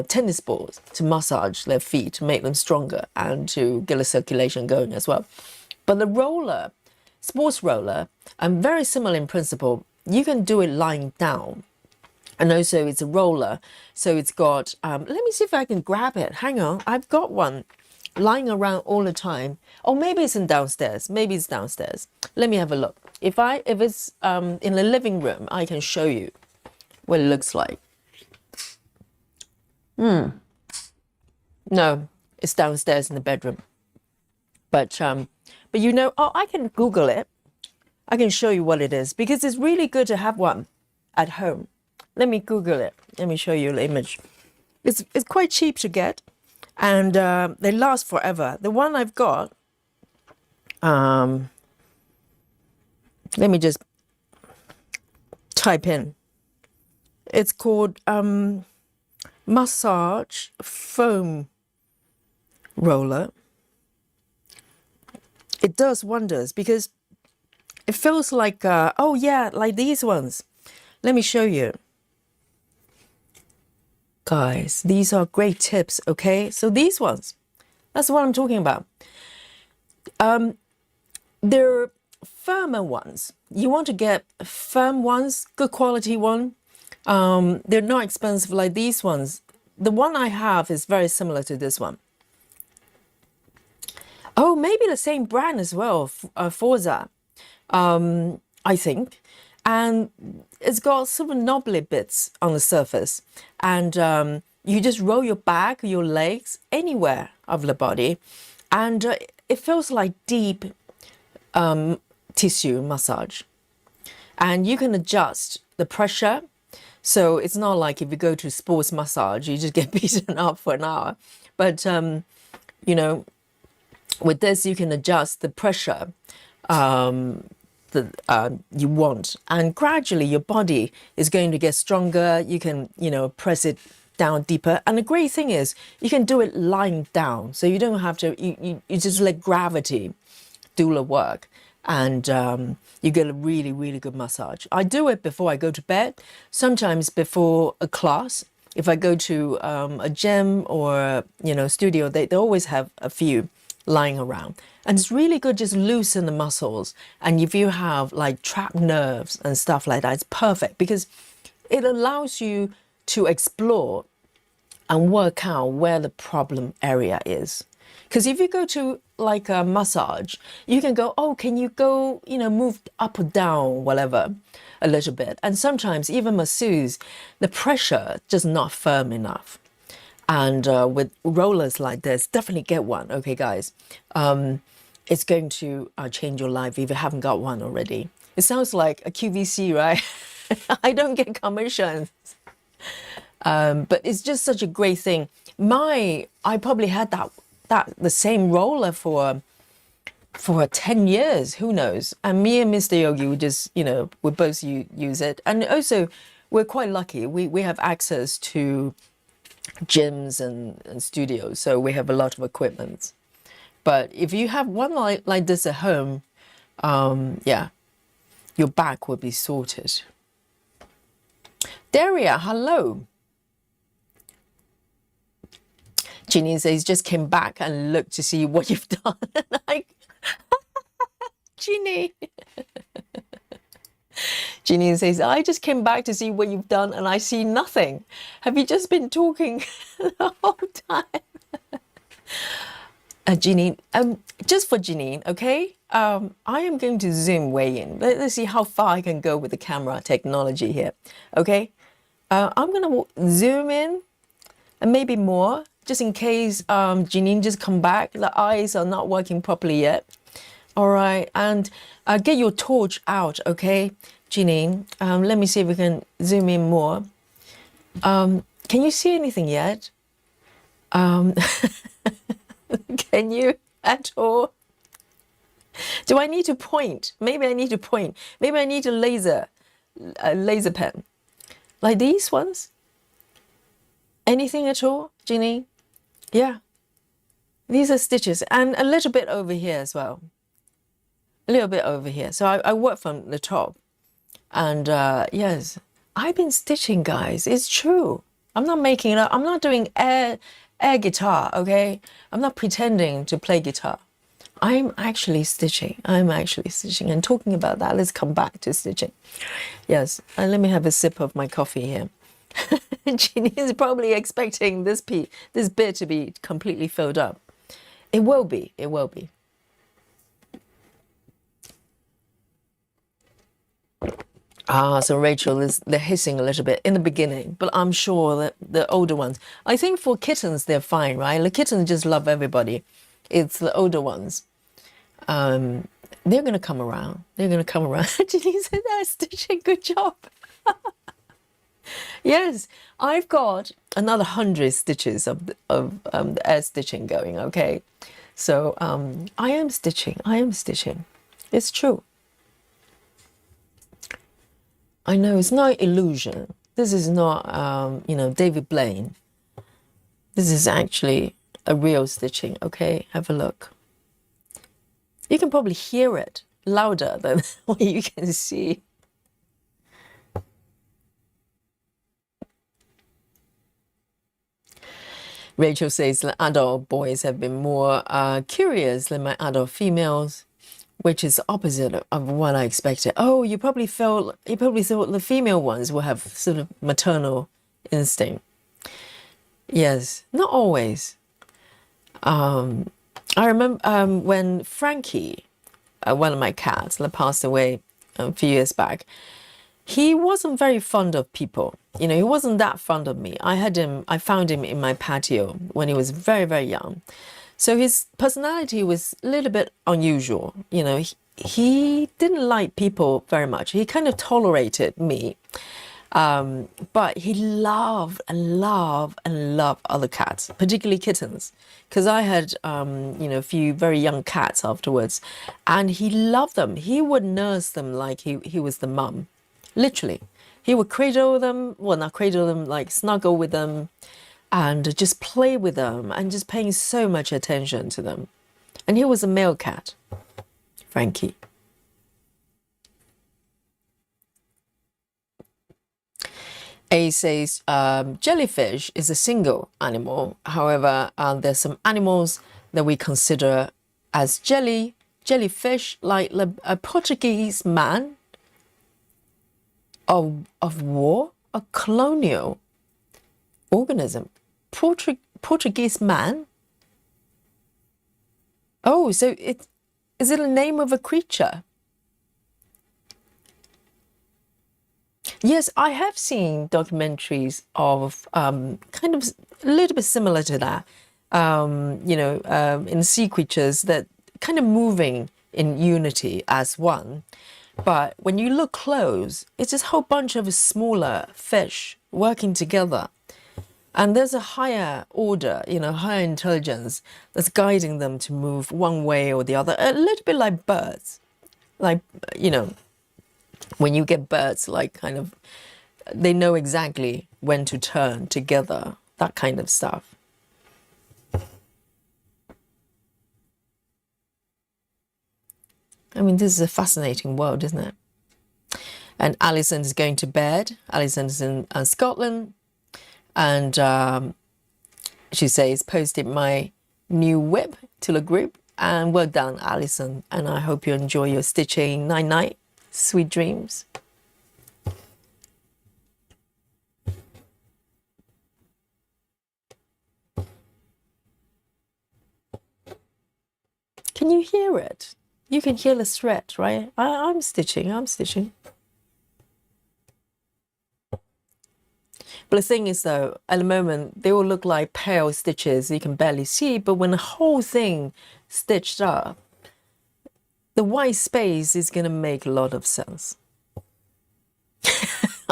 Speaker 1: tennis balls to massage their feet, to make them stronger and to get the circulation going as well. But the roller, sports roller, very similar in principle. You can do it lying down. And also it's a roller, so it's got, let me see if I can grab it. Hang on, I've got one lying around all the time. Or maybe it's downstairs. Maybe it's downstairs. Let me have a look. If it's in the living room, I can show you what it looks like. No, it's downstairs in the bedroom. But I can Google it. I can show you what it is, because it's really good to have one at home. Let me Google it. Let me show you the image. It's quite cheap to get, and they last forever. The one I've got, let me just type in. It's called massage foam roller. It does wonders, because it feels like, like these ones. Let me show you. Guys, these are great tips, okay? So these ones, that's what I'm talking about. They're firmer ones. You want to get firm ones, good quality one. They're not expensive like these ones. The one I have is very similar to this one. Oh, maybe the same brand as well, Forza, I think. And it's got sort of knobbly bits on the surface. And you just roll your back, your legs, anywhere of the body. And it feels like deep tissue massage. And you can adjust the pressure. So it's not like if you go to sports massage, you just get beaten up for an hour. But, you know, with this, you can adjust the pressure that you want. And gradually, your body is going to get stronger. You can, press it down deeper. And the great thing is, you can do it lying down. So you don't have to, you just let gravity do the work. And you get a really, really good massage. I do it before I go to bed, sometimes before a class. If I go to a gym or, studio, they always have a few lying around. And it's really good, just loosen the muscles. And if you have like trapped nerves and stuff like that, it's perfect because it allows you to explore and work out where the problem area is. Because if you go to like a massage, you can go, oh, can you go, move up or down, whatever, a little bit. And sometimes even masseuse, the pressure just not firm enough. And with rollers like this, definitely get one. Okay, guys, it's going to change your life if you haven't got one already. It sounds like a QVC, right? I don't get commissions. But it's just such a great thing. I probably had the same roller for 10 years, who knows? And me and Mr. Yogi, we just, we both use it. And also, we're quite lucky. We have access to gyms and studios, so we have a lot of equipment. But if you have one like this at home, yeah, your back will be sorted. Daria, hello. Ginny says, just came back and looked to see what you've done. Ginny. Ginny says, I just came back to see what you've done and I see nothing. Have you just been talking the whole time? Ginny, just for Janine, okay? I am going to zoom way in. Let's see how far I can go with the camera technology here, okay? I'm going to zoom in and maybe more, just in case Janine just come back. The eyes are not working properly yet. All right, and get your torch out, okay, Janine? Let me see if we can zoom in more. Can you see anything yet? Can you at all? Do I need to point? Maybe I need to point. Maybe I need a laser pen. Like these ones? Anything at all, Ginny? Yeah. These are stitches. And a little bit over here as well. A little bit over here. So I work from the top. And yes, I've been stitching, guys. It's true. I'm not making it up. I'm not doing air guitar, okay? I'm not pretending to play guitar. I'm actually stitching. And talking about that, let's come back to stitching. Yes, and let me have a sip of my coffee here. Jeannie is probably expecting this bit to be completely filled up. It will be. So Rachel, they're hissing a little bit in the beginning, but I'm sure that the older ones, I think for kittens, they're fine, right? The kittens just love everybody. It's the older ones. They're going to come around. Denise said, that's stitching, good job. Yes, I've got another 100 stitches of the air stitching going, okay? So I am stitching. It's true. I know it's not illusion. This is not, David Blaine. This is actually a real stitching, okay? Have a look. You can probably hear it louder than what you can see. Rachel says the adult boys have been more curious than my adult females, which is opposite of what I expected. Oh, you probably thought the female ones will have sort of maternal instinct. Yes, not always. I remember when Frankie, one of my cats, passed away a few years back, he wasn't very fond of people. He wasn't that fond of me. I found him in my patio when he was very, very young. So his personality was a little bit unusual. He didn't like people very much. He kind of tolerated me. But he loved and loved and loved other cats, particularly kittens, because I had, a few very young cats afterwards, and he loved them. He would nurse them like he was the mum, literally. He would cradle them, well, not cradle them, like snuggle with them, and just play with them, and just paying so much attention to them. And he was a male cat, Frankie. A says jellyfish is a single animal. However, there's some animals that we consider as jellyfish, like a Portuguese man of war, a colonial organism. Portuguese man. Oh, so is it a name of a creature? Yes, I have seen documentaries of kind of a little bit similar to that. In sea creatures that kind of moving in unity as one. But when you look close, it's just a whole bunch of smaller fish working together. And there's a higher order, higher intelligence that's guiding them to move one way or the other, a little bit like birds. Like, when you get birds, like kind of, they know exactly when to turn together, that kind of stuff. I mean, this is a fascinating world, isn't it? And Alison is going to bed. Alison's in Scotland. And she says, posted my new whip to the group. And well done, Alison. And I hope you enjoy your stitching. Night night. Sweet dreams. Can you hear it? You can hear the thread, right? I'm stitching. But the thing is, though, at the moment, they all look like pale stitches you can barely see. But when the whole thing stitched up, the white space is going to make a lot of sense.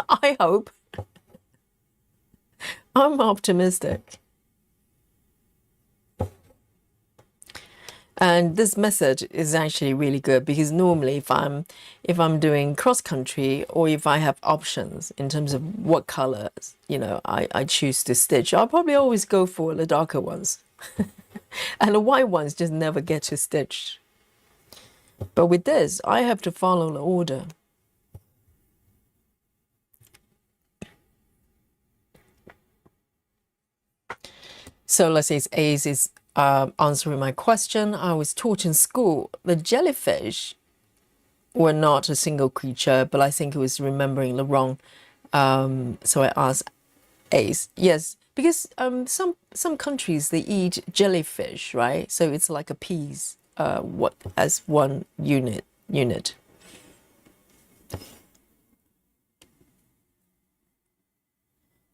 Speaker 1: I hope. I'm optimistic. And this method is actually really good because normally if I'm doing cross country or if I have options in terms of what colors, I choose to stitch, I'll probably always go for the darker ones. And the white ones just never get to stitch. But with this, I have to follow the order. So let's say Ace is answering my question. I was taught in school the jellyfish were not a single creature, but I think it was remembering the wrong. So I asked Ace. Yes, because some countries they eat jellyfish, right? So it's like a piece, as one unit.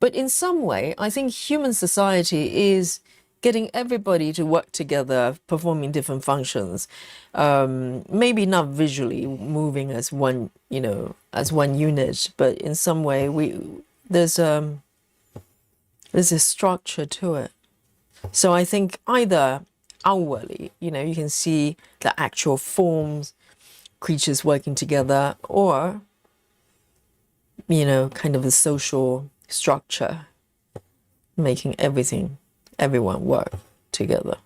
Speaker 1: But in some way, I think human society is getting everybody to work together, performing different functions. Maybe not visually moving as one, as one unit, but in some way there's a structure to it. So I think either outwardly, you can see the actual forms, creatures working together, or kind of the social structure, making everyone work together.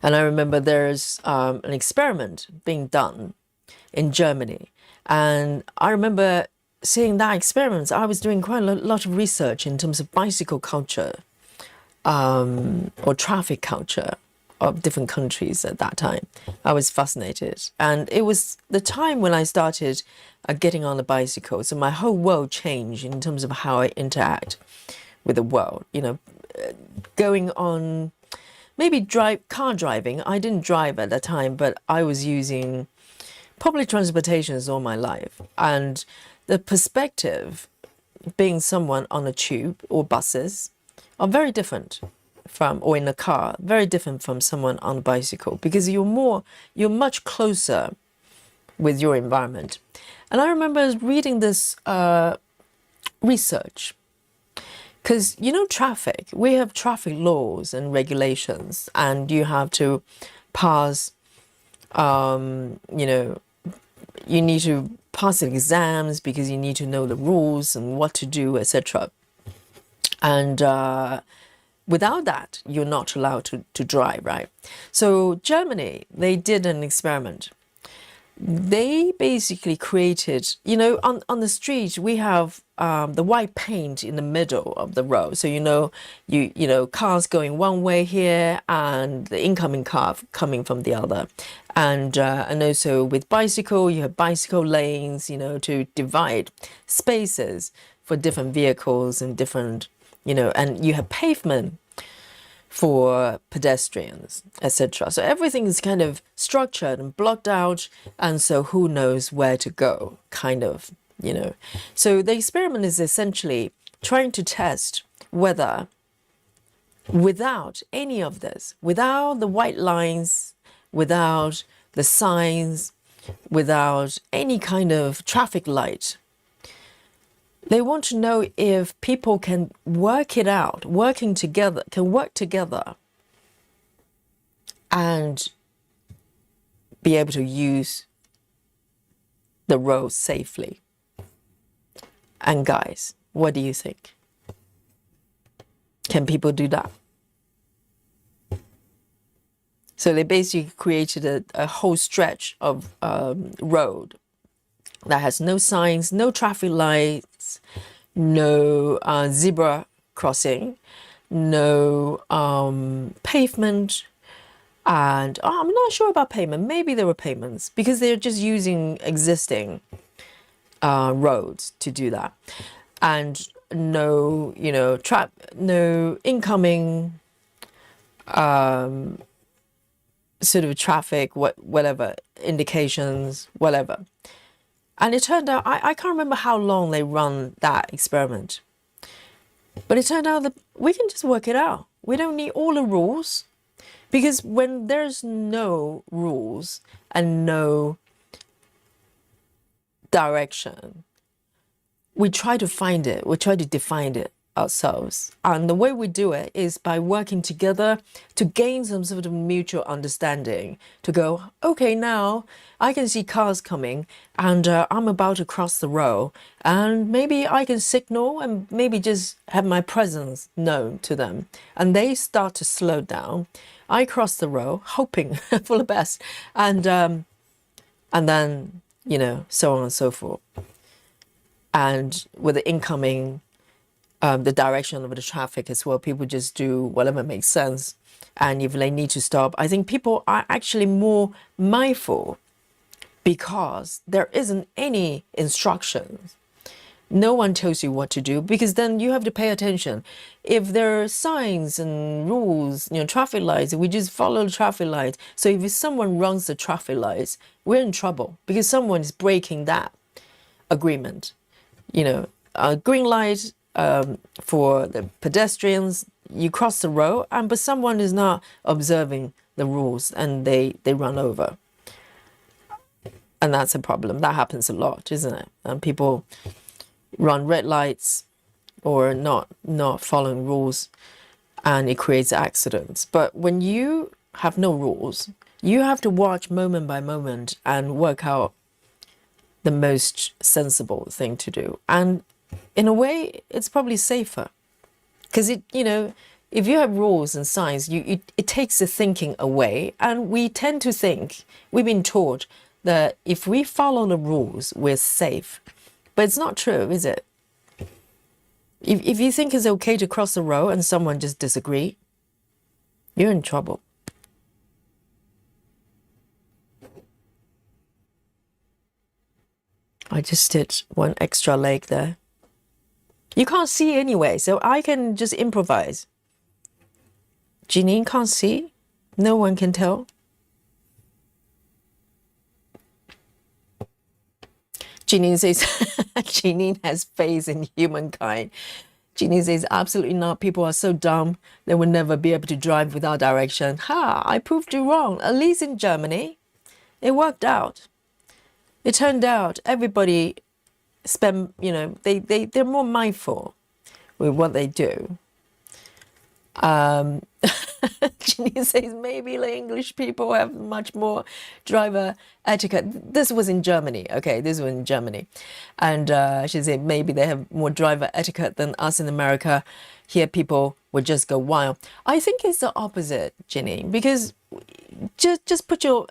Speaker 1: And I remember there's an experiment being done in Germany. And I remember seeing that experiment. I was doing quite a lot of research in terms of bicycle culture or traffic culture of different countries at that time. I was fascinated. And it was the time when I started getting on a bicycle. So my whole world changed in terms of how I interact with the world. Going on maybe car driving. I didn't drive at that time, but I was using public transportations all my life. And the perspective, being someone on a tube or buses, are very different. from, or in a car, very different from someone on a bicycle, because you're much closer with your environment. And I remember reading this research, because traffic, we have traffic laws and regulations, and you have to pass, you need to pass the exams because you need to know the rules and what to do, etc. And without that, you're not allowed to drive, right? So Germany, they did an experiment. They basically created, on the street, we have the white paint in the middle of the road. So, cars going one way here and the incoming car coming from the other. And also with bicycle, you have bicycle lanes, to divide spaces for different vehicles and different, and you have pavement for pedestrians, etc. So everything is kind of structured and blocked out, and so who knows where to go, kind of, So the experiment is essentially trying to test whether, without any of this, without the white lines, without the signs, without any kind of traffic light, they want to know if people can work it out, can work together and be able to use the road safely. And guys, what do you think? Can people do that? So they basically created a whole stretch of road that has no signs, no traffic lights, no zebra crossing, no pavement, and I'm not sure about pavement. Maybe there were pavements because they're just using existing roads to do that, and no, no incoming sort of traffic, whatever indications, whatever. And it turned out, I can't remember how long they run that experiment, but it turned out that we can just work it out. We don't need all the rules, because when there's no rules and no direction, we try to find it, we try to define it ourselves. And the way we do it is by working together to gain some sort of mutual understanding, to go, okay, now I can see cars coming and I'm about to cross the road, and maybe I can signal and maybe just have my presence known to them, and they start to slow down. I cross the road hoping for the best, and then so on and so forth. And with the incoming the direction of the traffic as well, people just do whatever makes sense. And if they need to stop, I think people are actually more mindful because there isn't any instructions. No one tells you what to do, because then you have to pay attention. If there are signs and rules, traffic lights, we just follow the traffic lights. So if someone runs the traffic lights, we're in trouble because someone is breaking that agreement. A green light for the pedestrians, you cross the road, but someone is not observing the rules and they run over. And that's a problem. That happens a lot, isn't it? And people run red lights or not following rules, and it creates accidents. But when you have no rules, you have to watch moment by moment and work out the most sensible thing to do. And in a way, it's probably safer, because if you have rules and signs, it takes the thinking away. And we tend to think, we've been taught that if we follow the rules, we're safe. But it's not true, is it? If you think it's okay to cross the road and someone just disagree, you're in trouble. I just did one extra leg there. You can't see anyway, so I can just improvise. Janine can't see. No one can tell. Janine says, Janine has faith in humankind. Jeannie says, absolutely not. People are so dumb, they will never be able to drive without direction. Ha, I proved you wrong. At least in Germany, it worked out. It turned out everybody they're more mindful with what they do. Ginny says maybe the English people have much more driver etiquette. This was in Germany, okay? This was in Germany, and she said maybe they have more driver etiquette than us in America. Here, people would just go wild. I think it's the opposite, Ginny, because just put your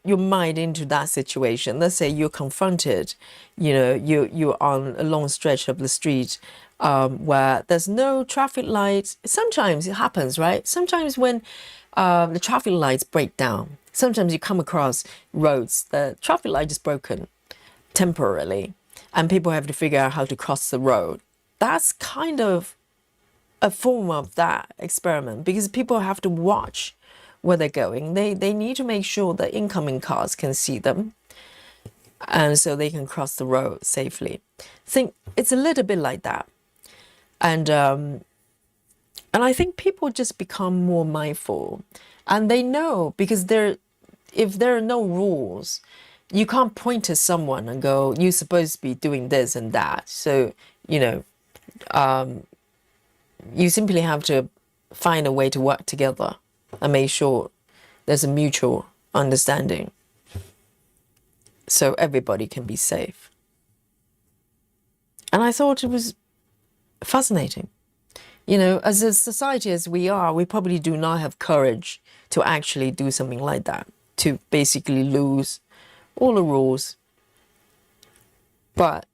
Speaker 1: mind into that situation. Let's say you're confronted, you're on a long stretch of the street where there's no traffic lights. Sometimes it happens, right? Sometimes when the traffic lights break down, sometimes you come across roads, the traffic light is broken temporarily, and people have to figure out how to cross the road. That's kind of a form of that experiment, because people have to watch where they're going. They need to make sure that incoming cars can see them, and so they can cross the road safely. Think it's a little bit like that. And I think people just become more mindful, and they know, because if there are no rules, you can't point to someone and go, you're supposed to be doing this and that. So, you simply have to find a way to work together and make sure there's a mutual understanding so everybody can be safe. And I thought it was fascinating. As a society as we are, we probably do not have courage to actually do something like that, to basically lose all the rules. But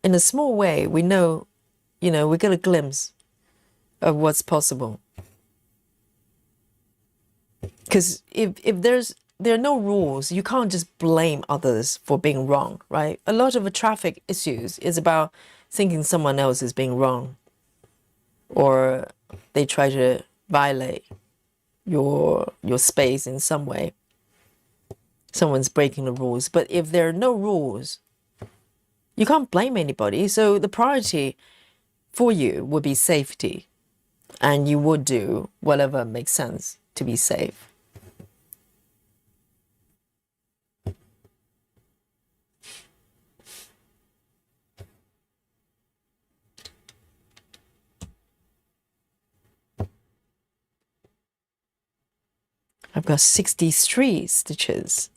Speaker 1: in a small way, we know, we get a glimpse of what's possible. Because if there are no rules, you can't just blame others for being wrong, right? A lot of the traffic issues is about thinking someone else is being wrong, or they try to violate your space in some way. Someone's breaking the rules. But if there are no rules, you can't blame anybody. So the priority for you would be safety, and you would do whatever makes sense to be safe. I've got 63 stitches.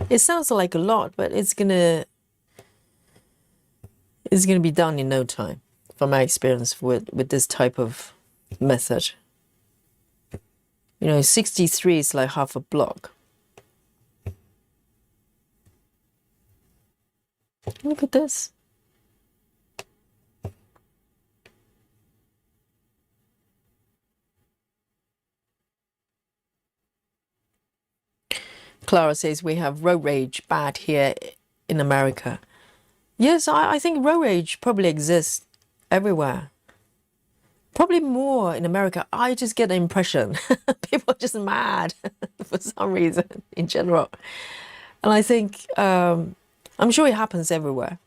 Speaker 1: It sounds like a lot, but it's gonna be done in no time, from my experience with this type of method. 63 is like half a block. Look at this. Clara says we have road rage bad here in America. Yes, I think road rage probably exists everywhere. Probably more in America. I just get the impression people are just mad for some reason in general. And I think, I'm sure it happens everywhere,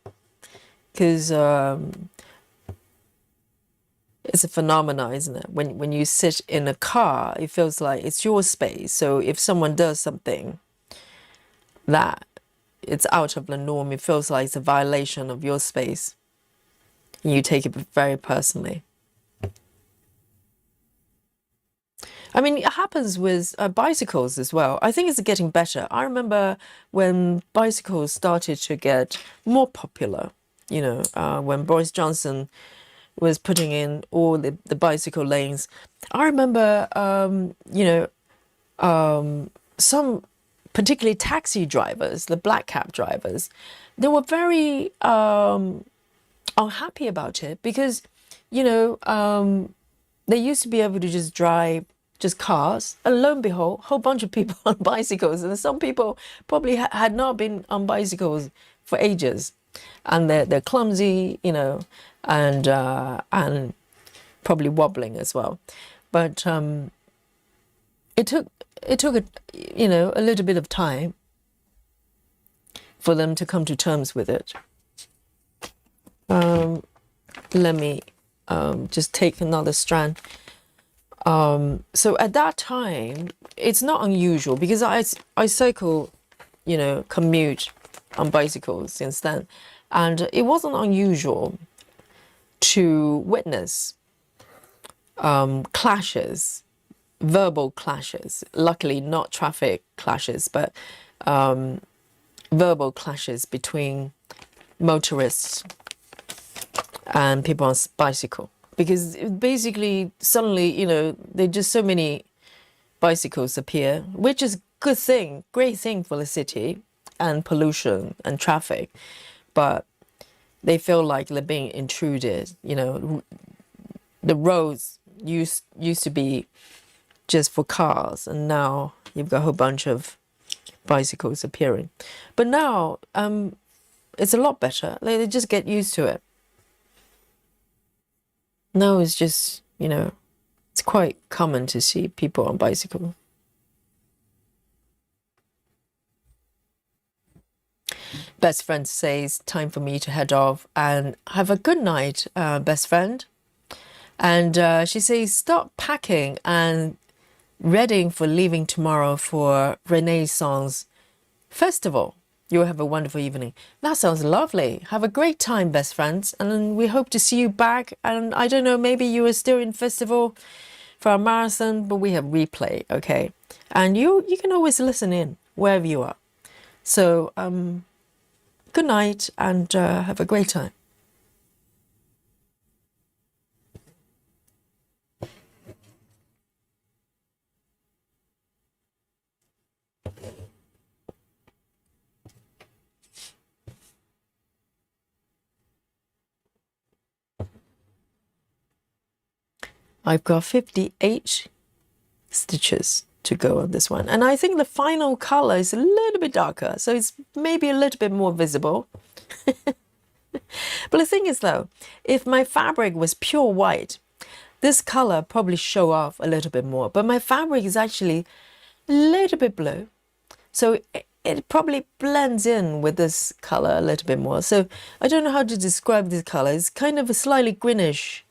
Speaker 1: because it's a phenomenon, isn't it? When you sit in a car, it feels like it's your space. So if someone does something that it's out of the norm, it feels like it's a violation of your space. You take it very personally. I mean, it happens with bicycles as well. I think it's getting better. I remember when bicycles started to get more popular, when Boris Johnson was putting in all the bicycle lanes. I remember, some particularly taxi drivers, the black cab drivers, they were very unhappy about it, because, they used to be able to just drive just cars, and lo and behold, a whole bunch of people on bicycles, and some people probably had not been on bicycles for ages, and they're clumsy, and probably wobbling as well. But it took a little bit of time for them to come to terms with it. let me just take another strand. So at that time, it's not unusual because I cycle, commute on bicycles since then, and it wasn't unusual to witness clashes, verbal clashes. Luckily, not traffic clashes, but verbal clashes between motorists and people on bicycle. Because basically, suddenly, there are just so many bicycles appear, which is good thing, great thing for the city and pollution and traffic. But they feel like they're being intruded. The roads used to be just for cars, and now you've got a whole bunch of bicycles appearing. But now it's a lot better. They just get used to it. Now it's just, it's quite common to see people on bicycle. Best friend says, time for me to head off and have a good night, best friend. And she says, stop packing and readying for leaving tomorrow for Renaissance Festival. You'll have a wonderful evening. That sounds lovely. Have a great time, best friends. And we hope to see you back. And I don't know, maybe you are still in festival for a marathon, but we have replay, okay? And you can always listen in wherever you are. So good night and have a great time. I've got 58 stitches to go on this one. And I think the final color is a little bit darker, so it's maybe a little bit more visible. But the thing is though, if my fabric was pure white, this color probably show off a little bit more. But my fabric is actually a little bit blue, so it probably blends in with this color a little bit more. So I don't know how to describe this color. It's kind of a slightly greenish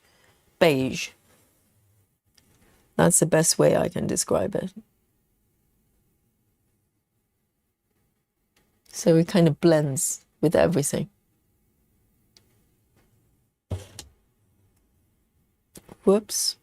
Speaker 1: beige. That's the best way I can describe it. So it kind of blends with everything. Whoops.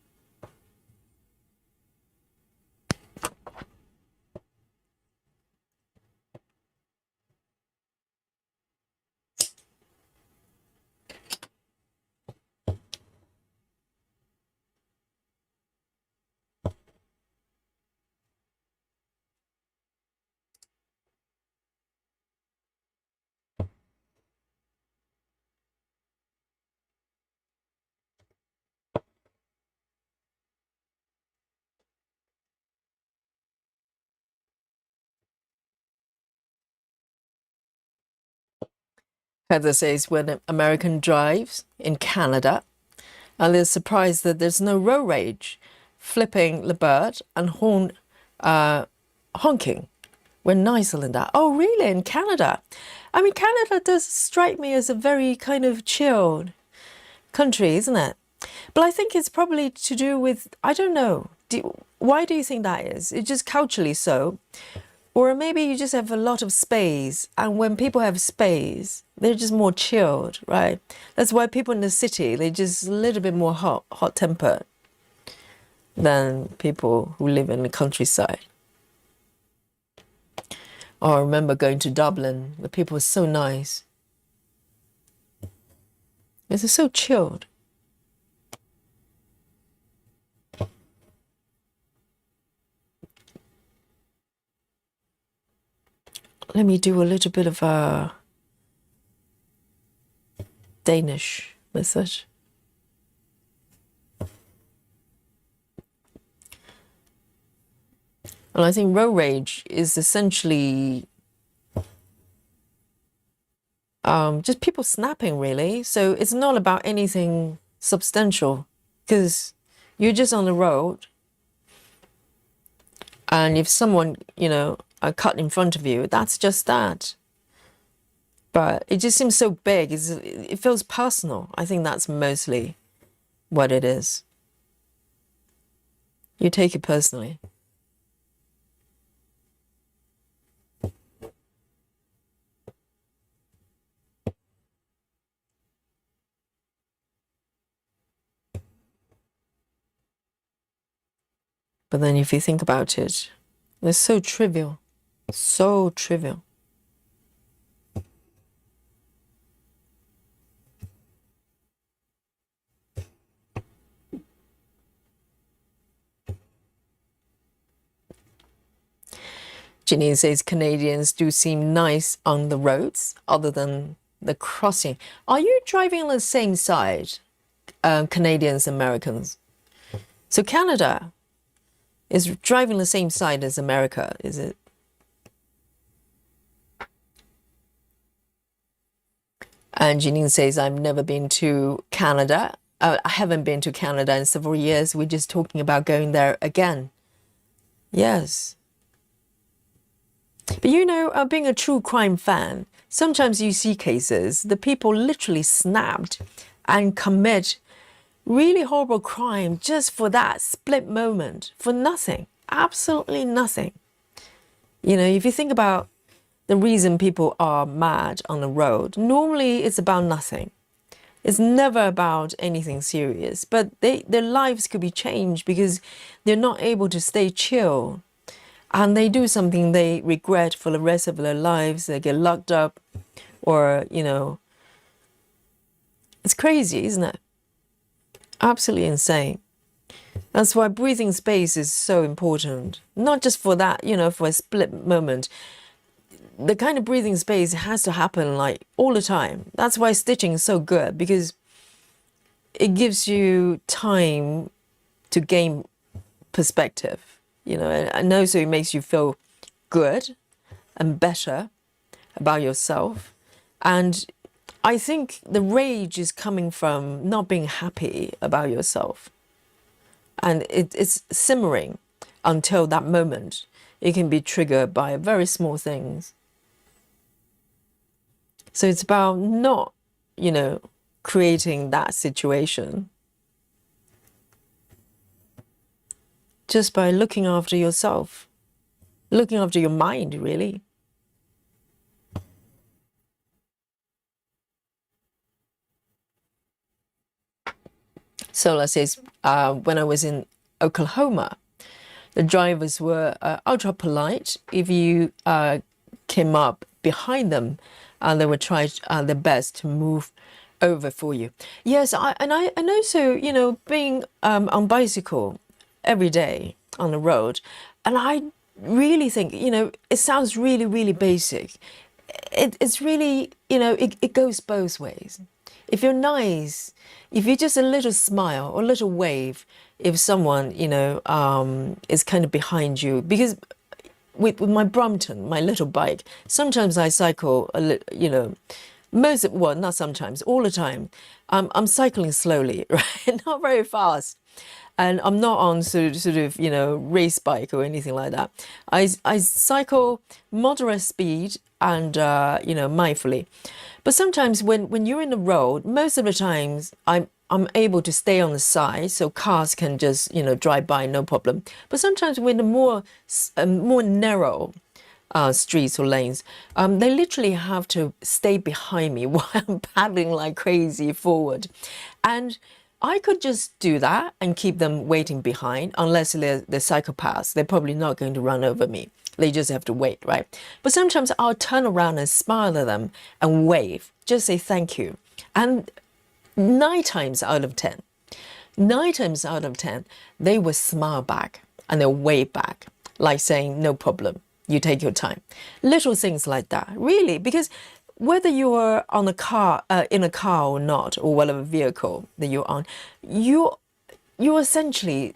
Speaker 1: Heather says, when an American drives in Canada, and they're surprised that there's no road rage, flipping the bird and honking. We're nicer than that. Oh, really? In Canada? I mean, Canada does strike me as a very kind of chilled country, isn't it? But I think it's probably to do with, I don't know. Why do you think that is? It's just culturally so. Or maybe you just have a lot of space, and when people have space, they're just more chilled, right? That's why people in the city, they're just a little bit more hot-tempered than people who live in the countryside. Oh, I remember going to Dublin. The people were so nice. They're so chilled. Let me do a little bit of a Danish method. And I think road rage is essentially just people snapping, really. So it's not about anything substantial, because you're just on the road, and if someone, cut in front of you, that's just that. But it just seems so big. It feels personal. I think that's mostly what it is. You take it personally. But then if you think about it, it's so trivial. So trivial. Janine says Canadians do seem nice on the roads other than the crossing. Are you driving on the same side, Canadians, Americans? So Canada is driving the same side as America, is it? And Janine says, I've never been to Canada. I haven't been to Canada in several years. We're just talking about going there again. Yes. But you know, being a true crime fan, sometimes you see cases, the people literally snapped and commit really horrible crime just for that split moment, for nothing, absolutely nothing. You know, if you think about the reason people are mad on the road, normally it's about nothing. It's never about anything serious, but their lives could be changed because they're not able to stay chill. And they do something they regret for the rest of their lives. They get locked up or, you know, it's crazy, isn't it? Absolutely insane. That's why breathing space is so important. Not just for that, you know, for a split moment. The kind of breathing space has to happen like all the time. That's why stitching is so good, because it gives you time to gain perspective. You know, and also it makes you feel good and better about yourself. And I think the rage is coming from not being happy about yourself. And it's simmering until that moment. It can be triggered by very small things. So it's about not, you know, creating that situation. Just by looking after yourself, looking after your mind, really. Sola says, when I was in Oklahoma, the drivers were ultra polite. If you came up behind them, they would try their best to move over for you. Yes, and also, you know, being on bicycle every day on the road, and I really think, you know, it sounds really, really basic. It's really, you know, it goes both ways. If you're nice, if you just a little smile or a little wave, if someone, you know, is kind of behind you, because with my Brompton, my little bike, sometimes I cycle you know, well, not sometimes, all the time. I'm cycling slowly, right? Not very fast. And I'm not on sort of, you know, race bike or anything like that. I cycle moderate speed and, you know, mindfully. But sometimes when you're in the road, most of the times I'm able to stay on the side so cars can just, you know, drive by, no problem. But sometimes when the more narrow streets or lanes, they literally have to stay behind me while I'm paddling like crazy forward. And I could just do that and keep them waiting behind, unless they're psychopaths. They're probably not going to run over me. They just have to wait, right? But sometimes I'll turn around and smile at them and wave, just say thank you. And 9 times out of 10, they will smile back and they'll wave back, like saying, no problem, you take your time. Little things like that, really, because whether you're on a car, in a car or not, or whatever vehicle that you're on, you're essentially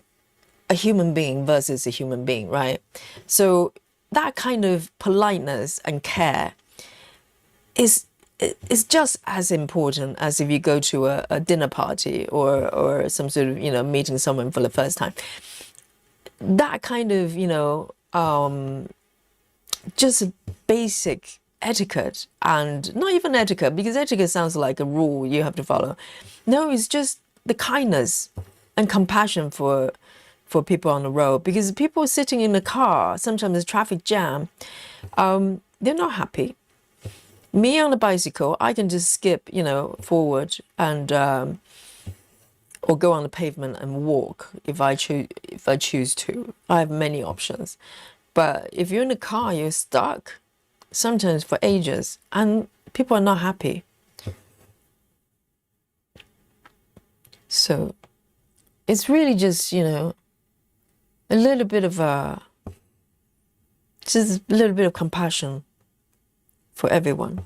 Speaker 1: a human being versus a human being, right? So that kind of politeness and care is just as important as if you go to a dinner party or some sort of, you know, meeting someone for the first time. That kind of, you know, just basic etiquette, and not even etiquette, because etiquette sounds like a rule you have to follow. No, it's just the kindness and compassion for people on the road, because people sitting in the car, sometimes the traffic jam, they're not happy. Me on a bicycle, I can just skip, forward and or go on the pavement and walk if I choose to. I have many options. But if you're in a car, you're stuck sometimes for ages, and people are not happy. So it's really just, a little bit of just a little bit of compassion for everyone.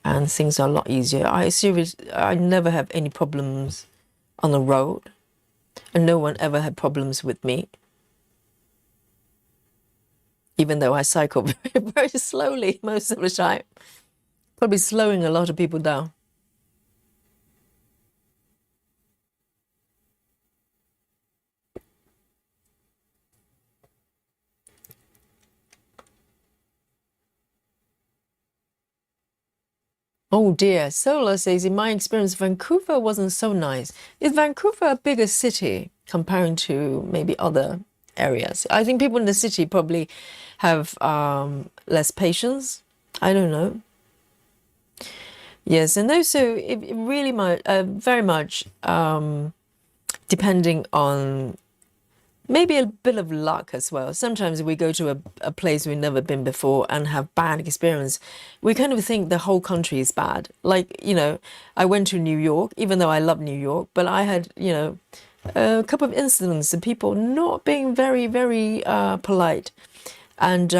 Speaker 1: And things are a lot easier. I never have any problems on the road, and no one ever had problems with me. Even though I cycle very, very slowly most of the time, probably slowing a lot of people down. Oh dear, Sola says, in my experience, Vancouver wasn't so nice. Is Vancouver a bigger city comparing to maybe other areas? I think people in the city probably have less patience. I don't know. Yes, and also it really much, very much depending on maybe a bit of luck as well. Sometimes we go to a place we've never been before and have bad experience. We kind of think the whole country is bad. Like, I went to New York, even though I love New York, but I had, a couple of incidents of people not being very, very polite. And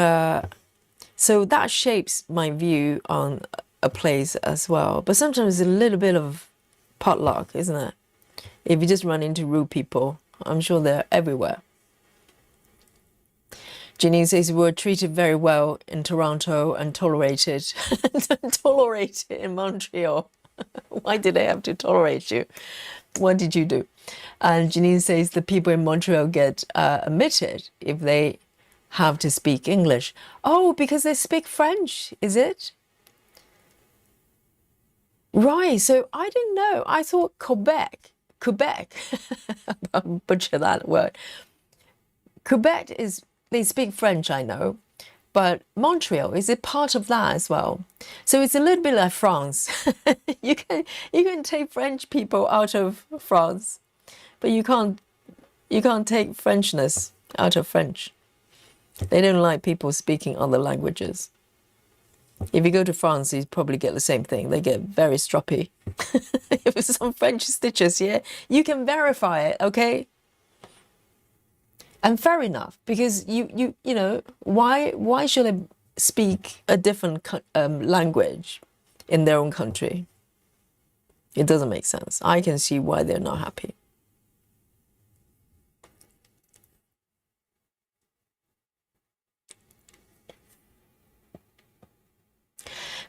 Speaker 1: so that shapes my view on a place as well. But sometimes it's a little bit of potluck, isn't it? If you just run into rude people, I'm sure they're everywhere. Janine says we were treated very well in Toronto and tolerated in Montreal. Why did they have to tolerate you? What did you do? And Janine says the people in Montreal get admitted if they have to speak English. Oh, because they speak French, is it? Right, so I didn't know. I thought Quebec, I'll butcher that word. Quebec they speak French, I know, but Montreal, is it part of that as well? So it's a little bit like France. You can take French people out of France, but you can't take Frenchness out of French. They don't like people speaking other languages. If you go to France, you probably get the same thing. They get very stroppy. If it's some French stitches here, you can verify it, okay? And fair enough, because why should they speak a different language in their own country? It doesn't make sense. I can see why they're not happy.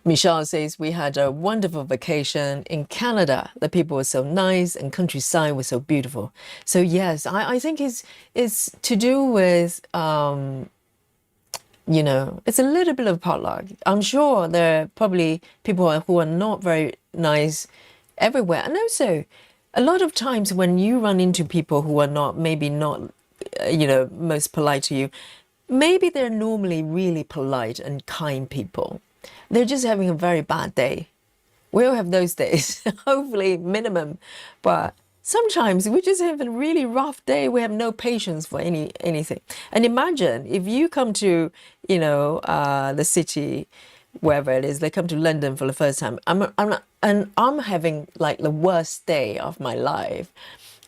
Speaker 1: Michelle says, we had a wonderful vacation in Canada. The people were so nice and countryside was so beautiful. So yes, I think it's to do with, it's a little bit of potluck. I'm sure there are probably people who are not very nice everywhere. And also, a lot of times when you run into people who are maybe not, most polite to you, maybe they're normally really polite and kind people. They're just having a very bad day. We all have those days, hopefully minimum. But sometimes we just have a really rough day. We have no patience for anything. And imagine if you come to, the city, wherever it is, they come to London for the first time. I'm having like the worst day of my life.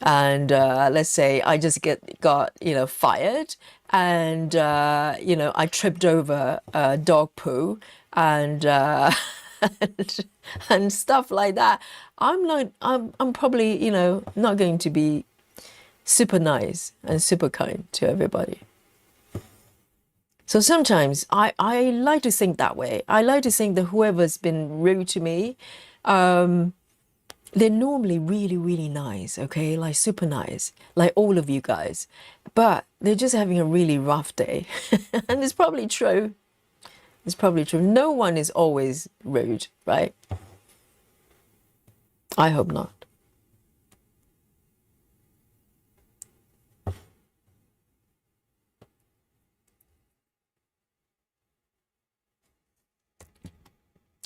Speaker 1: And let's say I just got fired, and I tripped over dog poo and and stuff like that. I'm probably not going to be super nice and super kind to everybody. So sometimes I like to think that way. I like to think that whoever's been rude to me, they're normally really, really nice, okay? Like super nice, like all of you guys. But they're just having a really rough day. And it's probably true. It's probably true. No one is always rude, right? I hope not.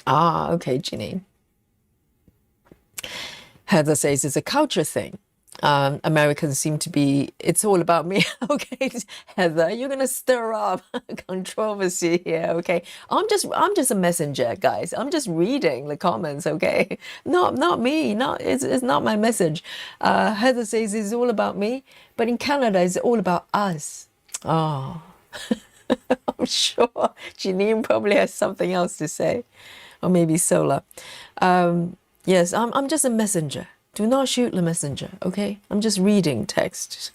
Speaker 1: Ah, okay, Janine. Heather says it's a culture thing. Americans seem to be, it's all about me. Okay, Heather, you're gonna stir up controversy here. Okay, I'm just a messenger, guys. I'm just reading the comments. Okay, not me. Not it's not my message. Heather says it's all about me, but in Canada, it's all about us. Oh, I'm sure Janine probably has something else to say, or maybe Sola. Yes, I'm just a messenger. Do not shoot the messenger, okay? I'm just reading text.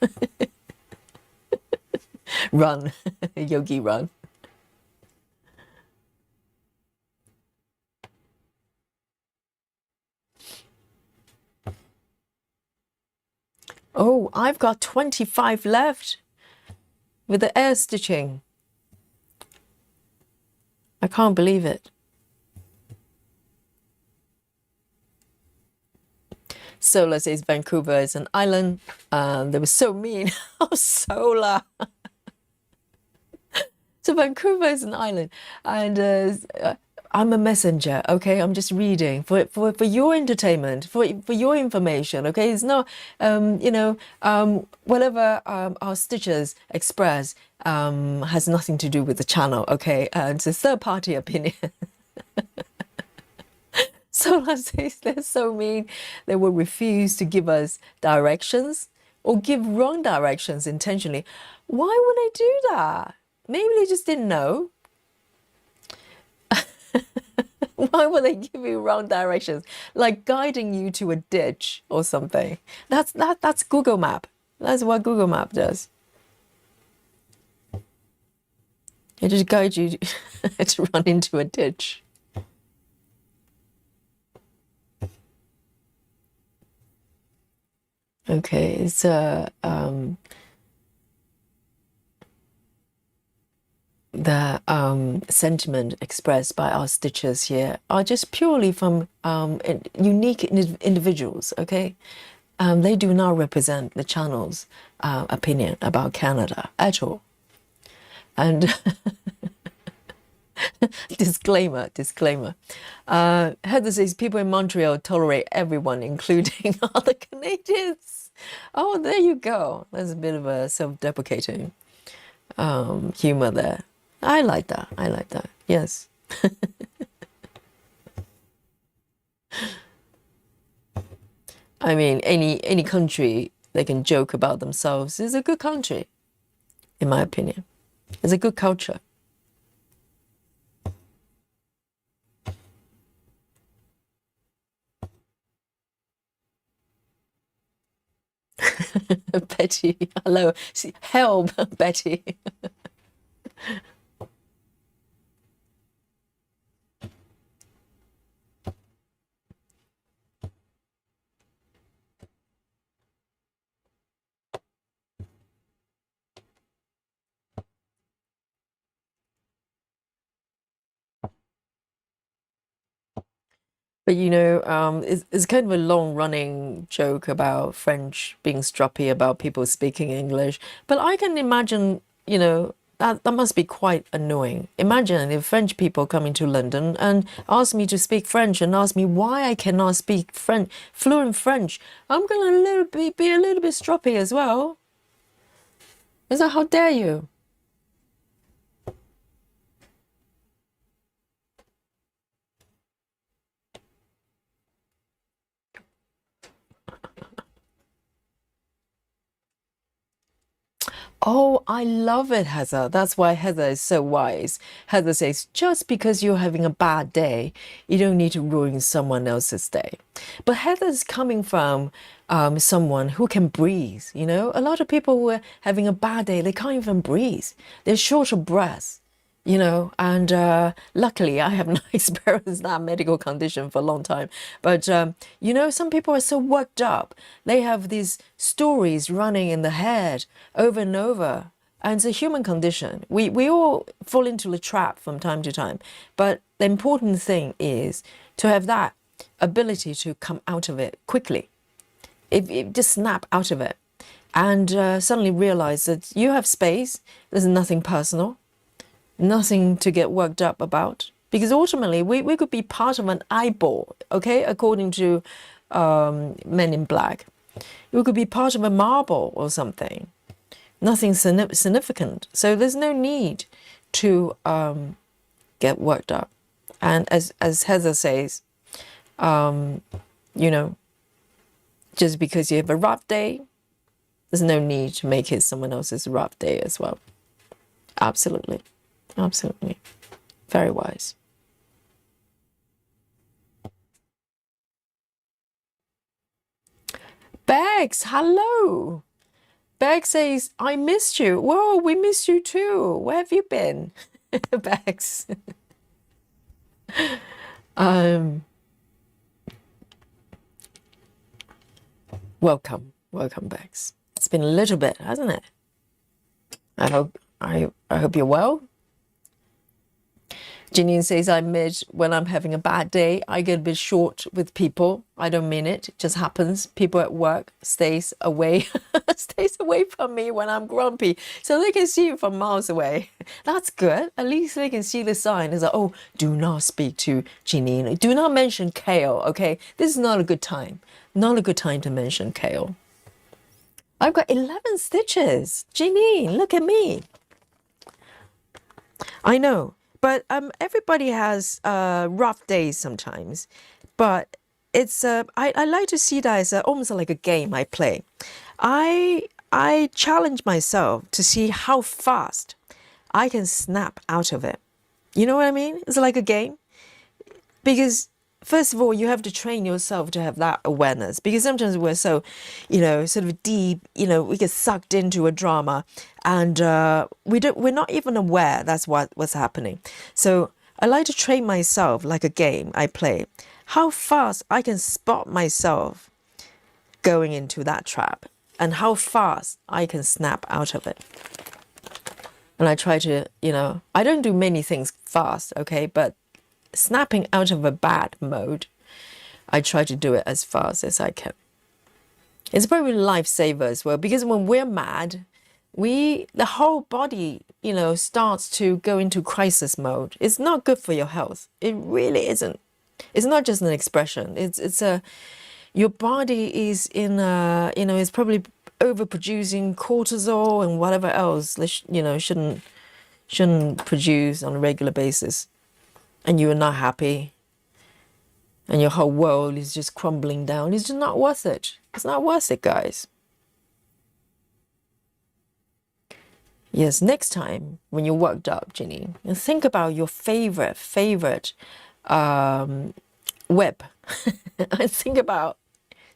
Speaker 1: Run, Yogi, run. Oh, I've got 25 left with the air stitching. I can't believe it. Sola says Vancouver is an island. They were so mean. Oh, Sola. So Vancouver is an island, and I'm a messenger. Okay, I'm just reading for your entertainment, for your information. Okay, it's not whatever our stitchers express has nothing to do with the channel. Okay, it's a third party opinion. Solar says they're so mean, they will refuse to give us directions or give wrong directions intentionally. Why would they do that? Maybe they just didn't know. Why would they give you wrong directions? Like guiding you to a ditch or something. That's Google Map. That's what Google Map does. It just guides you to run into a ditch. Okay, it's the sentiment expressed by our stitchers here are just purely from unique individuals, okay? They do not represent the channel's opinion about Canada at all. And disclaimer. Heather says people in Montreal tolerate everyone, including other Canadians. Oh, there you go. There's a bit of a self-deprecating humor there. I like that. I like that. Yes. I mean, any country they can joke about themselves is a good country, in my opinion. It's a good culture. Betty, hello. Help, Betty. But it's kind of a long-running joke about French being stroppy about people speaking English. But I can imagine, that must be quite annoying. Imagine if French people come into London and ask me to speak French and ask me why I cannot speak fluent French. I'm gonna be a little bit stroppy as well. Is that how dare you? Oh, I love it, Heather. That's why Heather is so wise. Heather says, just because you're having a bad day, you don't need to ruin someone else's day. But Heather's coming from someone who can breathe. A lot of people who are having a bad day, they can't even breathe. They're short of breath. and luckily I have not experienced that medical condition for a long time. But, some people are so worked up. They have these stories running in the head over and over. And it's a human condition. We all fall into the trap from time to time. But the important thing is to have that ability to come out of it quickly. If just snap out of it and suddenly realize that you have space. There's nothing personal. Nothing to get worked up about, because ultimately we could be part of an eyeball, okay, according to Men in Black. We could be part of a marble or something. Nothing significant. So there's no need to get worked up. And as Heather says, just because you have a rough day, there's no need to make it someone else's rough day as well. Absolutely. Absolutely. Very wise. Bex, hello. Bex says, I missed you. Whoa, we missed you too. Where have you been? Bex. Welcome, Bex. It's been a little bit, hasn't it? I hope you're well. Janine says, I admit when I'm having a bad day, I get a bit short with people. I don't mean it. It just happens. People at work stays away from me when I'm grumpy. So they can see you from miles away. That's good. At least they can see the sign. It's like, oh, do not speak to Janine. Do not mention Kale, okay? This is not a good time. Not a good time to mention Kale. I've got 11 stitches. Janine, look at me. I know. But everybody has rough days sometimes. But it's I like to see that as almost like a game I play. I challenge myself to see how fast I can snap out of it. You know what I mean? It's like a game. Because first of all, you have to train yourself to have that awareness, because sometimes we're so, sort of deep, we get sucked into a drama and we're not even aware that's what's happening. So I like to train myself like a game I play, how fast I can spot myself going into that trap and how fast I can snap out of it. And I try to, I don't do many things fast, okay, but snapping out of a bad mode, I try to do it as fast as I can. It's probably a lifesaver as well, because when we're mad, the whole body, starts to go into crisis mode. It's not good for your health. It really isn't. It's not just an expression. Your body is in it's probably overproducing cortisol and whatever else, shouldn't produce on a regular basis. And you are not happy, and your whole world is just crumbling down. It's just not worth it. It's not worth it, guys. Yes, next time when you're worked up, Ginny, and think about your favorite web. And think about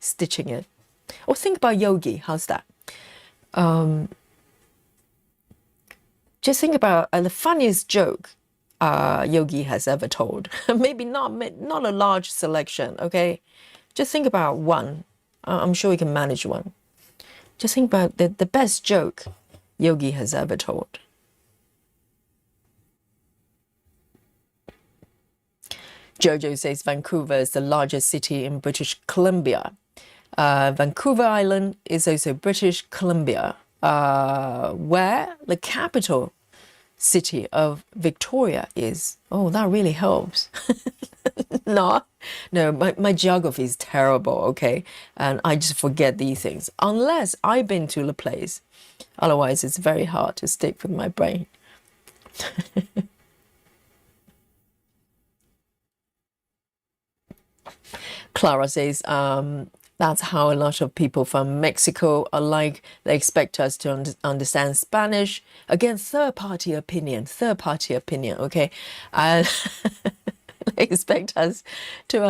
Speaker 1: stitching it. Or think about yogi. How's that? Just think about the funniest joke Yogi has ever told. Maybe not a large selection, okay? Just think about one. I'm sure you can manage one. Just think about the best joke Yogi has ever told. Jojo says Vancouver is the largest city in British Columbia. Vancouver Island is also British Columbia, where the capital city of Victoria is. Oh, that really helps. No, my geography is terrible, okay? And I just forget these things unless I've been to the place. Otherwise, it's very hard to stick with my brain. Clara says, that's how a lot of people from Mexico are like. They expect us to understand Spanish. Again, third-party opinion, okay? They expect us to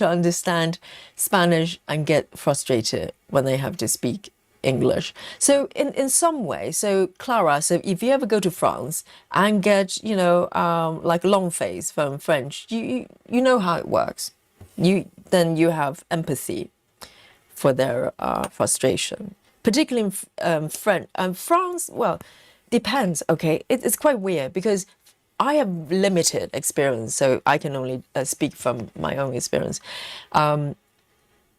Speaker 1: understand Spanish and get frustrated when they have to speak English. So in some way, so Clara, so if you ever go to France and get, like long face from French, you know how it works. Then you have empathy for their frustration, particularly in French. France, well, depends. Okay, it's quite weird because I have limited experience, so I can only speak from my own experience.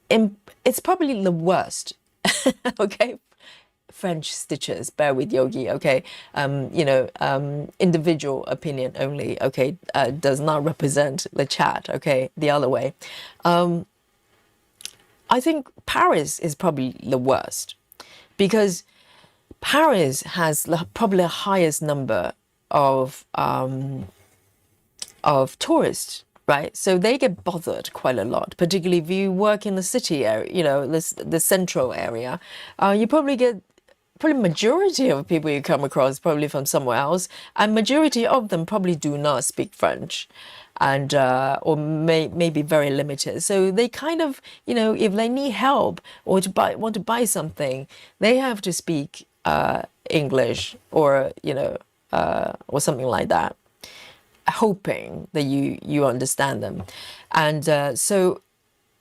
Speaker 1: It's probably the worst. Okay, French stitches, bear with Yogi, okay? Individual opinion only, okay? Does not represent the chat, okay? The other way. I think Paris is probably the worst because Paris has probably the highest number of tourists, right? So they get bothered quite a lot, particularly if you work in the city area, the central area. You probably get probably majority of people you come across probably from somewhere else, and majority of them probably do not speak French, and or maybe very limited. So they kind of, if they need help or want to buy something, they have to speak English or or something like that, hoping that you understand them. And so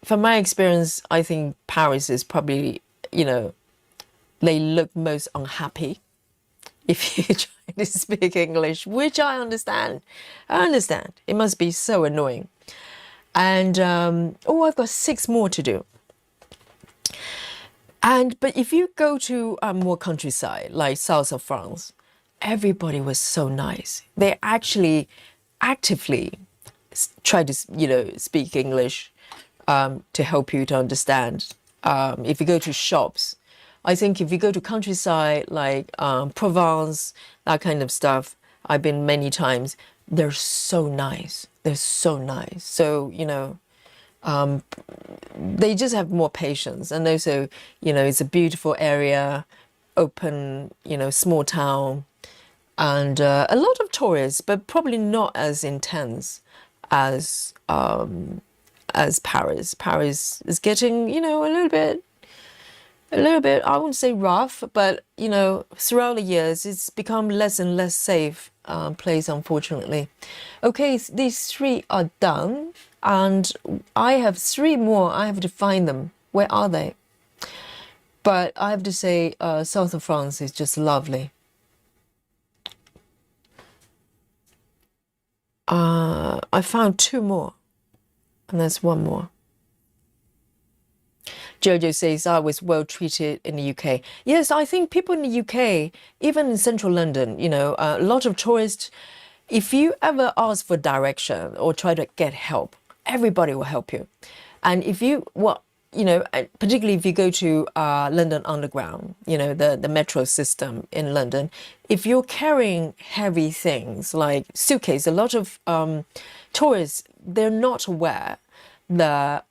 Speaker 1: from my experience, I think Paris is probably, they look most unhappy if you try to speak English, which I understand. I understand. It must be so annoying. And I've got 6 more to do. But if you go to more countryside, like south of France, everybody was so nice. They actually actively try to, speak English to help you to understand. If you go to shops, I think if you go to countryside like Provence, that kind of stuff, I've been many times. They're so nice. They're so nice. So, they just have more patience. And also, it's a beautiful area, open, small town, and a lot of tourists, but probably not as intense as Paris. Paris is getting, a little bit, I wouldn't say rough, but, throughout the years, it's become less and less safe place, unfortunately. Okay, these 3 are done, and I have 3 more. I have to find them. Where are they? But I have to say, south of France is just lovely. I found 2 more, and there's 1 more. Jojo says I was well treated in the UK. Yes, I think people in the UK, even in central London, a lot of tourists, if you ever ask for direction or try to get help, everybody will help you. And if you, particularly if you go to London Underground, the metro system in London, if you're carrying heavy things like suitcase, a lot of tourists, they're not aware that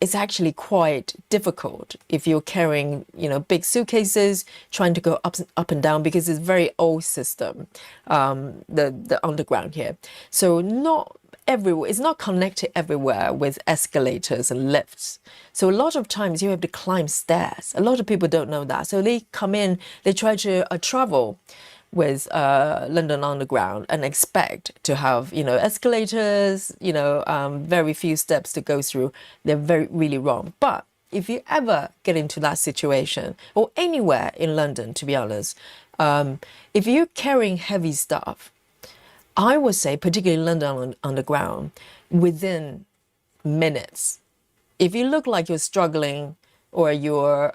Speaker 1: it's actually quite difficult if you're carrying, big suitcases, trying to go up and down, because it's a very old system, the underground here. So not everywhere, it's not connected everywhere with escalators and lifts. So a lot of times you have to climb stairs. A lot of people don't know that. So they come in, they try to travel with London Underground and expect to have, escalators, very few steps to go through. They're really wrong. But if you ever get into that situation, or anywhere in London, to be honest, if you're carrying heavy stuff, I would say, particularly London Underground, within minutes, if you look like you're struggling or you're,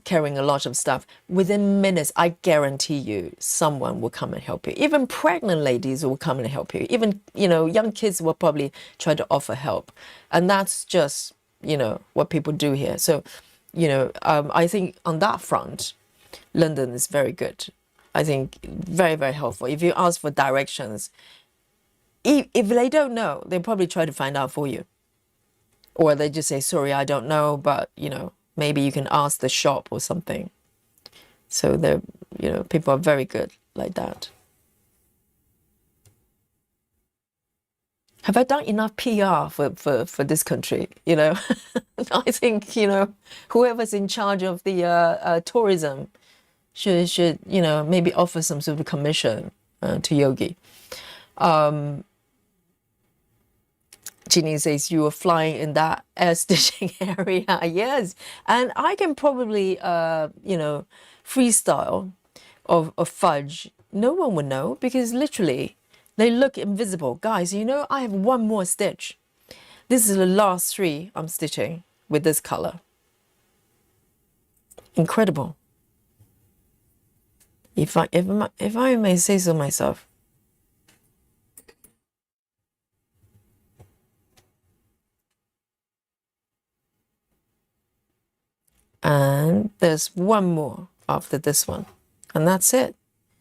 Speaker 1: carrying a lot of stuff, within minutes, I guarantee you, someone will come and help you. Even pregnant ladies will come and help you. Even, young kids will probably try to offer help. And that's just, what people do here. So, I think on that front, London is very good. I think very, very helpful. If you ask for directions, if they don't know, they'll probably try to find out for you. Or they just say, sorry, I don't know, but, maybe you can ask the shop or something. So they're, people are very good like that. Have I done enough PR for this country, I think, whoever's in charge of the tourism should, maybe offer some sort of commission to Yogi. Ginny says you were flying in that air stitching area. Yes, and I can probably, freestyle of fudge. No one would know because literally they look invisible. Guys, I have one more stitch. This is the last 3 I'm stitching with this color. Incredible. If I may say so myself. And there's one more after this one. And that's it.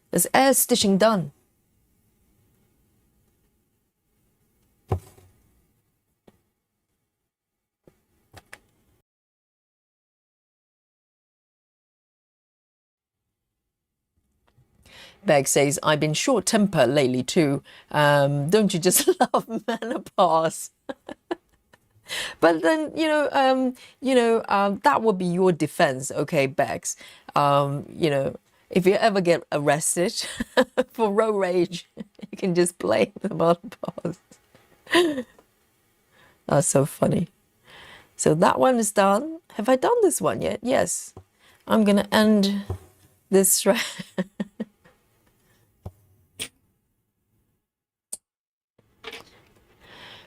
Speaker 1: There's air stitching done. Beck says, I've been short-tempered lately too. Don't you just love menopause? But then, that would be your defense, okay, Bex? If you ever get arrested for road rage, you can just blame the menopause. That's so funny. So that one is done. Have I done this one yet? Yes. I'm going to end this thread.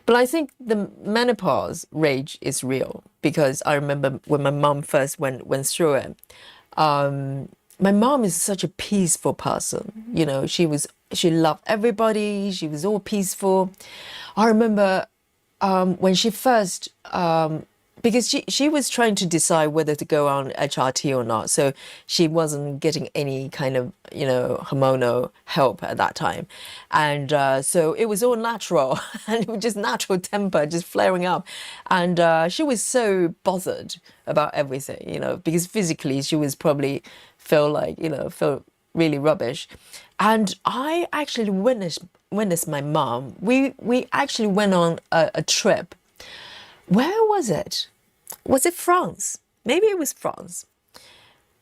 Speaker 1: But I think the menopause rage is real because I remember when my mom first went through it. My mom is such a peaceful person. She loved everybody. She was all peaceful. I remember when she first, because she was trying to decide whether to go on HRT or not. So she wasn't getting any kind of, hormonal help at that time. And so it was all natural and it was just natural temper, just flaring up. And she was so bothered about everything, because physically she was probably felt really rubbish. And I actually witnessed my mom. We actually went on a trip. Where was it? Was it France? Maybe it was France.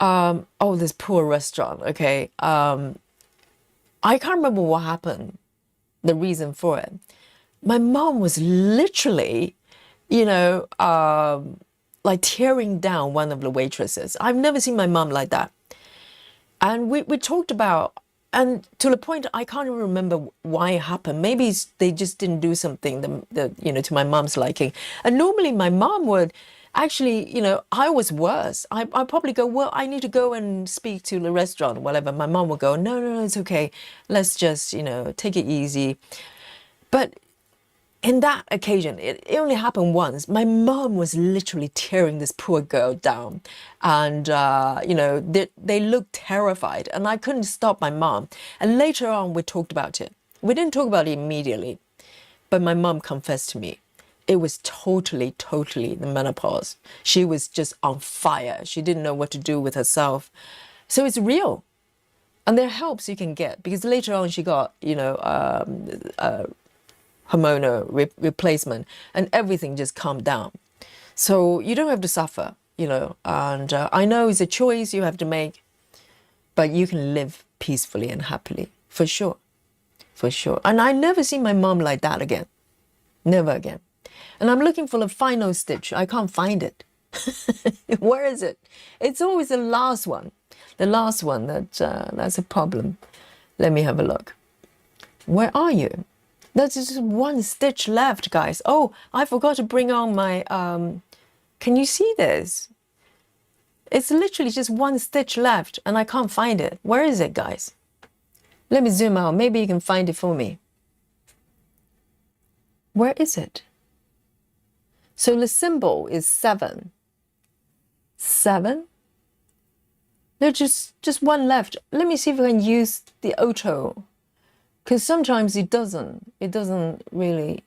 Speaker 1: This poor restaurant. Okay. I can't remember what happened, the reason for it. My mom was literally, like tearing down one of the waitresses. I've never seen my mom like that. And we talked about, and to the point I can't even remember why it happened. Maybe they just didn't do something that to my mom's liking. And normally my mom would actually, I was worse. I probably go, well, I need to go and speak to the restaurant or whatever. My mom would go, no, it's okay. Let's just, take it easy. But in that occasion, it only happened once. My mom was literally tearing this poor girl down. And, they looked terrified. And I couldn't stop my mom. And later on, we talked about it. We didn't talk about it immediately. But my mom confessed to me. It was totally the menopause. She was just on fire. She didn't know what to do with herself. So it's real. And there are helps you can get. Because later on, she got, hormonal replacement, and everything just calmed down. So you don't have to suffer, and I know it's a choice you have to make, but you can live peacefully and happily, for sure. And I never see my mom like that again. Never again. And I'm looking for the final stitch. I can't find it. Where is it? It's always the last one. The last one that's a problem. Let me have a look. Where are you? There's just one stitch left, guys. Oh, I forgot to bring on my, can you see this? It's literally just one stitch left and I can't find it. Where is it, guys? Let me zoom out. Maybe you can find it for me. Where is it? So the symbol is 7. 7? There's just one left. Let me see if I can use the auto. Because sometimes it doesn't really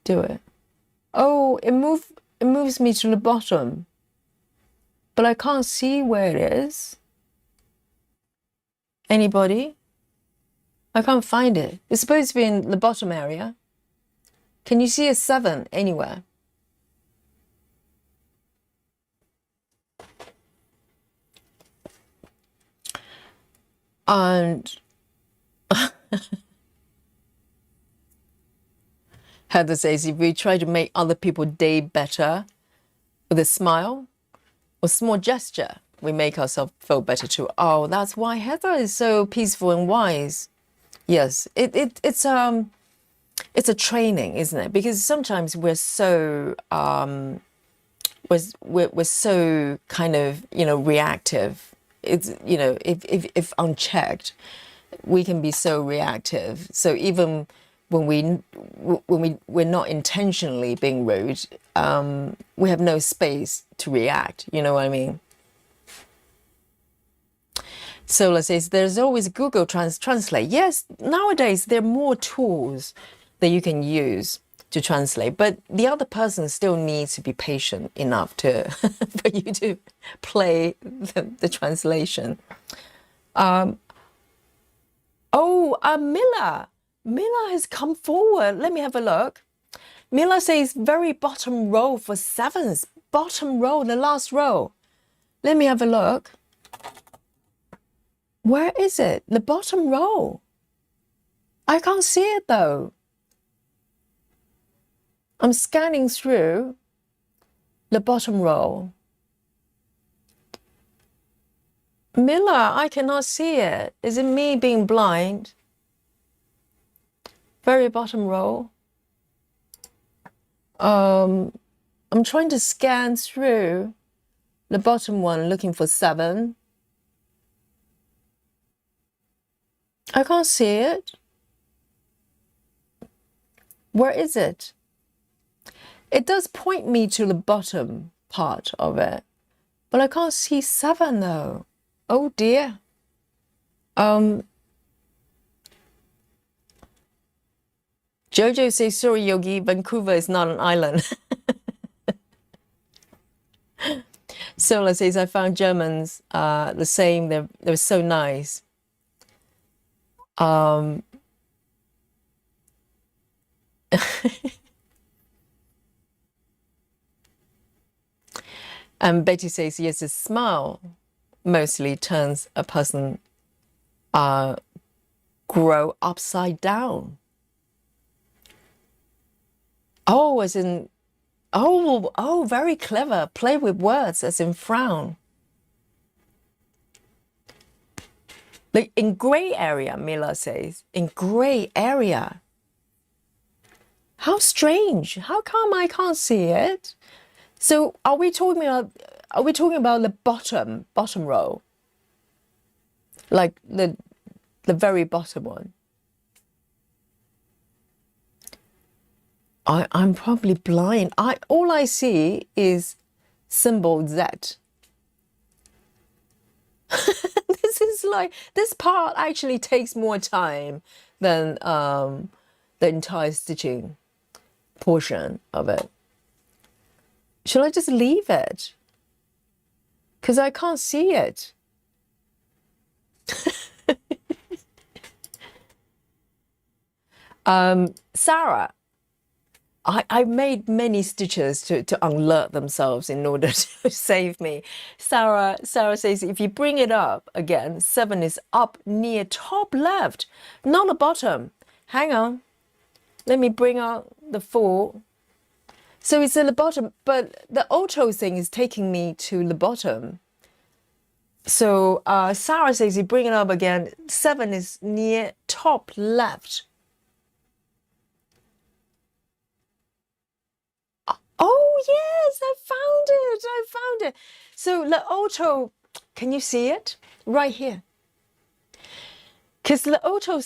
Speaker 1: do it. Oh, it moves me to the bottom. But I can't see where it is. Anybody? I can't find it. It's supposed to be in the bottom area. Can you see a 7 anywhere? And Heather says, if we try to make other people's day better with a smile or small gesture, we make ourselves feel better too. Oh, that's why Heather is so peaceful and wise. Yes, it's a training, isn't it? Because sometimes we're so we're so kind of, you know, reactive. It's, you know, if unchecked, we can be so reactive. So even when we're not intentionally being rude, we have no space to react. You know what I mean? So let's say there's always Google Translate. Yes, nowadays there are more tools that you can use to translate, but the other person still needs to be patient enough to for you to play the translation. Mila has come forward. Let me have a look. Mila says very bottom row for sevens. Bottom row, the last row. Let me have a look. Where is it? The bottom row. I can't see it though. I'm scanning through the bottom row. Miller, I cannot see it. Is it me being blind? Very bottom row. I'm trying to scan through the bottom one looking for 7. I can't see it. Where is it? It does point me to the bottom part of it, but I can't see 7 though. Oh dear. Jojo says, sorry, Yogi, Vancouver is not an island. Sola says, I found Germans the same. They're so nice. And Betty says, yes, a smile mostly turns a person grow upside down. Oh, as in, oh, very clever. Play with words, as in frown. Like in gray area, Mila says, in gray area. How strange. How come I can't see it? So are we talking about the bottom row? Like the very bottom one? I'm probably blind. All I see is symbol Z. This is like, this part actually takes more time than the entire stitching portion of it. Should I just leave it? Because I can't see it. Sarah, I made many stitches to alert themselves in order to save me. Sarah says, if you bring it up again, 7 is up near top left, not the bottom. Hang on. Let me bring out the 4. So it's at the bottom, but the auto thing is taking me to the bottom. So Sarah says, you bring it up again, 7 is near top left. Oh, yes, I found it. So the auto, can you see it? Right here. Because the auto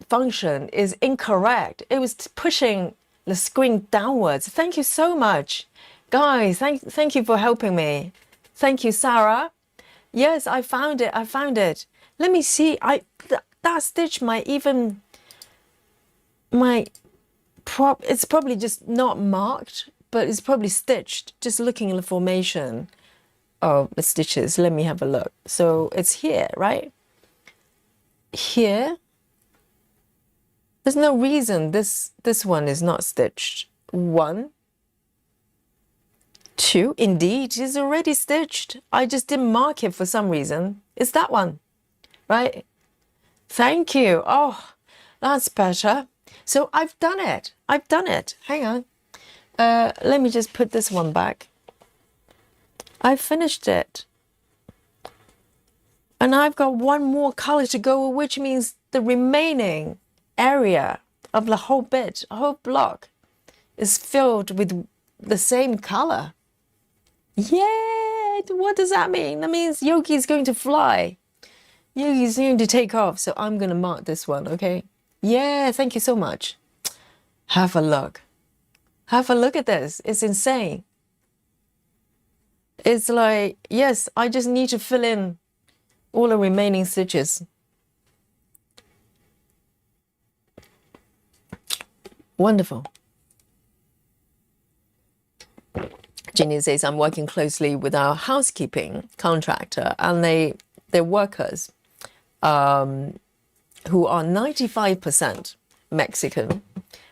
Speaker 1: function is incorrect. It was pushing the screen downwards. Thank you so much. Guys, thank you for helping me. Thank you, Sarah. Yes, I found it. Let me see. That stitch might even, it's probably just not marked, but it's probably stitched. Just looking at the formation of the stitches. Let me have a look. So it's here, right? Here. There's no reason this one is not stitched. 1, 2, indeed, it's already stitched. I just didn't mark it for some reason. It's that one. right? Thank you. Oh, that's better. So I've done it. I've done it. Hang on. Let me just put this one back. I finished it. And I've got one more color to go, which means the remaining area of the whole bit, a whole block, is filled with the same color. Yeah, what does that mean? That means Yogi is going to fly. Yogi is going to take off. So I'm going to mark this one, okay? Yeah, thank you so much. Have a look. Have a look at this. It's insane. It's like, yes, I just need to fill in all the remaining stitches. Wonderful. Ginny says, I'm working closely with our housekeeping contractor and they're workers who are 95% Mexican.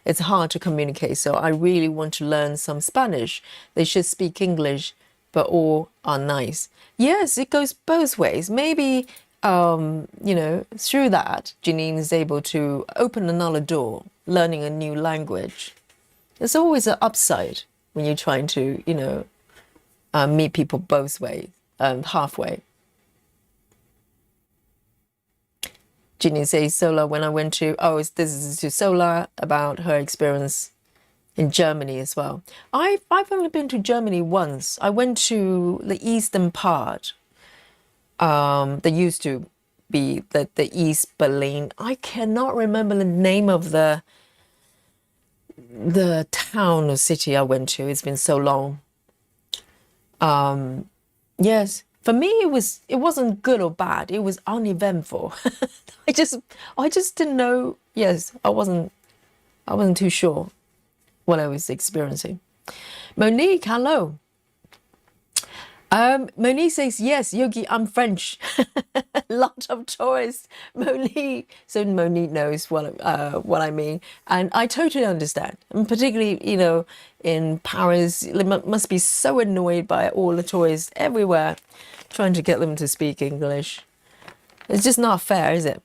Speaker 1: It's hard to communicate, so I really want to learn some Spanish. They should speak English, but all are nice. Yes, it goes both ways. Maybe, you know, through that, Janine is able to open another door, learning a new language. There's always an upside when you're trying to, you know, meet people both ways, halfway. Ginny says, Sola, when I went to, this is to Sola about her experience in Germany as well. I've only been to Germany once. I went to the eastern part. There used to be the East Berlin. I cannot remember the name of the town or city I went to. It's been so long. Yes, for me it wasn't good or bad. It was uneventful. I just didn't know. Yes, I wasn't too sure what I was experiencing. Monique, hello. Monique says, yes, Yogi, I'm French. Lot of tourists. Monique. So Monique knows what I mean. And I totally understand. And particularly, you know, in Paris, they must be so annoyed by all the tourists everywhere trying to get them to speak English. It's just not fair, is it?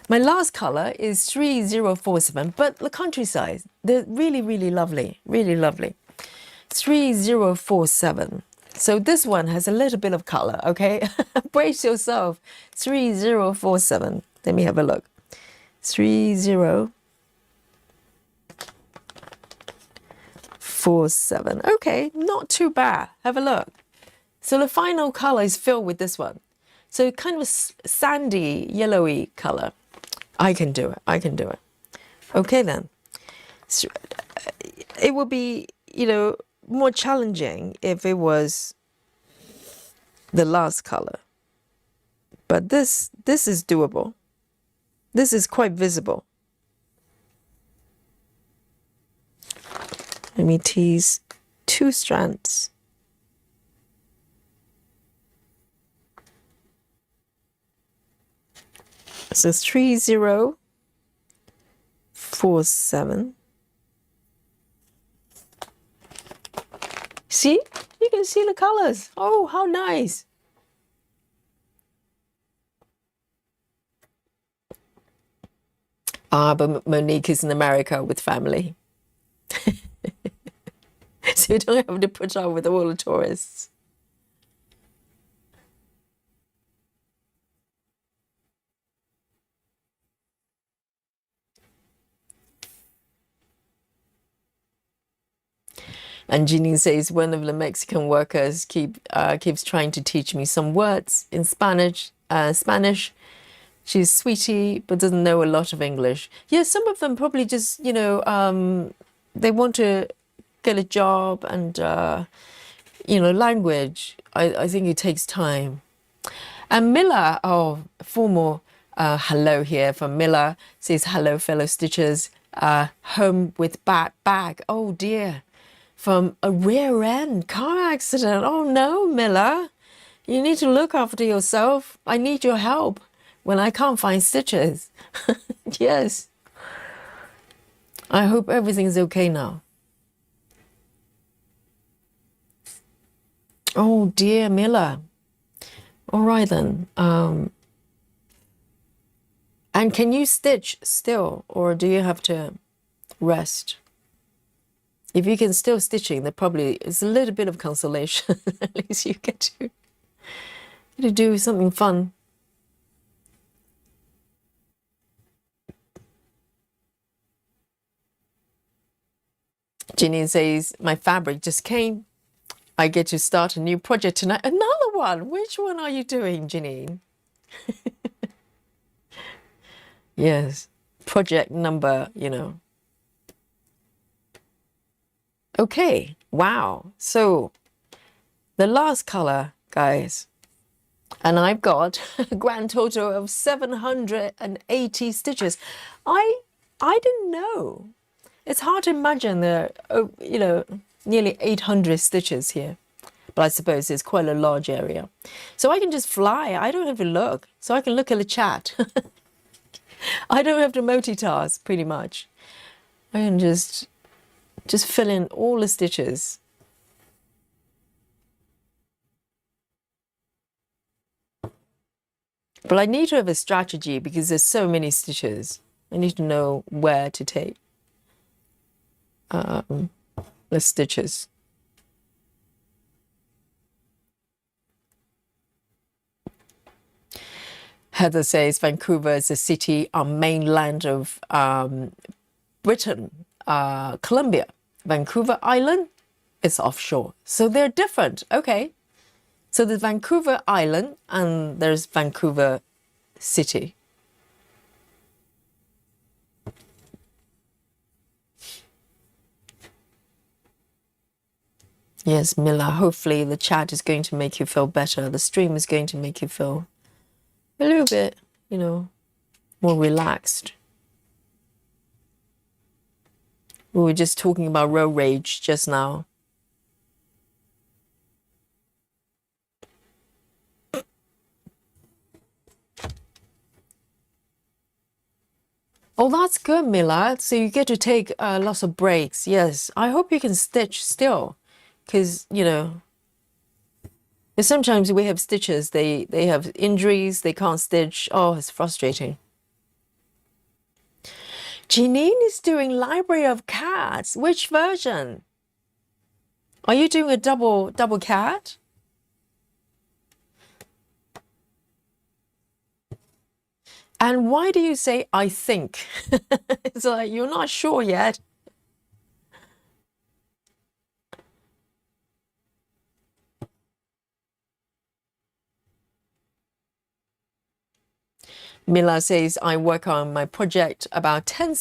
Speaker 1: My last color is 3047, but the countryside, they're really, really lovely. Really lovely. 3047. So this one has a little bit of color, okay? Brace yourself. 3047. Let me have a look. 3047. Okay, not too bad. Have a look. So the final color is filled with this one. So kind of a sandy, yellowy color. I can do it. I can do it. Okay then. So, it would be, you know, more challenging if it was the last color, but this is doable. This is quite visible. Let me tease 2 strands. So 3047. See? You can see the colors. Oh, how nice. But Monique is in America with family. So you don't have to put up with all the tourists. And Jeanine says, one of the Mexican workers keeps trying to teach me some words in Spanish. She's sweetie, but doesn't know a lot of English. Yeah, some of them probably just, you know, they want to get a job and, you know, language. I think it takes time. And Miller, formal hello here from Miller, says, hello, fellow stitchers. Home with bag. Oh, dear. From a rear end car accident. Oh no, Miller. You need to look after yourself. I need your help when I can't find stitches. Yes. I hope everything's okay now. Oh dear, Miller. All right then. And can you stitch still, or do you have to rest? If you can still stitching, there probably is a little bit of consolation. At least you get to do something fun. Janine says, my fabric just came. I get to start a new project tonight. Another one. Which one are you doing, Janine? Yes. Project number, Okay. Wow. So the last color, guys, and I've got a grand total of 780 stitches. I didn't know. It's hard to imagine there are, nearly 800 stitches here. But I suppose it's quite a large area. So I can just fly. I don't have to look. So I can look at the chat. I don't have to multitask, pretty much. I can just fill in all the stitches. But I need to have a strategy because there's so many stitches. I need to know where to take the stitches. Heather says Vancouver is a city on mainland of Britain, Columbia. Vancouver Island is offshore. So they're different. Okay. So there's Vancouver Island and there's Vancouver City. Yes, Mila, hopefully the chat is going to make you feel better. The stream is going to make you feel a little bit, more relaxed. We were just talking about road rage just now. Oh, that's good, Mila. So you get to take lots of breaks. Yes, I hope you can stitch still, because sometimes we have stitches. They have injuries. They can't stitch. Oh, it's frustrating. Janine is doing Library of Cats. Which version? Are you doing a double cat? And why do you say I think? It's like you're not sure yet. Mila says I work on my project about 10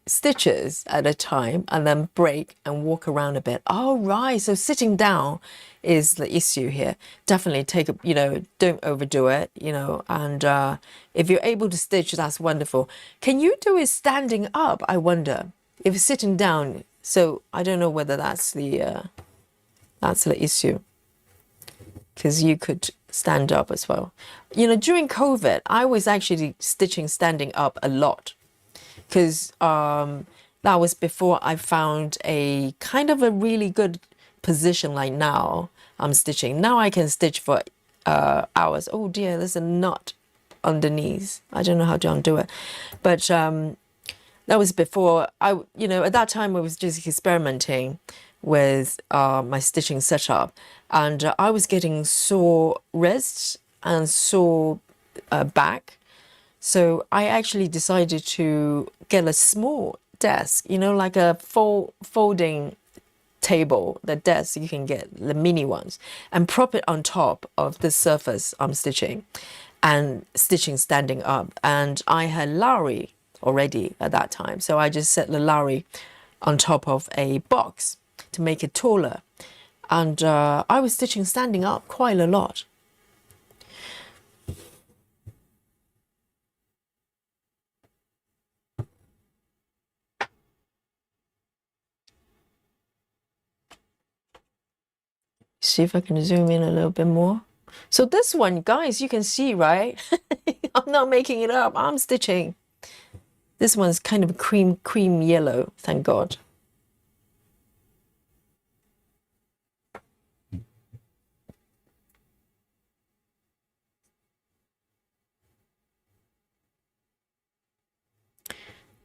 Speaker 1: stitches at a time and then break and walk around a bit. Oh, right. So sitting down is the issue here. Definitely take don't overdo it, and if you're able to stitch, that's wonderful. Can you do it standing up? I wonder if sitting down. So I don't know whether that's the issue, because you could stand up as well. During COVID, I was actually stitching standing up a lot, because that was before I found a kind of a really good position like now I'm stitching. Now I can stitch for hours. Oh dear, there's a knot underneath. I don't know how to undo it. But that was before at that time I was just experimenting with my stitching setup, and I was getting sore wrists and sore back. So I actually decided to get a small desk, like a folding table, the desk you can get, the mini ones, and prop it on top of the surface I'm stitching, and stitching standing up. And I had Larry already at that time, so I just set the Larry on top of a box to make it taller, and I was stitching standing up quite a lot. See if I can zoom in a little bit more. So this one, guys, you can see, right? I'm not making it up. I'm stitching. This one's kind of cream yellow, thank God.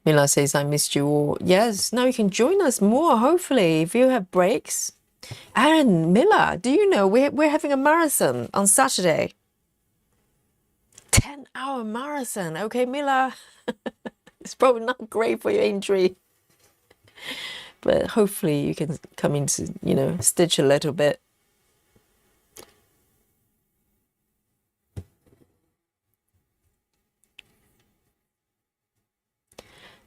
Speaker 1: Mila says, I missed you all. Yes, now you can join us more, hopefully, if you have breaks. And Mila, do you know we're having a marathon on Saturday? 10-hour marathon. Okay, Mila, it's probably not great for your injury, but hopefully you can come into, stitch a little bit.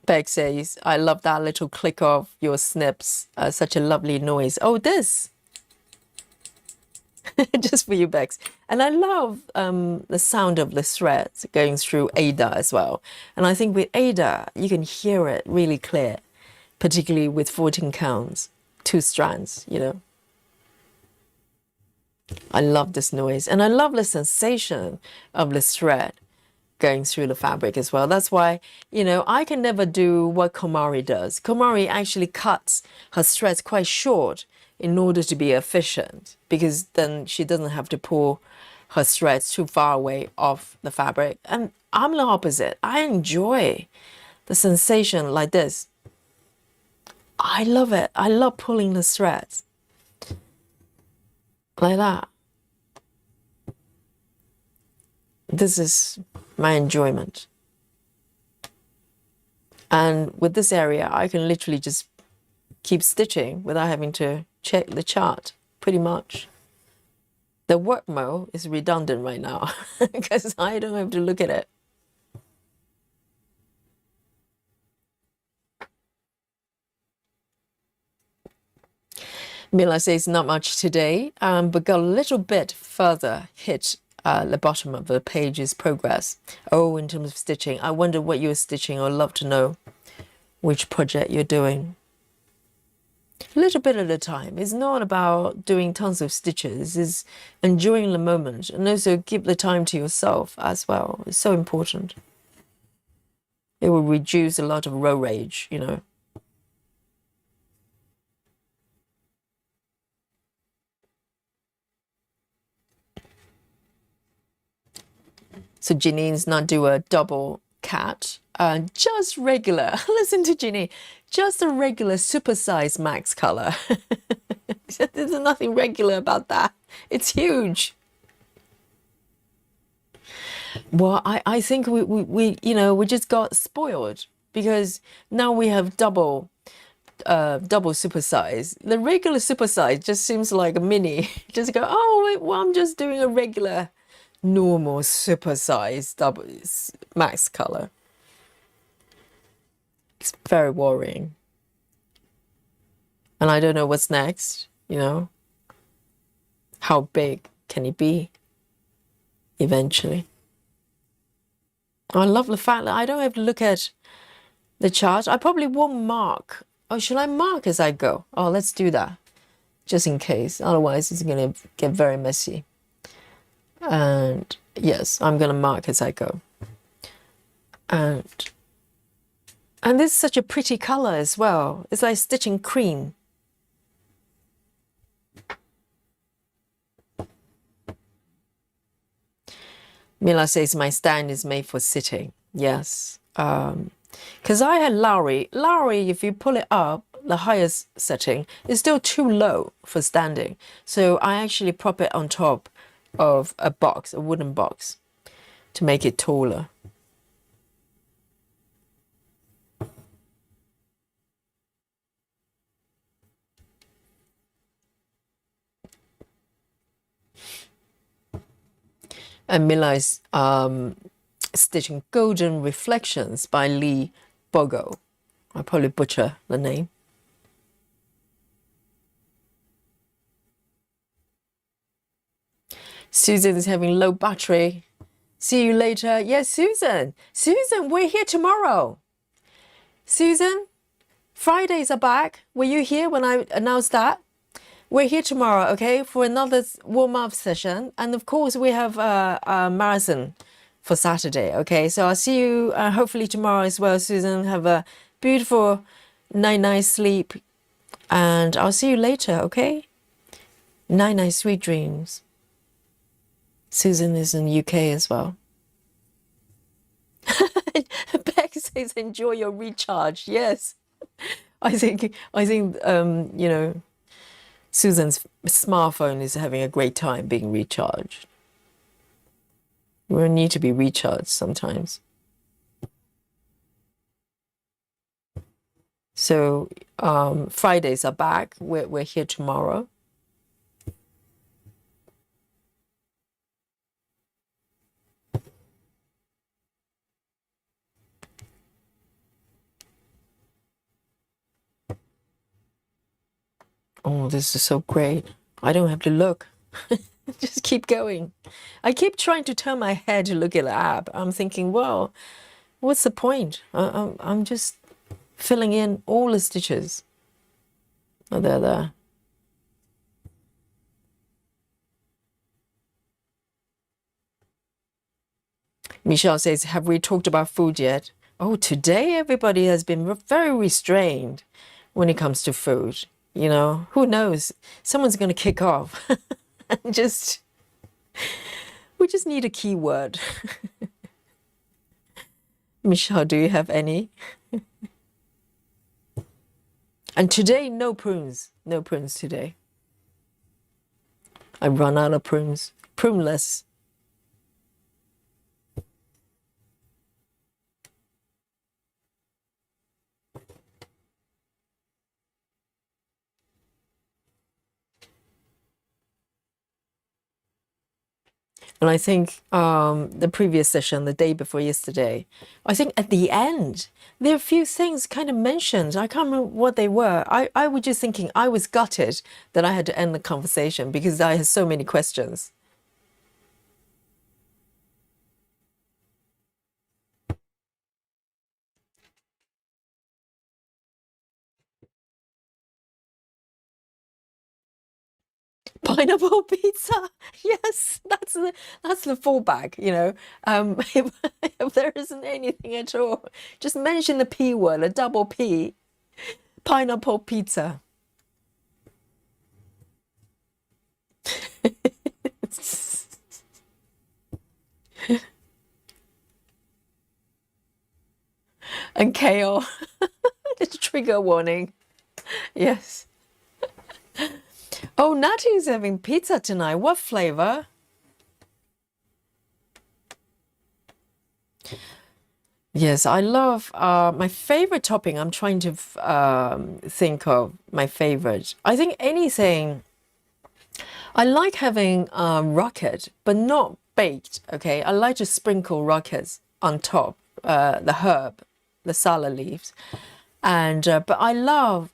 Speaker 1: Beck says, I love that little click of your snips. Such a lovely noise. Oh, this. Just for you, Bex. And I love the sound of the threads going through Ada as well. And I think with Ada, you can hear it really clear, particularly with 14 counts, 2 strands, I love this noise. And I love the sensation of the thread going through the fabric as well. That's why, I can never do what Komari does. Komari actually cuts her threads quite short in order to be efficient, because then she doesn't have to pull her threads too far away off the fabric. And I'm the opposite. I enjoy the sensation like this. I love it. I love pulling the threads like that. This is my enjoyment. And with this area, I can literally just keep stitching without having to check the chart, pretty much. The work mode is redundant right now because I don't have to look at it. Mila says not much today, but got a little bit further hit the bottom of the page's progress. Oh, in terms of stitching, I wonder what you're stitching. I'd love to know which project you're doing. A little bit at a time. It's not about doing tons of stitches. It's enjoying the moment, and also give the time to yourself as well. It's so important. It will reduce a lot of row rage, So Janine's not do a double cat, just regular. Listen to Janine, just a regular supersized max color. There's nothing regular about that. It's huge. Well, I think we just got spoiled because now we have double supersize. The regular supersize just seems like a mini. Just go, oh wait, well, I'm just doing a regular normal super size double max color. It's very worrying. And I don't know what's next, How big can it be eventually? I love the fact that I don't have to look at the chart. I probably won't mark. Oh, should I mark as I go? Oh, let's do that. Just in case. Otherwise, it's going to get very messy. And yes, I'm going to mark as I go. And this is such a pretty color as well. It's like stitching cream. Mila says my stand is made for sitting. Yes. Because I had Lowry. Lowry, if you pull it up, the highest setting is still too low for standing. So I actually prop it on top of a box, a wooden box, to make it taller. And Mila is stitching Golden Reflections by Lee Bogo. I probably butcher the name. Susan is having low battery. See you later. Yes, Susan. Susan, we're here tomorrow. Susan, Fridays are back. Were you here when I announced that? We're here tomorrow, okay, for another warm-up session. And of course, we have a marathon for Saturday, okay? So I'll see you hopefully tomorrow as well, Susan. Have a beautiful night sleep. And I'll see you later, okay? Night, sweet dreams. Susan is in UK as well. Bex, says, enjoy your recharge. Yes. I think, Susan's smartphone is having a great time being recharged. We need to be recharged sometimes. So Fridays are back. We're here tomorrow. Oh, this is so great. I don't have to look. Just keep going. I keep trying to turn my head to look at the app. I'm thinking, well, what's the point? I'm just filling in all the stitches. Oh, there. Michelle says, have we talked about food yet? Oh, today everybody has been very restrained when it comes to food. Who knows? Someone's going to kick off. We just need a keyword. Michelle, do you have any? And today, no prunes. No prunes today. I run out of prunes. Pruneless. And I think the previous session, the day before yesterday, I think at the end, there are a few things kind of mentioned. I can't remember what they were. I was just thinking, I was gutted that I had to end the conversation because I had so many questions. Pineapple pizza, yes, that's the fallback. If there isn't anything at all, just mention the P word, a double P, pineapple pizza. And kale, it's a trigger warning. Yes. Oh, Natty's having pizza tonight. What flavor? Yes, I love my favorite topping. I'm trying to think of my favorite. I think anything. I like having rocket, but not baked. Okay, I like to sprinkle rockets on top, the herb, the salad leaves, and but I love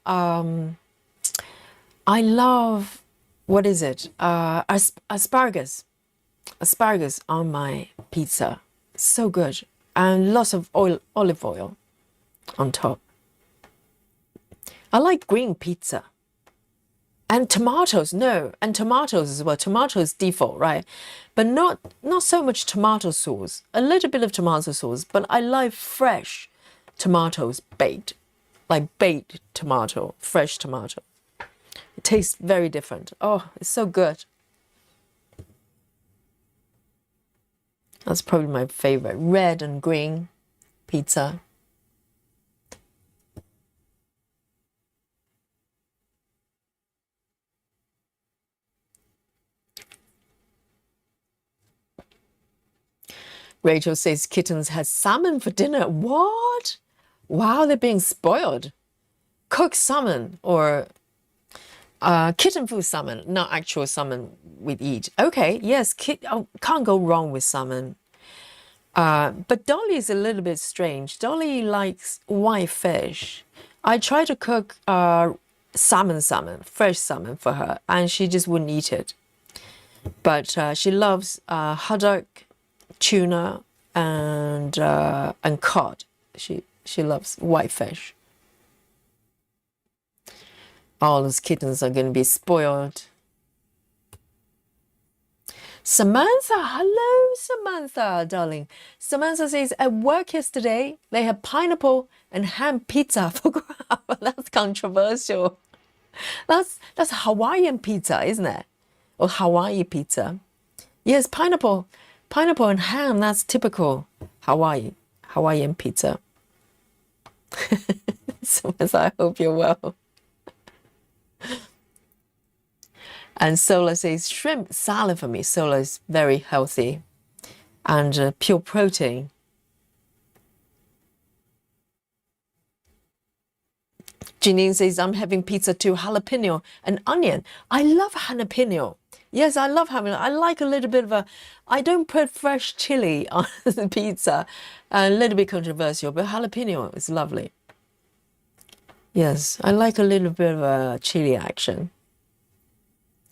Speaker 1: what is it? Asparagus. Asparagus on my pizza. So good. And lots of olive oil on top. I like green pizza. And tomatoes, no. And tomatoes as well. Tomatoes default, right? But not so much tomato sauce. A little bit of tomato sauce. But I like fresh tomatoes baked. Like baked tomato, fresh tomato. It tastes very different. Oh, it's so good. That's probably my favorite. Red and green pizza. Rachel says kittens had salmon for dinner. What? Wow, they're being spoiled. Cooked salmon or kitten food salmon, not actual salmon we'd eat. Okay, yes, can't go wrong with salmon. But Dolly is a little bit strange. Dolly likes white fish. I tried to cook salmon, fresh salmon for her, and she just wouldn't eat it. But she loves haddock, tuna, and cod. She loves white fish. All those kittens are going to be spoiled. Samantha, hello, Samantha, darling. Samantha says, at work yesterday, they had pineapple and ham pizza for grab. That's controversial. That's Hawaiian pizza, isn't it? Or Hawaii pizza. Yes, pineapple and ham, that's typical Hawaiian pizza. So I hope you're well. And Sola says shrimp salad for me. Sola is very healthy and pure protein. Janine says, I'm having pizza too, jalapeno and onion. I love jalapeno. Yes, I love jalapeno. I like a little bit of I don't put fresh chili on the pizza. A little bit controversial, but jalapeno is lovely. Yes, I like a little bit of a chili action.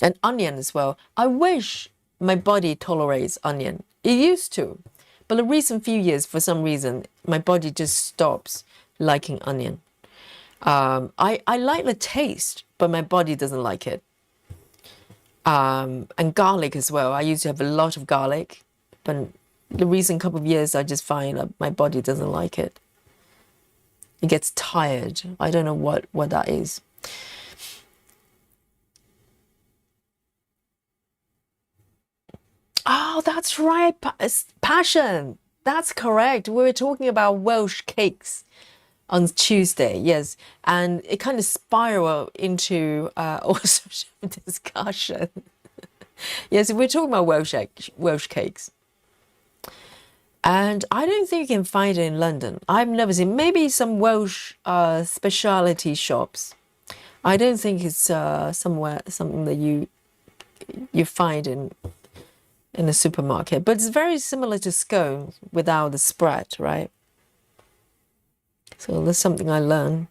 Speaker 1: And onion as well. I wish my body tolerates onion. It used to. But the recent few years, for some reason, my body just stops liking onion. I like the taste, but my body doesn't like it. And garlic as well. I used to have a lot of garlic, but the recent couple of years, I just find that my body doesn't like it. It gets tired. I don't know what that is. Oh, that's right. Passion. That's correct. We were talking about Welsh cakes on Tuesday, yes, and it kind of spiraled into all sorts of discussion. Yes, we're talking about Welsh cakes, and I don't think you can find it in London. I've never seen. Maybe some Welsh specialty shops. I don't think it's something that you find in a supermarket, but it's very similar to scones without the spread, right? So that's something I learned.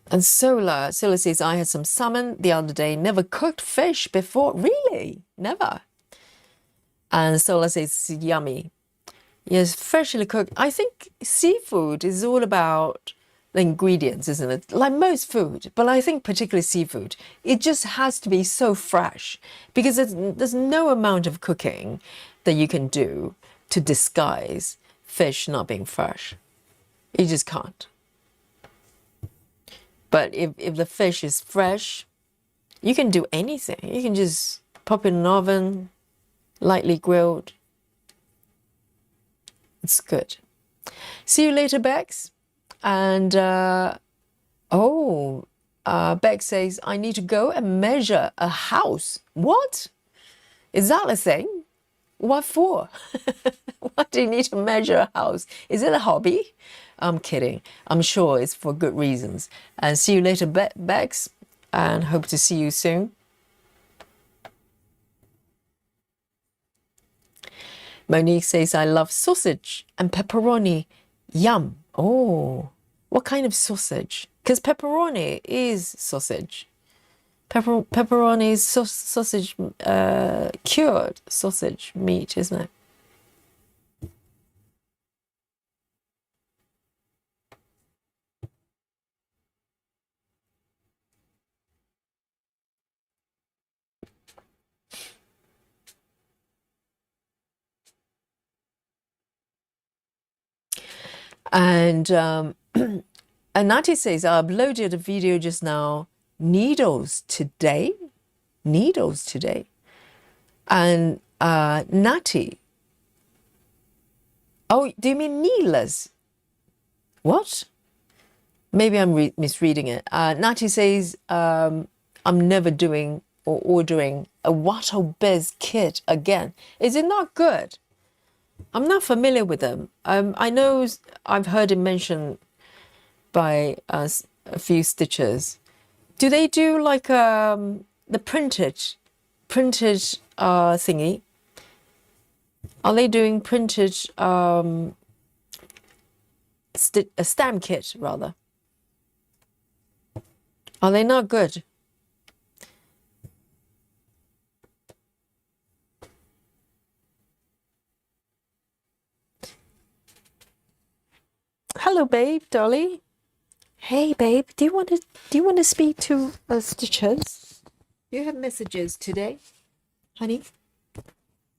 Speaker 1: And Sola says, I had some salmon the other day, never cooked fish before. Really? Never. And Sola says, yummy. Yes, freshly cooked. I think seafood is all about the ingredients, isn't it? Like most food, but I think particularly seafood, it just has to be so fresh because there's no amount of cooking that you can do to disguise fish not being fresh. You just can't. But if the fish is fresh, you can do anything. You can just pop it in an oven, lightly grilled. It's good. See you later, Bex. And, Bex says, I need to go and measure a house. What? Is that a thing? What for? What do you need to measure a house? Is it a hobby? I'm kidding. I'm sure it's for good reasons. And see you later, Bex. And hope to see you soon. Monique says, I love sausage and pepperoni. Yum. Oh, what kind of sausage? Because pepperoni is sausage. Pepperoni is sausage, cured sausage meat, isn't it? And Nati says, I uploaded a video just now. Needles today? Needles today? And Nati. Oh, do you mean needless? What? Maybe I'm misreading it. Nati says, I'm never doing or ordering a Wattle Biz kit again. Is it not good? I'm not familiar with them. I know I've heard it mentioned by a few stitchers. Do they do like the printed thingy? Are they doing printed a stamp kit rather? Are they not good? Hello, babe, Dolly. Hey, babe, do you want to speak to stitchers? Do you have messages today, honey? Do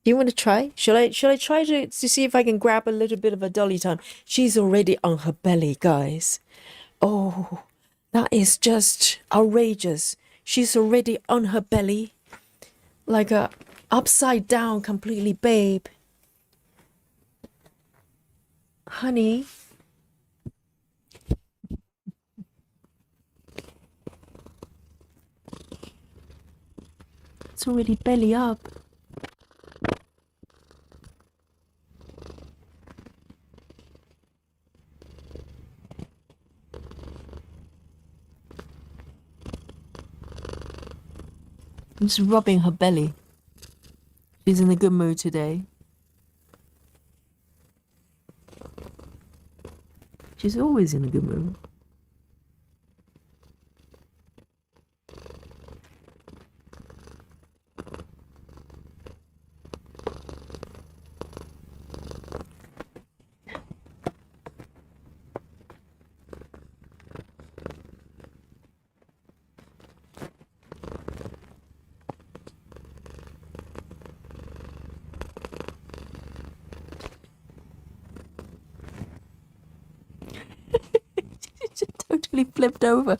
Speaker 1: you want to try? Should I try to see if I can grab a little bit of a Dolly time? She's already on her belly, guys. Oh, that is just outrageous. She's already on her belly, like a upside down completely, babe. Honey. It's already belly up. I'm just rubbing her belly. She's in a good mood today. She's always in a good mood. She just totally flipped over.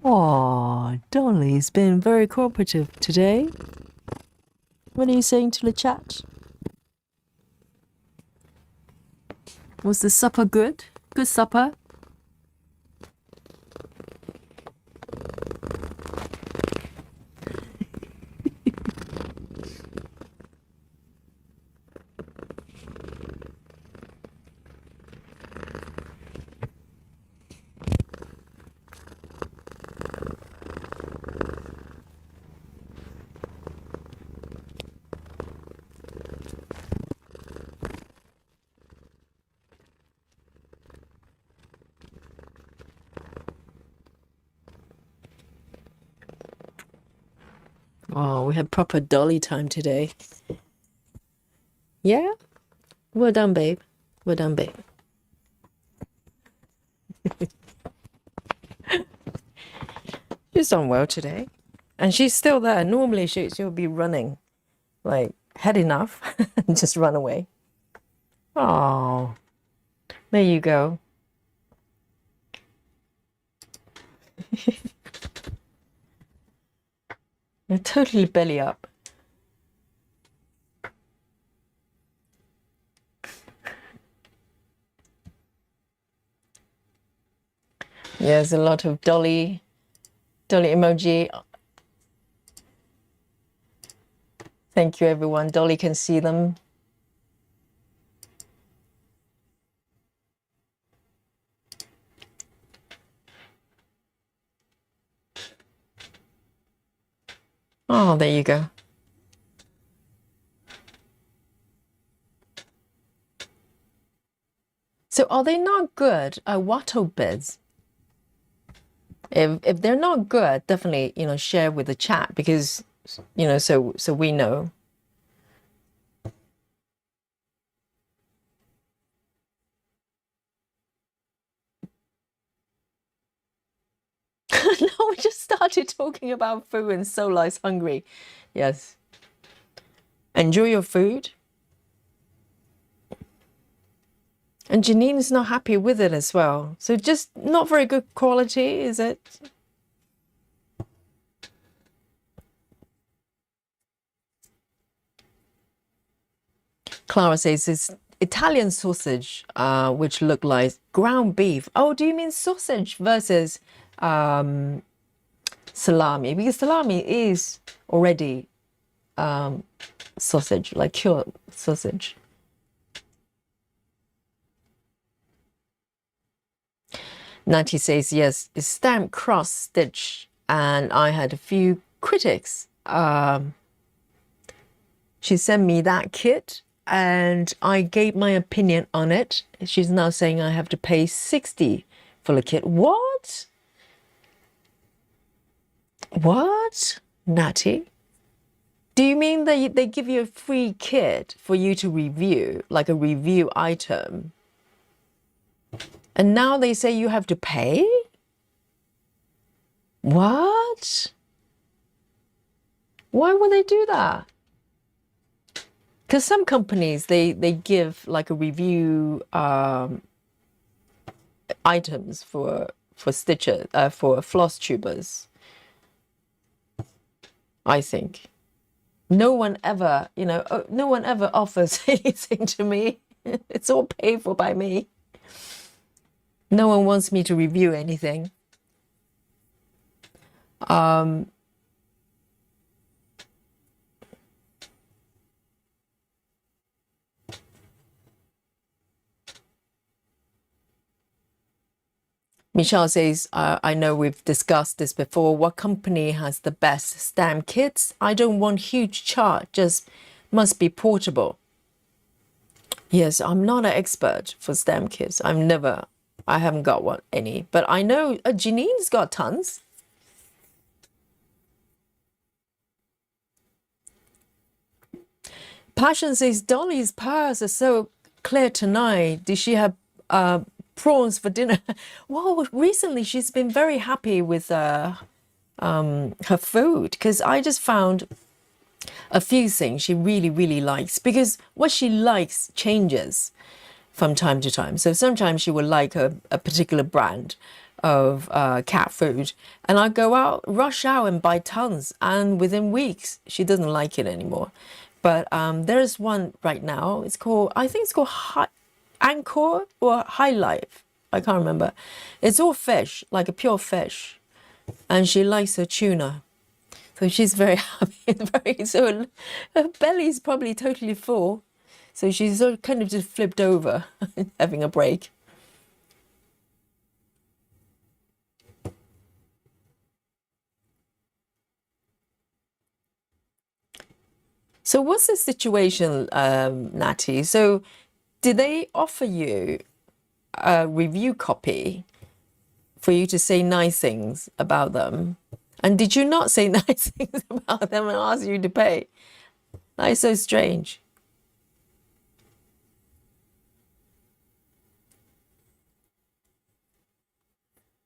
Speaker 1: Oh, Dolly's been very cooperative today. What are you saying to the chat? Was the supper good? Good supper? Oh, we had proper Dolly time today. Yeah? Well done, babe. Well done, babe. She's done well today. And she's still there. Normally she'll be running, like, had enough and just run away. Oh, there you go. You're totally belly up. Yeah, there's a lot of Dolly emoji. Thank you, everyone. Dolly can see them. Oh, there you go. So are they not good wattle beds? If they're not good, definitely, share with the chat because, so we know. No, we just started talking about food and Solar's hungry. Yes. Enjoy your food. And Janine's not happy with it as well. So just not very good quality, is it? Clara says it's Italian sausage, which look like ground beef. Oh, do you mean sausage versus salami? Because salami is already sausage, like cured sausage. Natty says, yes, it's stamped cross stitch. And I had a few critics. She sent me that kit and I gave my opinion on it. She's now saying I have to pay 60 for the kit. What? What? Natty? Do you mean that they give you a free kit for you to review, like a review item? And now they say you have to pay? What? Why would they do that? Because some companies they give like a review items for stitches for floss tubers. I think no one ever, no one ever offers anything to me. It's all paid for by me. No one wants me to review anything. Michelle says, I know we've discussed this before. What company has the best stamp kits? I don't want huge chart, just must be portable. Yes, I'm not an expert for stamp kits. I haven't got any, but I know Janine's got tons. Passion says, Dolly's pearls are so clear tonight. Did she have prawns for dinner? Well, recently she's been very happy with her food, because I just found a few things she really, really likes, because what she likes changes from time to time. So sometimes she will like a particular brand of cat food, and I go out, rush out and buy tons, and within weeks she doesn't like it anymore. But there's one right now. I think it's called Anchor or High Life. I can't remember. It's all fish, like a pure fish, and she likes her tuna. So she's very happy. So her belly's probably totally full. So she's sort of kind of just flipped over, having a break. So what's the situation, Natty? So did they offer you a review copy for you to say nice things about them? And did you not say nice things about them and ask you to pay? That is so strange.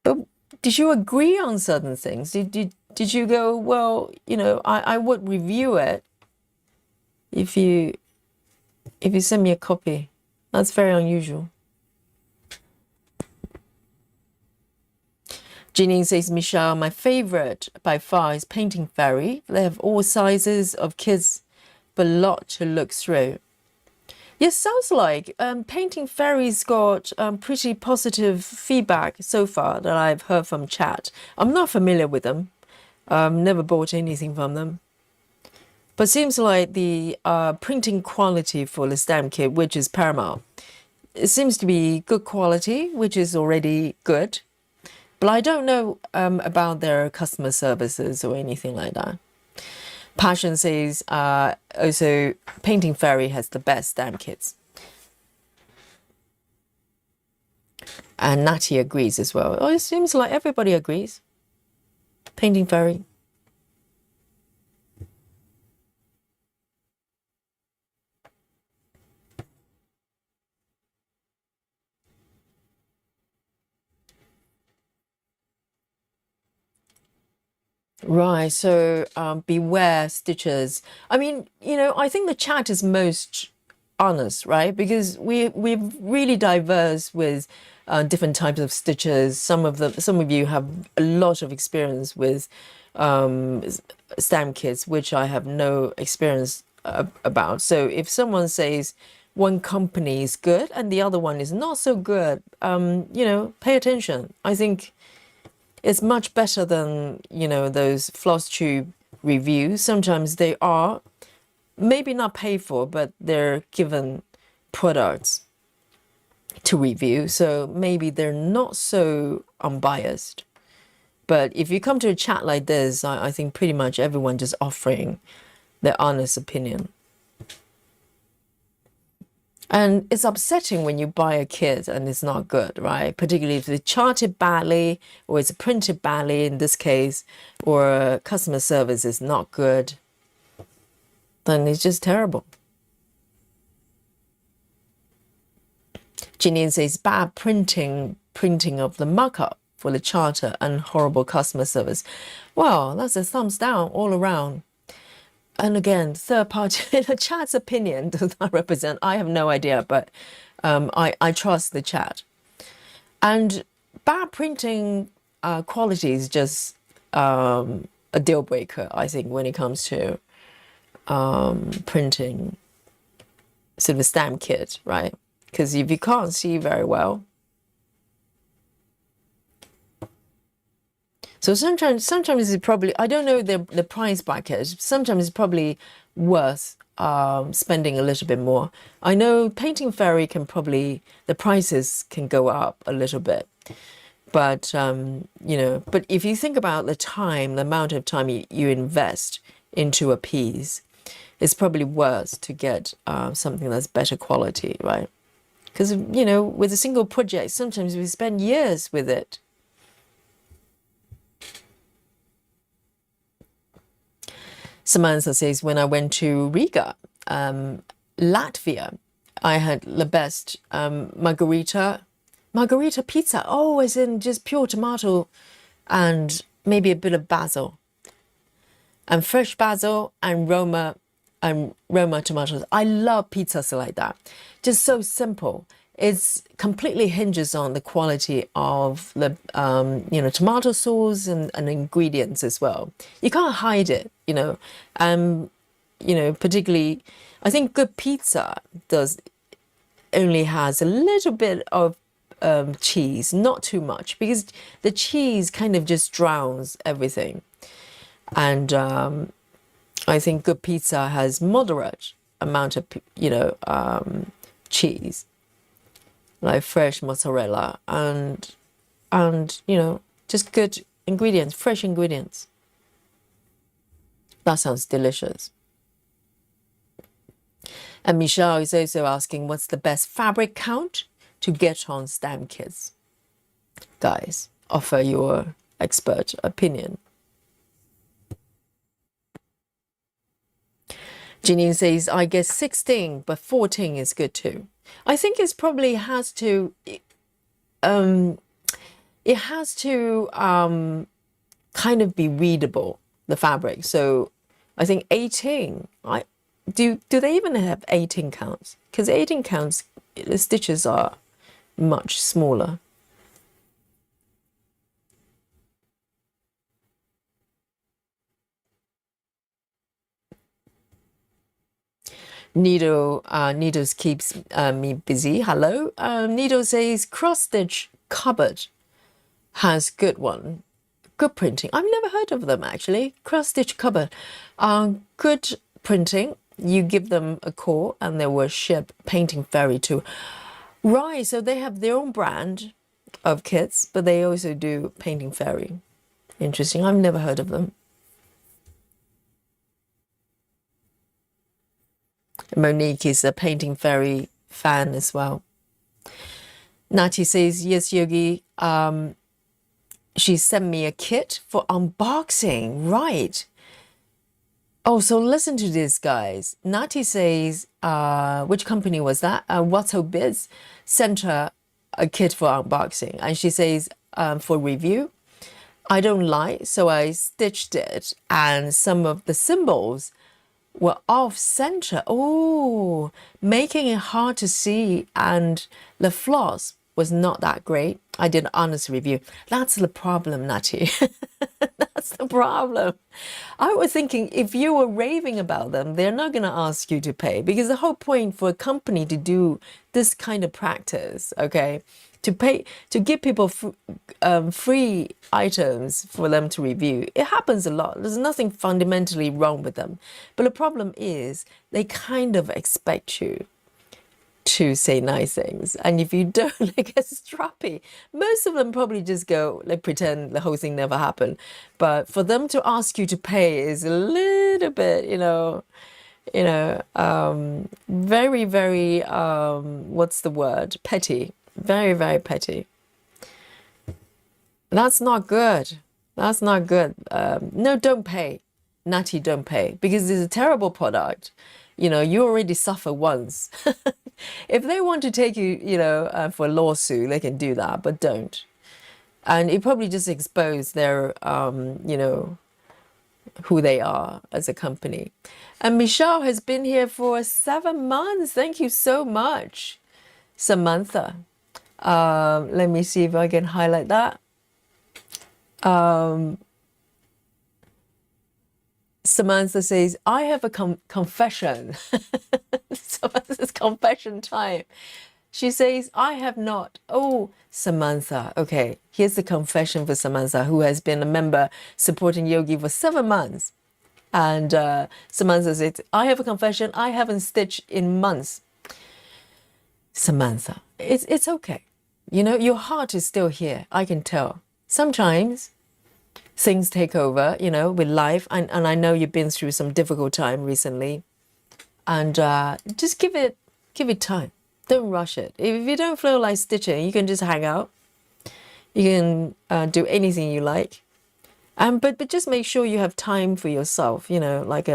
Speaker 1: But did you agree on certain things? Did you go, well, I would review it if you send me a copy? That's very unusual. Janine says, Michelle, my favorite by far is Painting Fairy. They have all sizes of kids, but a lot to look through. Yes, sounds like Painting Fairy's got pretty positive feedback so far that I've heard from chat. I'm not familiar with them. Never bought anything from them. But seems like the printing quality for the stamp kit, which is paramount, it seems to be good quality, which is already good. But I don't know about their customer services or anything like that. Passion says also Painting Fairy has the best stamp kits. And Natty agrees as well. Oh, it seems like everybody agrees. Painting Fairy. Right, so beware stitchers. I mean, I think the chat is most honest, right? Because we're really diverse with different types of stitchers. Some of you have a lot of experience with stamp kits, which I have no experience about. So if someone says one company is good and the other one is not so good, pay attention. I think it's much better than, those floss tube reviews. Sometimes they are maybe not paid for, but they're given products to review. So maybe they're not so unbiased. But if you come to a chat like this, I think pretty much everyone just offering their honest opinion. And it's upsetting when you buy a kit and it's not good, right? Particularly if it's charted badly or it's printed badly in this case, or customer service is not good, then it's just terrible. Janine says, bad printing of the markup for the charter and horrible customer service. Well, that's a thumbs down all around. and again, third party, the chat's opinion does not represent. I have no idea, but I trust the chat. And bad printing quality is just a deal breaker, I think, when it comes to printing sort of a stamp kit, right? Because if you can't see very well, so sometimes it's probably, I don't know the price bracket. Sometimes it's probably worth spending a little bit more. I know Painting Fairy can probably, the prices can go up a little bit. But, you know, but if you think about the time, the amount of time you invest into a piece, it's probably worth to get something that's better quality, right? Because, you know, with a single project, sometimes we spend years with it. Samantha says, when I went to Riga, Latvia, I had the best margarita pizza. Oh, as in just pure tomato and maybe a bit of basil. And fresh basil and Roma tomatoes. I love pizzas like that. Just so simple. It's completely hinges on the quality of the you know, tomato sauce and ingredients as well. You can't hide it, you know. You know, particularly, I think good pizza only has a little bit of cheese, not too much, because the cheese kind of just drowns everything. And I think good pizza has moderate amount of, you know, cheese, like fresh mozzarella and you know, just good ingredients, fresh ingredients. That sounds delicious. And Michelle is also asking, what's the best fabric count to get on stamp kits? Guys, offer your expert opinion. Janine says, I guess 16, but 14 is good too. I think it's probably has to, kind of be readable, the fabric. So I think 18, do they even have 18 counts? Because 18 counts, the stitches are much smaller. Needles keeps me busy. Hello. Needle says cross stitch cupboard has good one. Good printing. I've never heard of them actually. Cross stitch cupboard. Good printing. You give them a call and they will ship Painting Fairy too. Right, so they have their own brand of kits, but they also do Painting Fairy. Interesting. I've never heard of them. Monique is a Painting Fairy fan as well. Nati says, yes, Yogi. She sent me a kit for unboxing. Right. Oh, so listen to this, guys. Nati says, which company was that? What's Her Biz sent her a kit for unboxing. And she says, for review, I don't lie, so I stitched it. And some of the symbols were off center. Oh, making it hard to see. And the floss was not that great. I did an honest review. That's the problem, Nati. That's the problem. I was thinking if you were raving about them, they're not going to ask you to pay, because the whole point for a company to do this kind of practice, okay, to pay, to give people free items for them to review, it happens a lot. There's nothing fundamentally wrong with them. But the problem is they kind of expect you to say nice things, and if you don't, they get stroppy. Most of them probably just go, like, pretend the whole thing never happened. But for them to ask you to pay is a little bit, very, very, what's the word? Petty. Very, very petty. That's not good. That's not good. No, don't pay. Natty, don't pay, because it's a terrible product. You know, you already suffer once. If they want to take you, for a lawsuit, they can do that, but don't. And it probably just exposed their, who they are as a company. And Michelle has been here for 7 months. Thank you so much, Samantha. Let me see if I can highlight that. Samantha says, I have a confession. Samantha's confession time. She says, I have not. Oh, Samantha. Okay, here's the confession for Samantha, who has been a member supporting Yogi for 7 months. And Samantha said, I have a confession. I haven't stitched in months. Samantha, it's okay. You know, your heart is still here. I can tell. Sometimes things take over, you know, with life. And I know you've been through some difficult time recently. And just give it time. Don't rush it. If you don't feel like stitching, you can just hang out. You can do anything you like. But just make sure you have time for yourself, you know, like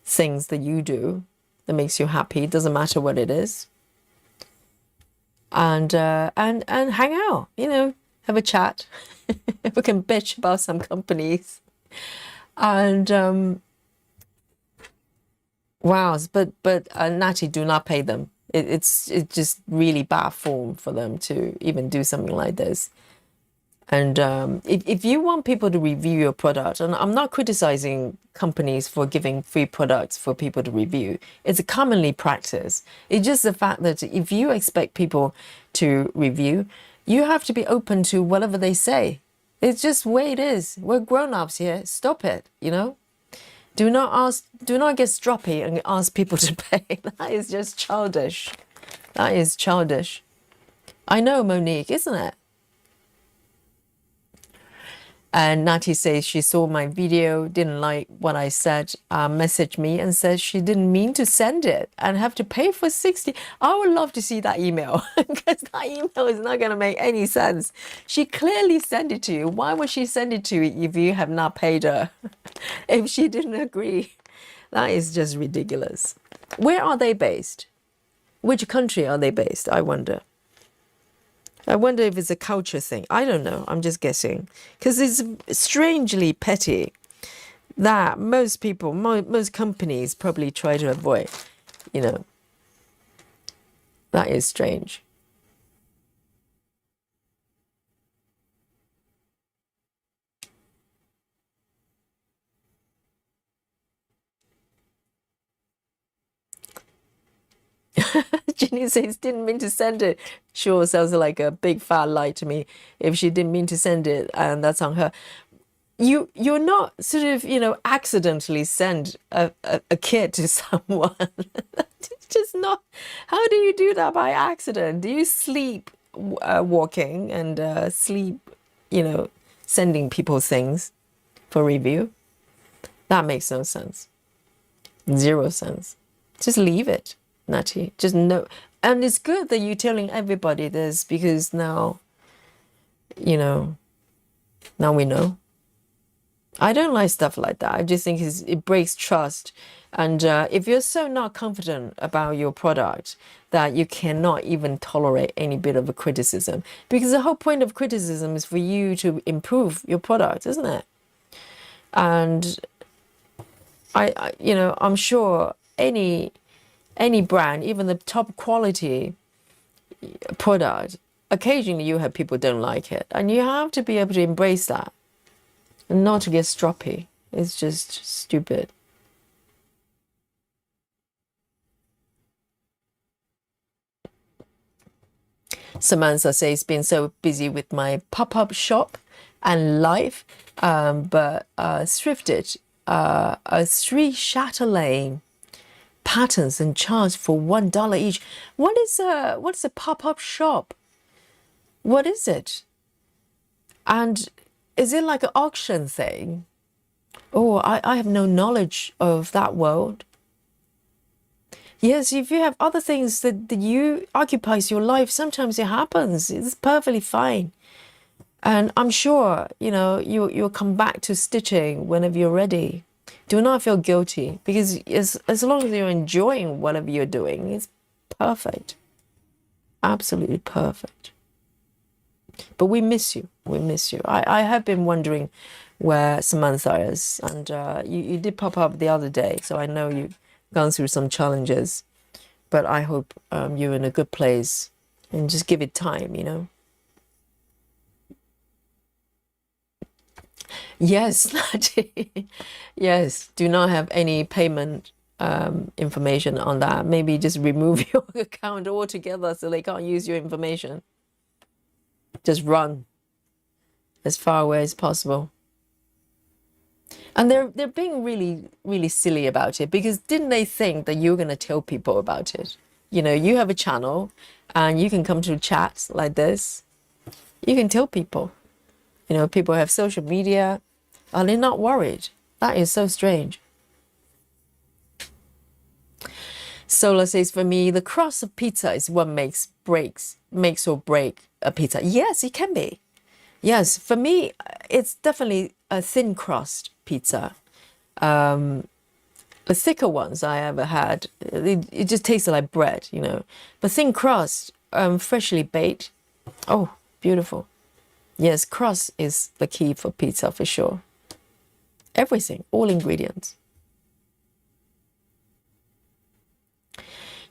Speaker 1: things that you do that makes you happy. It doesn't matter what it is. And hang out, you know, have a chat. We can bitch about some companies. And wow, but Natty, do not pay them. It's just really bad form for them to even do something like this. And if you want people to review your product, and I'm not criticizing companies for giving free products for people to review, it's a commonly practice. It's just the fact that if you expect people to review, you have to be open to whatever they say. It's just the way it is. We're grown-ups here. Stop it, you know? Do not get stroppy and ask people to pay. That is just childish. That is childish. I know, Monique, isn't it? And Nati says she saw my video, didn't like what I said, messaged me and says she didn't mean to send it and have to pay for 60. I would love to see that email because that email is not going to make any sense. She clearly sent it to you. Why would she send it to you if you have not paid her? If she didn't agree? That is just ridiculous. Where are they based? Which country are they based? I wonder. I wonder if it's a culture thing. I don't know. I'm just guessing. Because it's strangely petty that most people, most companies probably try to avoid. You know, that is strange. Jenny says, didn't mean to send it. Sure, sounds like a big fat lie to me. If she didn't mean to send it, and that's on her. You're not sort of, you know, accidentally send a kid to someone. It's just not. How do you do that by accident? Do you sleep walking and sleep, you know, sending people things for review? That makes no sense. Zero sense. Just leave it. Natty, just know. And it's good that you're telling everybody this because now, you know, now we know. I don't like stuff like that. I just think it breaks trust. And if you're so not confident about your product that you cannot even tolerate any bit of a criticism, because the whole point of criticism is for you to improve your product, isn't it? And I you know, I'm sure any brand, even the top quality product, occasionally you have people don't like it. And you have to be able to embrace that and not to get stroppy. It's just stupid. Samantha says, been so busy with my pop-up shop and life, but thrifted a 3 chatelaine patterns and charge for $1 each. What is a pop-up shop? What is it? And is it like an auction thing? Oh, I have no knowledge of that world. Yes, if you have other things that you occupies your life, sometimes it happens. It's perfectly fine. And I'm sure, you know, you'll come back to stitching whenever you're ready. Do not feel guilty because as long as you're enjoying whatever you're doing, it's perfect. Absolutely perfect. But we miss you. We miss you. I have been wondering where Samantha is. And you did pop up the other day, so I know you've gone through some challenges. But I hope you're in a good place, and just give it time, you know. Yes, Natty. Yes, do not have any payment information on that. Maybe just remove your account altogether so they can't use your information. Just run as far away as possible. And they're being really silly about it, because didn't they think that you're gonna tell people about it? You know, you have a channel and you can come to chats like this. You can tell people. You know, people have social media and they're not worried. That is so strange. Sola says, for me, the crust of pizza is what makes or break a pizza. Yes, it can be. Yes, for me, it's definitely a thin crust pizza. The thicker ones I ever had, it just tasted like bread, you know. But thin crust, freshly baked, oh, beautiful. Yes, crust is the key for pizza for sure. Everything, all ingredients.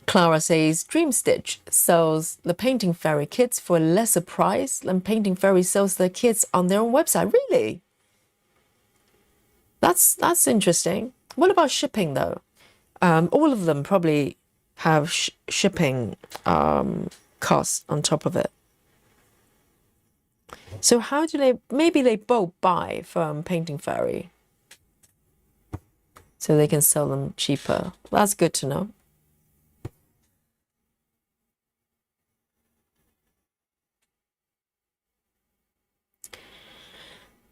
Speaker 1: Clara says, Dream Stitch sells the Painting Fairy kits for a lesser price than Painting Fairy sells their kits on their own website. Really? That's interesting. What about shipping though? All of them probably have shipping costs on top of it. So how do they, maybe they both buy from Painting Fairy so they can sell them cheaper. That's good to know.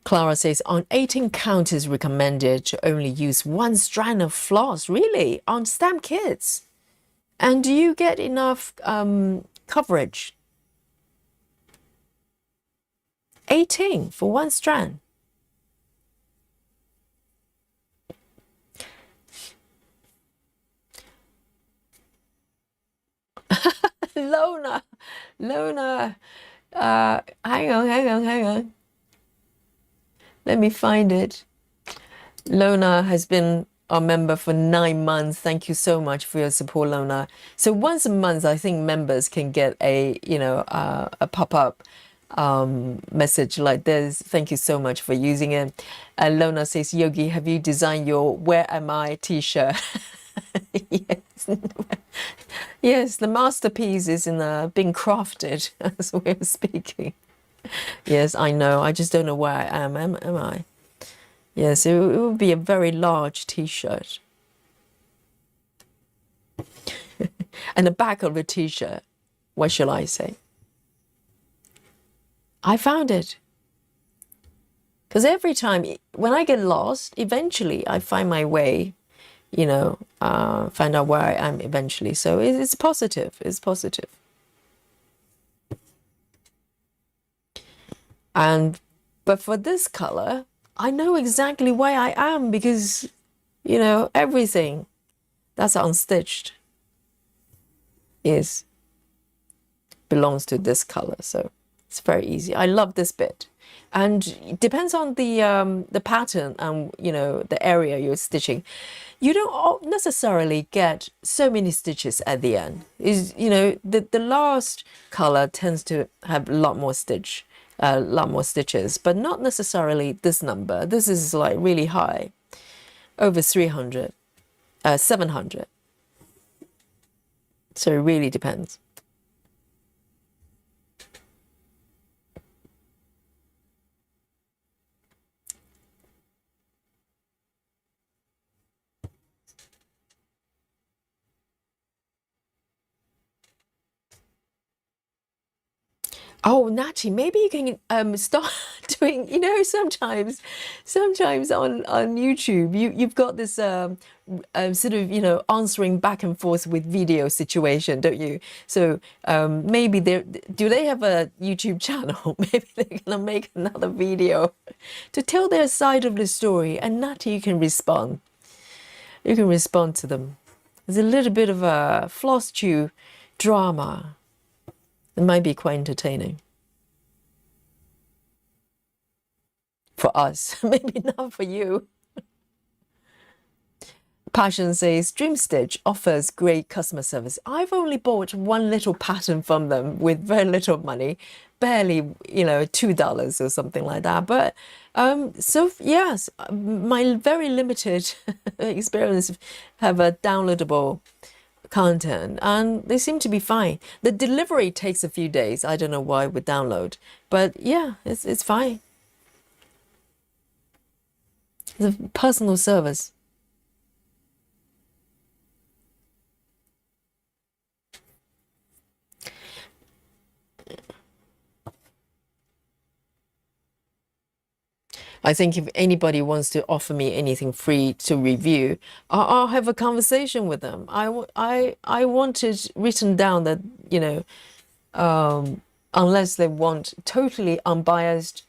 Speaker 1: Clara says, on 18 count is recommended to only use one strand of floss. Really? On stamp kits? And do you get enough coverage? 18 for one strand. Lona, hang on. Let me find it. Lona has been our member for 9 months. Thank you so much for your support, Lona. So once a month, I think members can get a, you know, a pop-up message like this. Thank you so much for using it. And Lona says, Yogi, have you designed your Where Am I t-shirt? Yes. Yes, the masterpiece is being crafted as we're speaking. Yes, I know. I just don't know where I am. Am I? Yes, it would be a very large t-shirt. And the back of the t-shirt, what shall I say? I found it. Because every time, when I get lost, eventually I find my way, you know, find out where I am eventually. So it's positive. It's positive. But for this color, I know exactly where I am, because, you know, everything that's unstitched belongs to this color. So it's very easy. I love this bit. And it depends on the pattern and, you know, the area you're stitching. You don't necessarily get so many stitches at the end. You know, the last color tends to have a lot more stitches, but not necessarily this number. This is like really high, over 300, 700. So it really depends. Oh, Natty, maybe you can start doing, you know, sometimes on YouTube, you've got this sort of, you know, answering back and forth with video situation, don't you? So maybe do they have a YouTube channel? Maybe they're gonna make another video to tell their side of the story, and Natty, you can respond. You can respond to them. There's a little bit of a floss chew drama. It might be quite entertaining. for us, maybe not for you. Passion says, Dream Stitch offers great customer service. I've only bought one little pattern from them with very little money, barely, $2 or something like that. But so yes, my very limited experience have a downloadable content and they seem to be fine. The delivery takes a few days. I don't know why with download, but yeah, it's fine. It's a personal service. I think if anybody wants to offer me anything free to review, I'll have a conversation with them. I want it written down that, unless they want totally unbiased,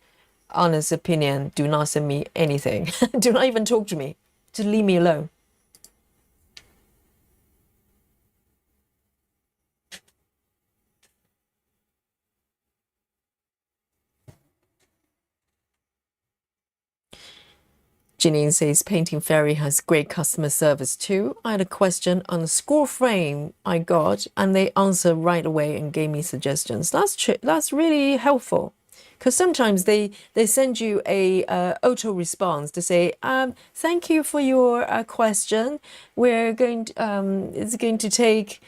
Speaker 1: honest opinion, do not send me anything. Do not even talk to me. Just leave me alone. Janine says Painting Fairy has great customer service too. I had a question on a scroll frame I got and they answered right away and gave me suggestions. That's really helpful because sometimes they send you a auto response to say, thank you for your question. We're going to, it's going to take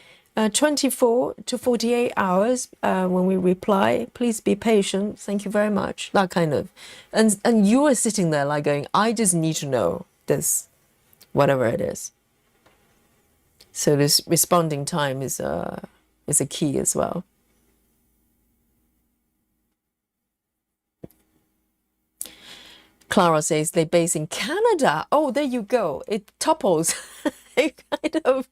Speaker 1: 24 to 48 hours when we reply. Please be patient. Thank you very much. That kind of, and you are sitting there like going, I just need to know this, whatever it is. So this responding time is a key as well. Clara says they're based in Canada. Oh, there you go. It topples. It kind of.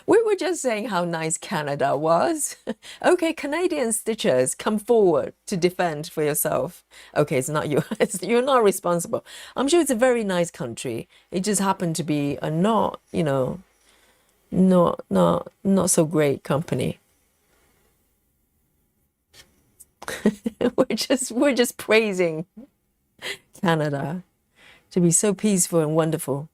Speaker 1: We were just saying how nice Canada was. Okay, Canadian stitchers, come forward to defend for yourself. Okay, it's not you. You're not responsible. I'm sure it's a very nice country. It just happened to be a not so great company. we're just praising Canada to be so peaceful and wonderful.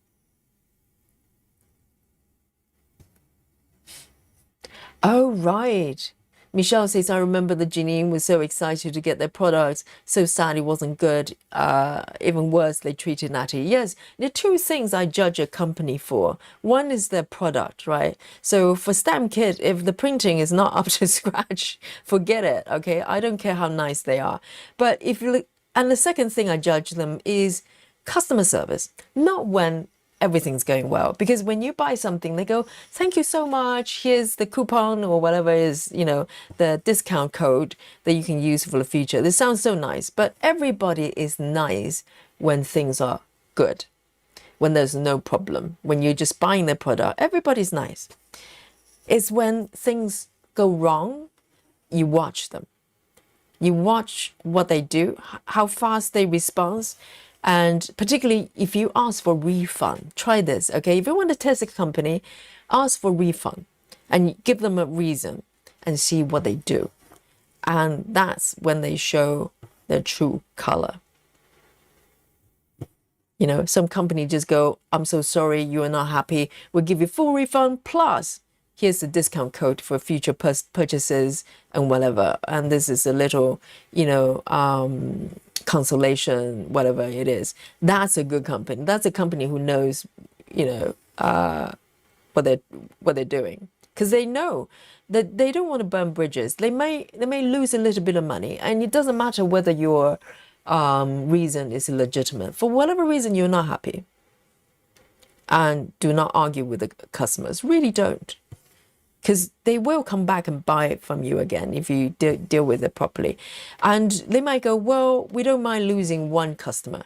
Speaker 1: Oh, right. Michelle says, I remember the Janine was so excited to get their products. So sad it wasn't good. Even worse, they treated Natty. Yes, there are two things I judge a company for. One is their product, right? So for Stamp Kit, if the printing is not up to scratch, forget it, okay? I don't care how nice they are. But if you look, and the second thing I judge them is customer service, not when everything's going well, because when you buy something they go, thank you so much, here's the coupon or whatever is, the discount code that you can use for the future. This sounds so nice, but everybody is nice when things are good, when there's no problem, when you're just buying their product, everybody's nice. It's when things go wrong, you watch them, you watch what they do, how fast they respond. And particularly if you ask for refund, try this, okay? If you want to test a company, ask for refund and give them a reason and see what they do. And that's when they show their true color. Some company just go, I'm so sorry, you are not happy. We'll give you full refund. Plus, here's the discount code for future purchases and whatever. And this is a little, consolation, whatever it is. That's a good company. That's a company who knows, what they're doing, because they know that they don't want to burn bridges. They may lose a little bit of money, and it doesn't matter whether your reason is legitimate. For whatever reason, you're not happy, and do not argue with the customers. Really don't. Because they will come back and buy it from you again if you deal with it properly. And they might go, well, we don't mind losing one customer.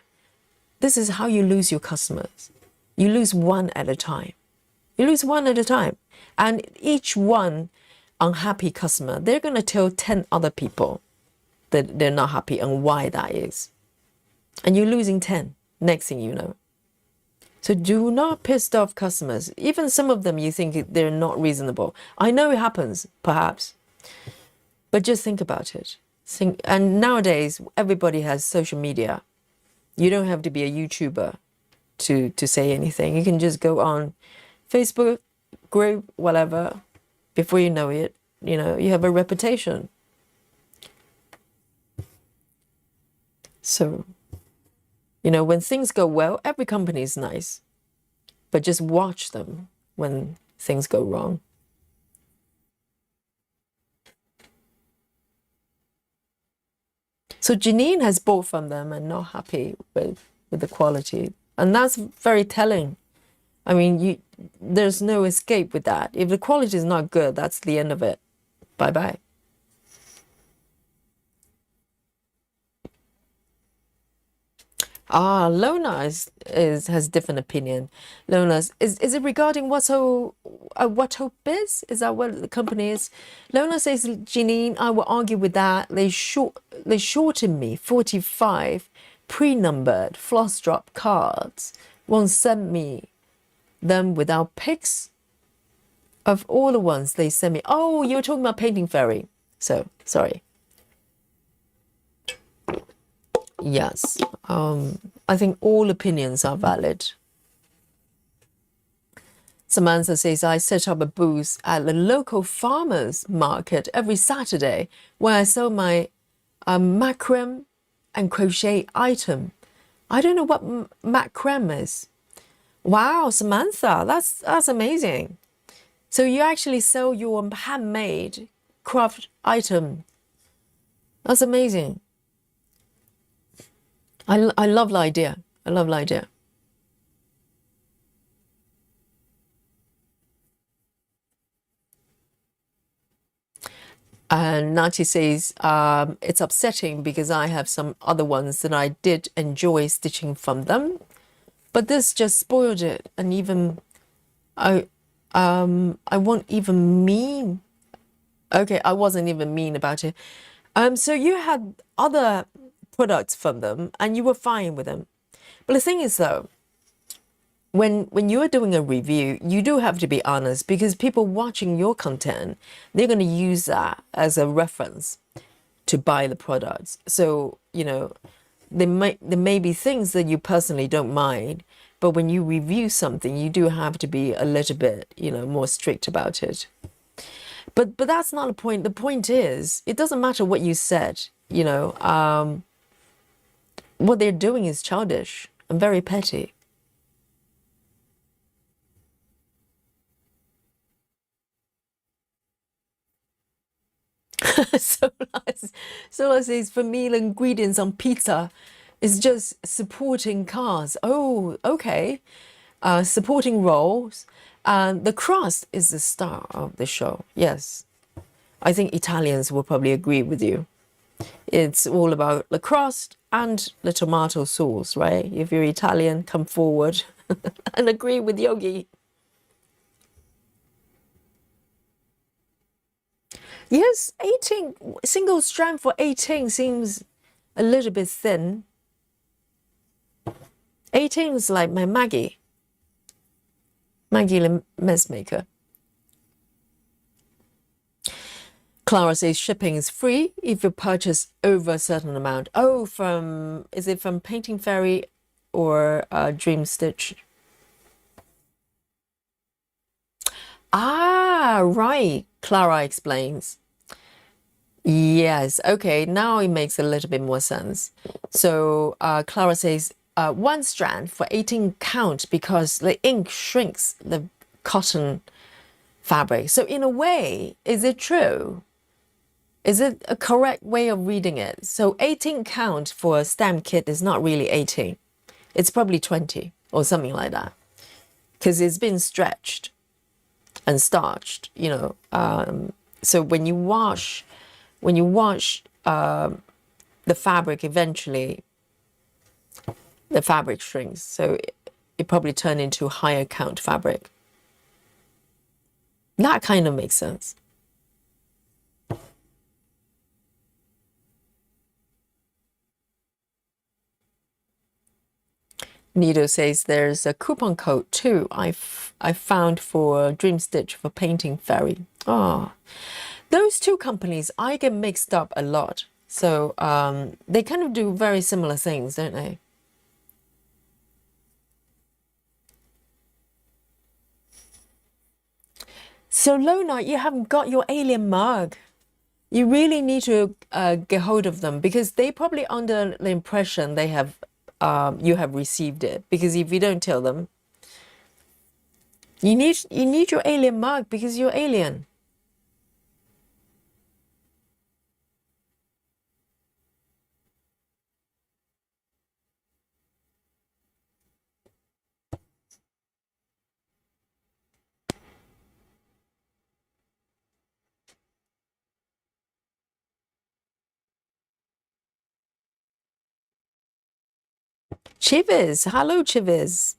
Speaker 1: This is how you lose your customers. You lose one at a time. You lose one at a time. And each one unhappy customer, they're going to tell 10 other people that they're not happy and why that is. And you're losing 10, next thing you know. So do not piss off customers. Even some of them you think they're not reasonable. I know it happens, perhaps. But just think about it. And nowadays, everybody has social media. You don't have to be a YouTuber to say anything. You can just go on Facebook, group, whatever. Before you know it, you have a reputation. So, when things go well, every company is nice. But just watch them when things go wrong. So Janine has bought from them and not happy with the quality. And that's very telling. I mean, there's no escape with that. If the quality is not good, that's the end of it. Bye-bye. Lona has different opinion. Lona, is it regarding what hope is? Is that what the company is? Lona says, Janine, I will argue with that. They shorten me 45 pre-numbered floss drop cards. Won't send me them without pics of all the ones they send me. Oh, you're talking about Painting Fairy. So sorry. Yes, I think all opinions are valid. Samantha says, I set up a booth at the local farmers market every Saturday where I sell my macrame and crochet item. I don't know what macrame is. Wow, Samantha, that's amazing. So you actually sell your handmade craft item. That's amazing. I love the idea. I love the idea. And Nati says, it's upsetting because I have some other ones that I did enjoy stitching from them, but this just spoiled it. And even I wasn't even mean. Okay, I wasn't even mean about it. So you had other products from them and you were fine with them. But the thing is though, when you're doing a review, you do have to be honest because people watching your content, they're going to use that as a reference to buy the products. So, there may be things that you personally don't mind, but when you review something, you do have to be a little bit, more strict about it. But that's not the point. The point is, it doesn't matter what you said, what they're doing is childish and very petty. Sola says, for me, the ingredients on pizza is just supporting cars. Oh, okay. Supporting roles. And the crust is the star of the show. Yes. I think Italians will probably agree with you. It's all about the crust and the tomato sauce, right? If you're Italian, come forward and agree with Yogi. Yes, 18, single strand for 18 seems a little bit thin. 18 is like my Maggie the messmaker. Clara says shipping is free if you purchase over a certain amount. Oh, is it from Painting Fairy or Dream Stitch? Ah, right. Clara explains. Yes, okay, now it makes a little bit more sense. So Clara says, one strand for 18 count because the ink shrinks the cotton fabric. So in a way, is it true? Is it a correct way of reading it? So 18 count for a stamp kit is not really 18. It's probably 20 or something like that because it's been stretched and starched, so when you wash the fabric, eventually the fabric shrinks, so it probably turned into higher count fabric. That kind of makes sense. Nido says there's a coupon code too I found for Dream Stitch for Painting Fairy. Those two companies I get mixed up a lot. So they kind of do very similar things, don't they? So Lona, you haven't got your alien mug. You really need to get hold of them because they probably under the impression they have you have received it. Because if you don't tell them, you need your alien mug because you're alien. Chivis, hello Chivis.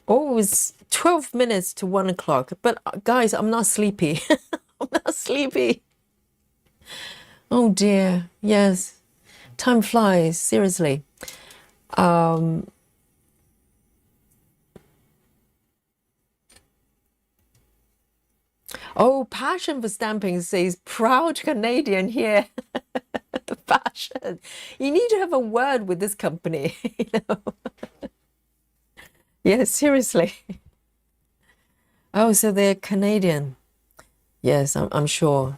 Speaker 1: Oh, it's 12 minutes to 1 o'clock. But guys, I'm not sleepy. I'm not sleepy. Oh dear. Yes. Time flies, seriously. Oh, Passion for Stamping says proud Canadian here. Passion. You need to have a word with this company, you know. Yeah, seriously. Oh, so they're Canadian. Yes, I'm sure.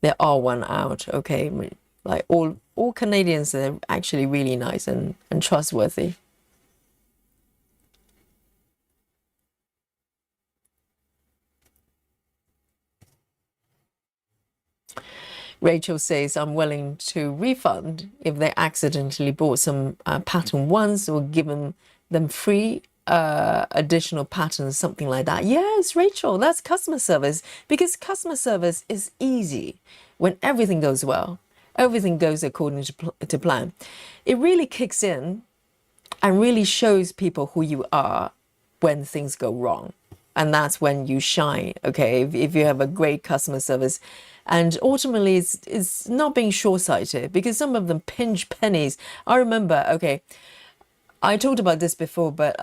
Speaker 1: They're all one out. Okay. Like all Canadians are actually really nice and trustworthy. Rachel says, I'm willing to refund if they accidentally bought some pattern once or given them free additional patterns, something like that. Yes, Rachel, that's customer service because customer service is easy when everything goes well, everything goes according to plan. It really kicks in and really shows people who you are when things go wrong. And that's when you shine, okay? If you have a great customer service. And ultimately, it's not being short-sighted because some of them pinch pennies. I remember, okay, I talked about this before, but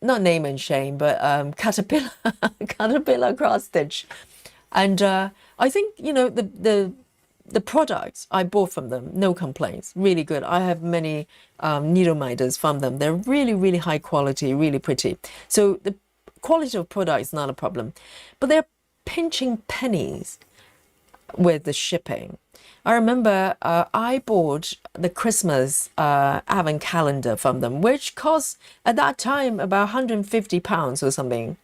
Speaker 1: not name and shame, but Caterpillar, Caterpillar cross stitch. And I think, you know, the products I bought from them, no complaints, really good. I have many needle minders from them. They're really, really high quality, really pretty. So the quality of product is not a problem, but they're pinching pennies with the shipping. I remember I bought the Christmas advent calendar from them, which cost at that time about £150 or something.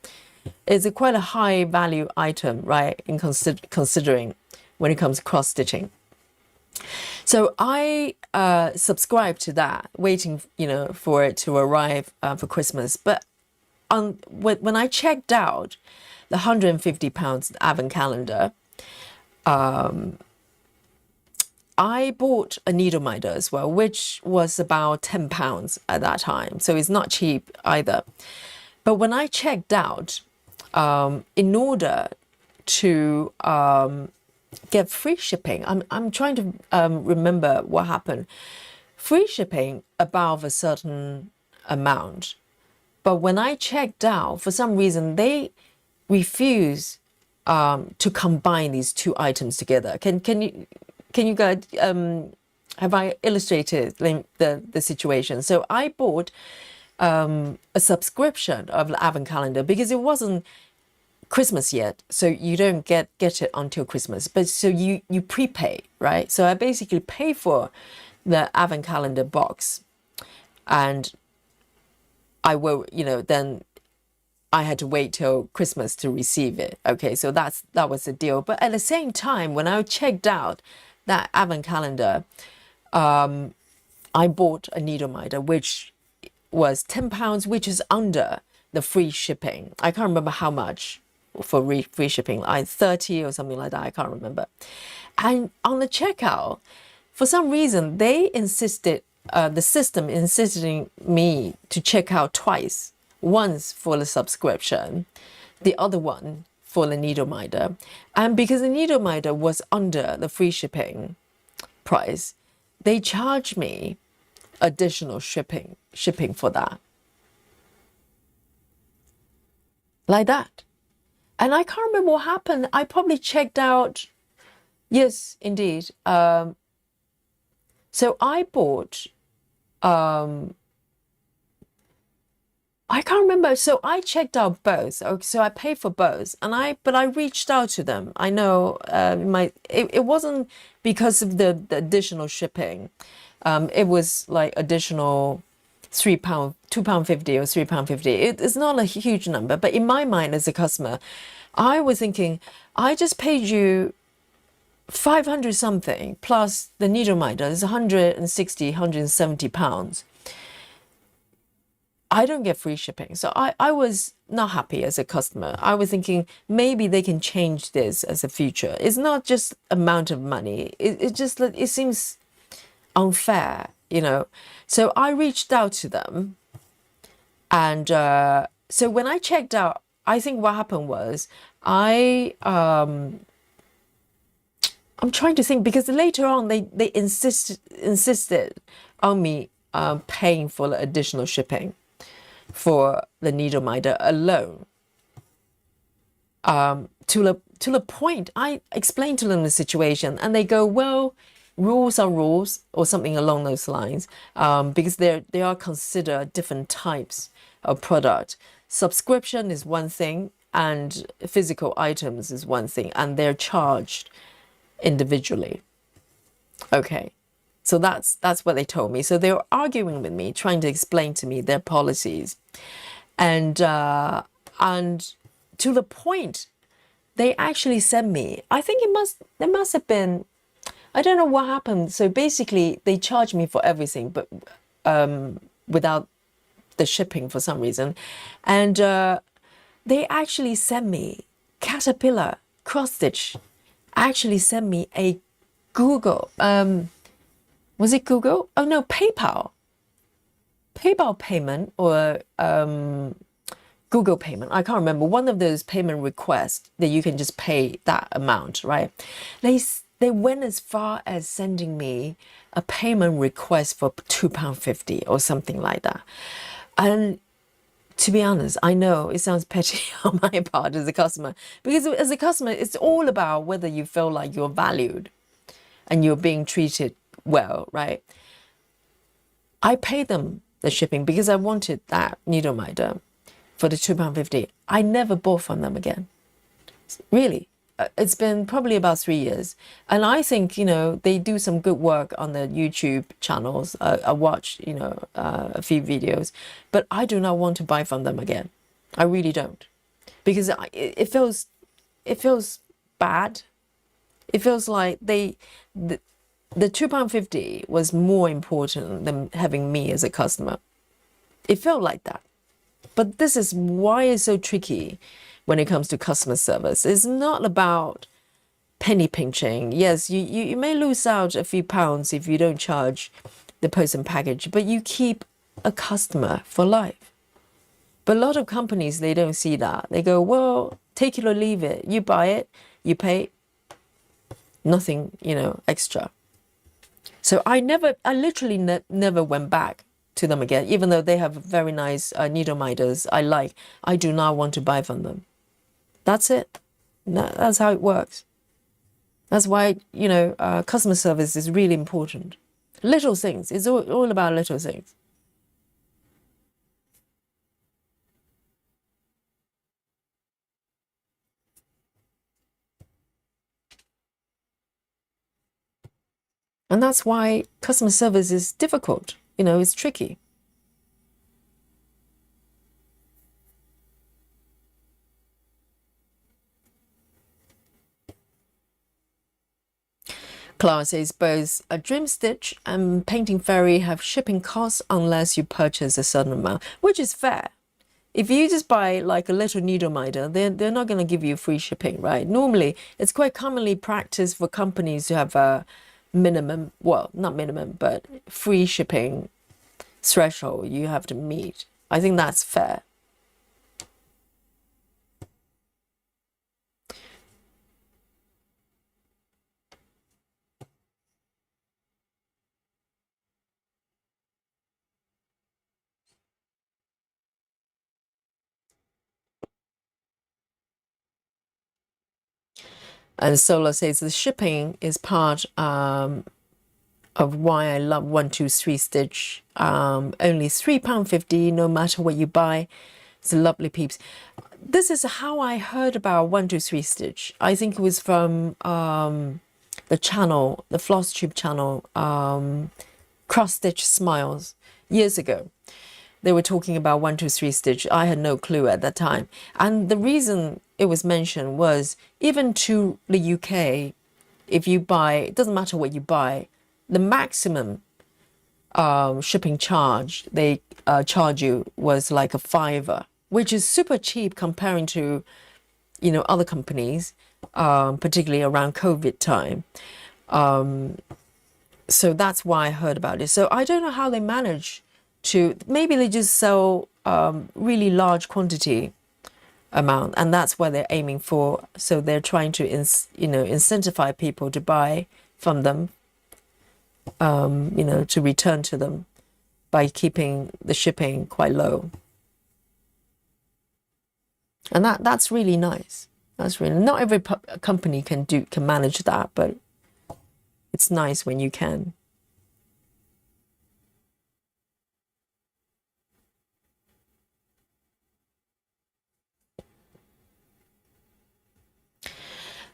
Speaker 1: It's quite a high value item, right? In considering when it comes to cross stitching. So I subscribed to that, waiting, you know, for it to arrive for Christmas. But when I checked out the £150 advent calendar, I bought a needle minder as well, which was about £10 at that time. So it's not cheap either. But when I checked out, in order to get free shipping, I'm trying to remember what happened. Free shipping above a certain amount. But when I checked out, for some reason, they refuse to combine these two items together. Can you guys have I illustrated the situation? So I bought a subscription of the advent calendar because it wasn't Christmas yet, so you don't get it until Christmas. But so you prepay, right? So I basically pay for the advent calendar box, and I will, you know, then I had to wait till Christmas to receive it. Okay, so that was the deal. But at the same time, when I checked out that advent calendar, I bought a needle minder, which was £10, which is under the free shipping. I can't remember how much for free shipping, like 30 or something like that. I can't remember. And on the checkout, for some reason, they insisted, the system insisting me to check out twice. Once for the subscription, the other one for the needle minder. And because the needle minder was under the free shipping price, they charged me additional shipping for that. Like that. And I can't remember what happened. I probably checked out. Yes, indeed. So I bought, I can't remember. So I checked out both. So I paid for both, but I reached out to them. I know it wasn't because of the additional shipping. It was like additional £3, £2.50 or £3.50. It's not a huge number, but in my mind as a customer, I was thinking, I just paid you 500 something plus the needle mitre is 160, £170. I don't get free shipping. So I was not happy as a customer. I was thinking maybe they can change this as a future. It's not just amount of money. It just, it seems unfair, you know. So I reached out to them. And so when I checked out, I think what happened was I'm trying to think, because later on they insisted on me paying for the additional shipping for the needle mitre alone. To the point, I explained to them the situation, and they go, "Well, rules are rules," or something along those lines, because they are considered different types of product. Subscription is one thing, and physical items is one thing, and they're charged individually. Okay. So that's what they told me. So they were arguing with me, trying to explain to me their policies, and to the point, they actually sent me. I think there must have been. I don't know what happened. So basically, they charged me for everything, but without the shipping for some reason, and they actually sent me Caterpillar cross stitch. Actually sent me a Google. Was it Google? Oh no, PayPal payment, or Google payment. I can't remember. One of those payment requests that you can just pay that amount, right? They went as far as sending me a payment request for £2.50 or something like that. And to be honest, I know it sounds petty on my part as a customer, because as a customer, it's all about whether you feel like you're valued and you're being treated well, right? I paid them the shipping because I wanted that needle mitre for the £2.50. I never bought from them again. Really. It's been probably about 3 years. And I think, you know, they do some good work on the YouTube channels. I watched, you know, a few videos, but I do not want to buy from them again. I really don't. Because it feels bad. It feels like the £2.50 was more important than having me as a customer. It felt like that. But this is why it's so tricky when it comes to customer service. It's not about penny pinching. Yes, you may lose out a few pounds if you don't charge the post and package, but you keep a customer for life. But a lot of companies, they don't see that. They go, well, take it or leave it. You buy it, you pay, nothing, you know, extra. So I literally never went back to them again, even though they have very nice needle miters I do not want to buy from them. That's it. That's how it works. That's why, you know, customer service is really important. Little things. It's all about little things. And that's why customer service is difficult. You know, it's tricky. Clara says both a Dream Stitch and Painting Fairy have shipping costs unless you purchase a certain amount, which is fair. If you just buy like a little needle mitre, they're not going to give you free shipping, right? Normally, it's quite commonly practiced for companies to have a minimum, well, not minimum, but free shipping threshold you have to meet. I think that's fair. And Solar says the shipping is part of why I love 123 Stitch. Only £3.50 no matter what you buy. It's lovely, peeps. This is how I heard about 123 Stitch. I think it was from the channel, the Floss Tube channel, Cross Stitch Smiles, years ago. They were talking about 123 Stitch. I had no clue at that time. And the reason it was mentioned was even to the UK, if you buy, it doesn't matter what you buy, the maximum shipping charge they charge you was like a £5, which is super cheap comparing to, you know, other companies, particularly around COVID time. So that's why I heard about it. So I don't know how they manage to, maybe they just sell really large quantity amount, and that's what they're aiming for. So they're trying to, incentivize people to buy from them, to return to them by keeping the shipping quite low. And that's really nice. That's really, not every company can manage that, but it's nice when you can.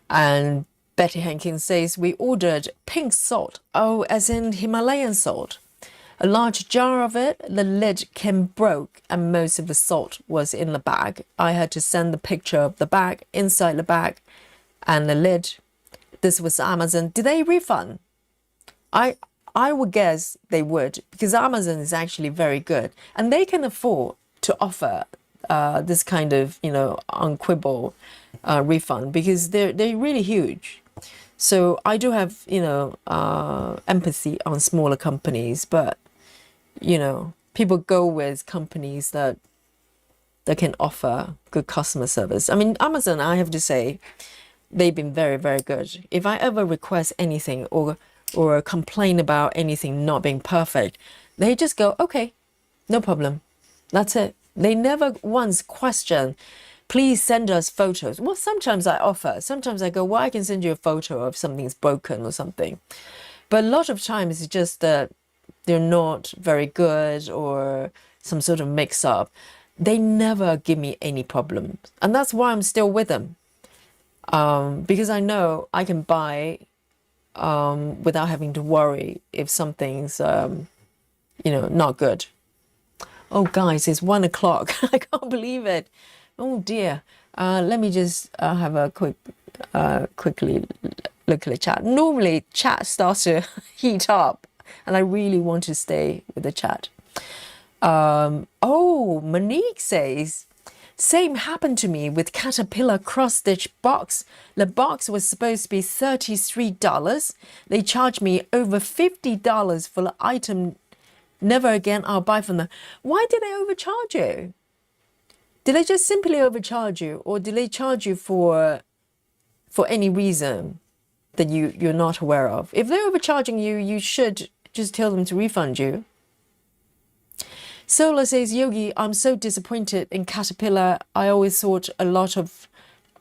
Speaker 1: And Betty Hankins says, we ordered pink salt. Oh, as in Himalayan salt. A large jar of it, the lid came broke and most of the salt was in the bag. I had to send the picture of the bag, inside the bag and the lid. This was Amazon. Did they refund? I would guess they would, because Amazon is actually very good and they can afford to offer this kind of, unquibble refund, because they're really huge. So I do have, empathy on smaller companies, but, people go with companies that can offer good customer service. I mean, Amazon, I have to say, they've been very, very good. If I ever request anything or complain about anything not being perfect, they just go, okay, no problem. That's it. They never once question, please send us photos. Well, sometimes I offer. Sometimes I go, well, I can send you a photo of something's broken or something. But a lot of times it's just that they're not very good or some sort of mix-up. They never give me any problems. And that's why I'm still with them. Because I know I can buy without having to worry if something's, not good. Oh, guys, it's 1 o'clock. I can't believe it. Oh, dear. Let me just have a quickly look at the chat. Normally, chat starts to heat up, and I really want to stay with the chat. Monique says, same happened to me with Caterpillar cross-stitch box. The box was supposed to be $33. They charged me over $50 for the item. Never again I'll buy from them. Why did they overcharge you? Did they just simply overcharge you, or did they charge you for any reason that you're not aware of? If they're overcharging you, you should just tell them to refund you. Sola says, Yogi, I'm so disappointed in Caterpillar. I always thought a lot of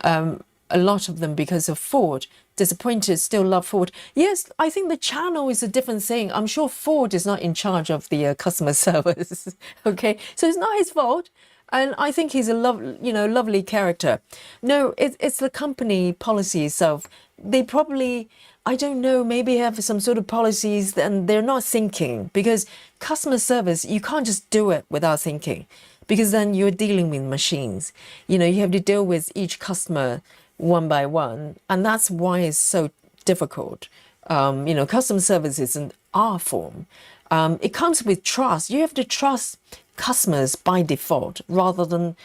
Speaker 1: them because of Ford. Disappointed, still love Ford. Yes, I think the channel is a different thing. I'm sure Ford is not in charge of the customer service. Okay, so it's not his fault. And I think he's a lovely character. No, it's the company policy itself. They probably, I don't know, maybe have some sort of policies and they're not thinking, because customer service, you can't just do it without thinking, because then you're dealing with machines. You have to deal with each customer one by one. And that's why it's so difficult. Customer service is an art form. It comes with trust. You have to trust customers by default, rather than,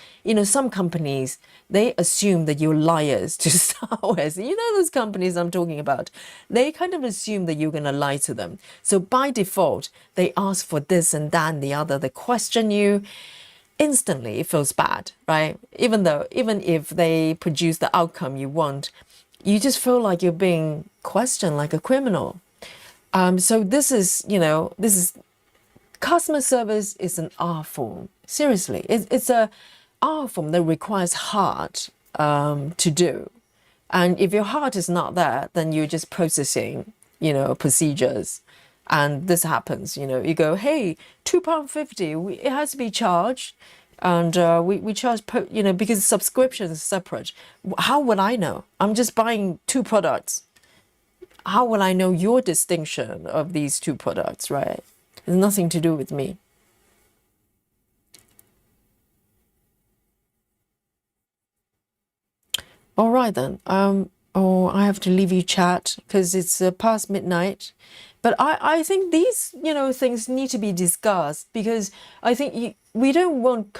Speaker 1: some companies, they assume that you're liars to start with. Those companies I'm talking about, they kind of assume that you're going to lie to them. So by default, they ask for this and that and the other. They question you. Instantly, it feels bad, right? Even if they produce the outcome you want, you just feel like you're being questioned like a criminal. So this is customer service is an art form. Seriously, it's a art form that requires heart to do. And if your heart is not there, then you're just processing, procedures. And this happens, you go, hey, £2.50, it has to be charged. And we charge, because subscription is separate. How would I know? I'm just buying two products. How will I know your distinction of these two products, right? It's nothing to do with me. All right then. I have to leave you chat because it's past midnight. But I think these, things need to be discussed because I think we don't want,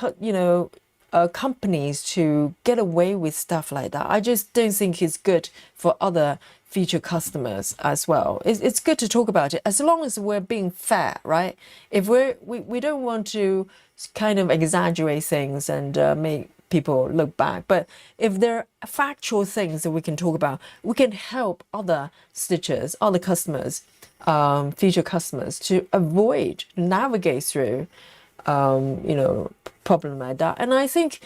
Speaker 1: companies to get away with stuff like that. I just don't think it's good for other future customers as well. It's good to talk about it as long as we're being fair, right? If we don't want to kind of exaggerate things and make people look back. But if there are factual things that we can talk about, we can help other stitchers, other customers, future customers to avoid, navigate through, problem like that. And I think,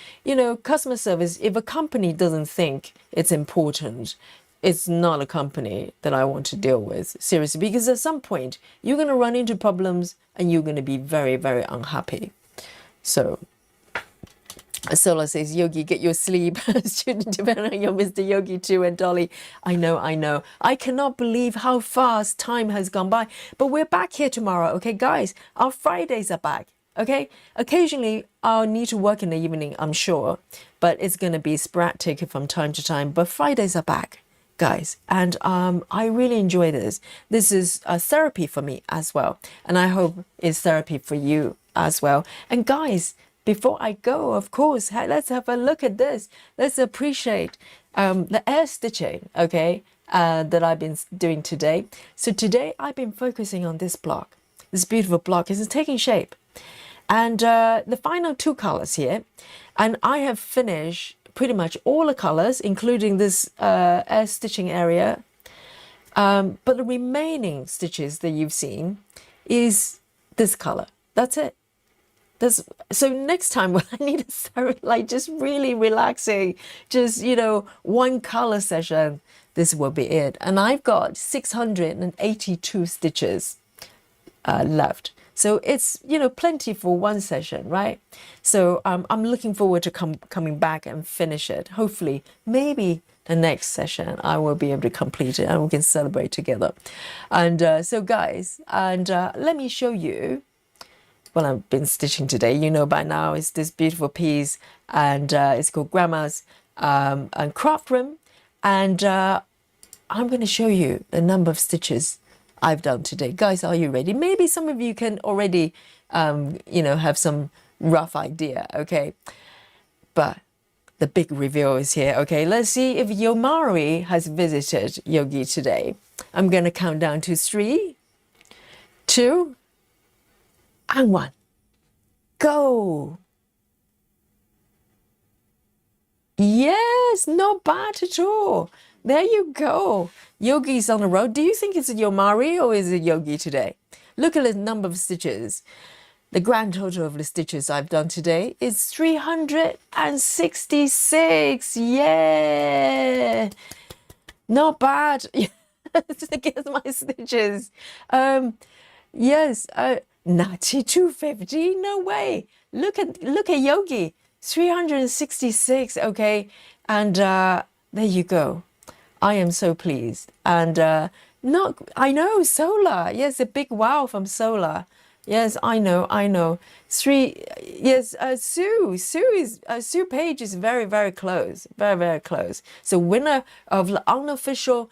Speaker 1: customer service, if a company doesn't think it's important, it's not a company that I want to deal with, seriously, because at some point you're going to run into problems and you're going to be very, very unhappy. So Sola says, Yogi, get your sleep. Student dependent on your Mr. Yogi too. And Dolly, I know. I cannot believe how fast time has gone by. But we're back here tomorrow, okay, guys? Our Fridays are back, okay? Occasionally, I'll need to work in the evening, I'm sure. But it's going to be sporadic from time to time. But Fridays are back, guys. And I really enjoy this. This is a therapy for me as well. And I hope it's therapy for you as well. And guys, before I go, of course, let's have a look at this. Let's appreciate the air stitching, okay, that I've been doing today. So today I've been focusing on this block. This beautiful block is taking shape. And the final two colors here. And I have finished pretty much all the colors, including this air stitching area. But the remaining stitches that you've seen is this color. That's it. So next time when I need just really relaxing, just, one color session, this will be it. And I've got 682 stitches left. So it's, plenty for one session, right? So I'm looking forward to coming back and finish it. Hopefully, maybe the next session I will be able to complete it and we can celebrate together. And so guys, and let me show you. Well, I've been stitching today, by now, it's this beautiful piece, and it's called Grandma's and Craft Room. And I'm going to show you the number of stitches I've done today. Guys, are you ready? Maybe some of you can already, have some rough idea, okay? But the big reveal is here, okay? Let's see if Yomari has visited Yogi today. I'm going to count down to 3, 2, and 1. Go. Yes, not bad at all. There you go. Yogi's on the road. Do you think it's Yomari or is it Yogi today? Look at the number of stitches. The grand total of the stitches I've done today is 366. Yeah. Not bad. Guess my stitches. Yes. Natty 250? No way. Look at Yogi. 366. Okay. And there you go. I am so pleased. And I know Solar. Yes, a big wow from Solar. Yes, I know. Yes, Sue Page is very, very close. Very, very close. So winner of the unofficial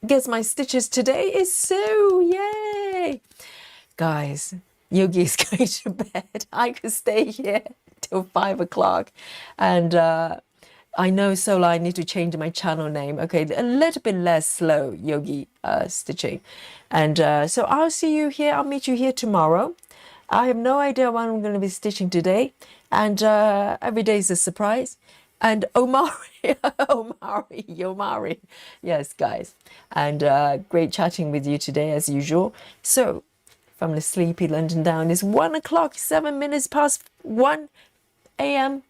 Speaker 1: guess my stitches today is Sue. Yay! Guys, Yogi is going to bed. I could stay here till 5 o'clock. And I know, Sola, I need to change my channel name. Okay, a little bit less slow Yogi stitching. And so I'll see you here. I'll meet you here tomorrow. I have no idea what I'm going to be stitching today. And every day is a surprise. And Omari, Yomari. Yes, guys. And great chatting with you today, as usual. So, from the sleepy London down, it's 1 o'clock, 7 minutes past 1 a.m.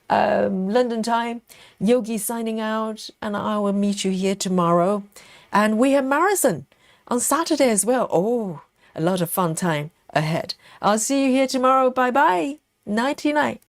Speaker 1: London time. Yogi signing out, and I will meet you here tomorrow. And we have marathon on Saturday as well. Oh, a lot of fun time ahead. I'll see you here tomorrow. Bye bye. Nighty night.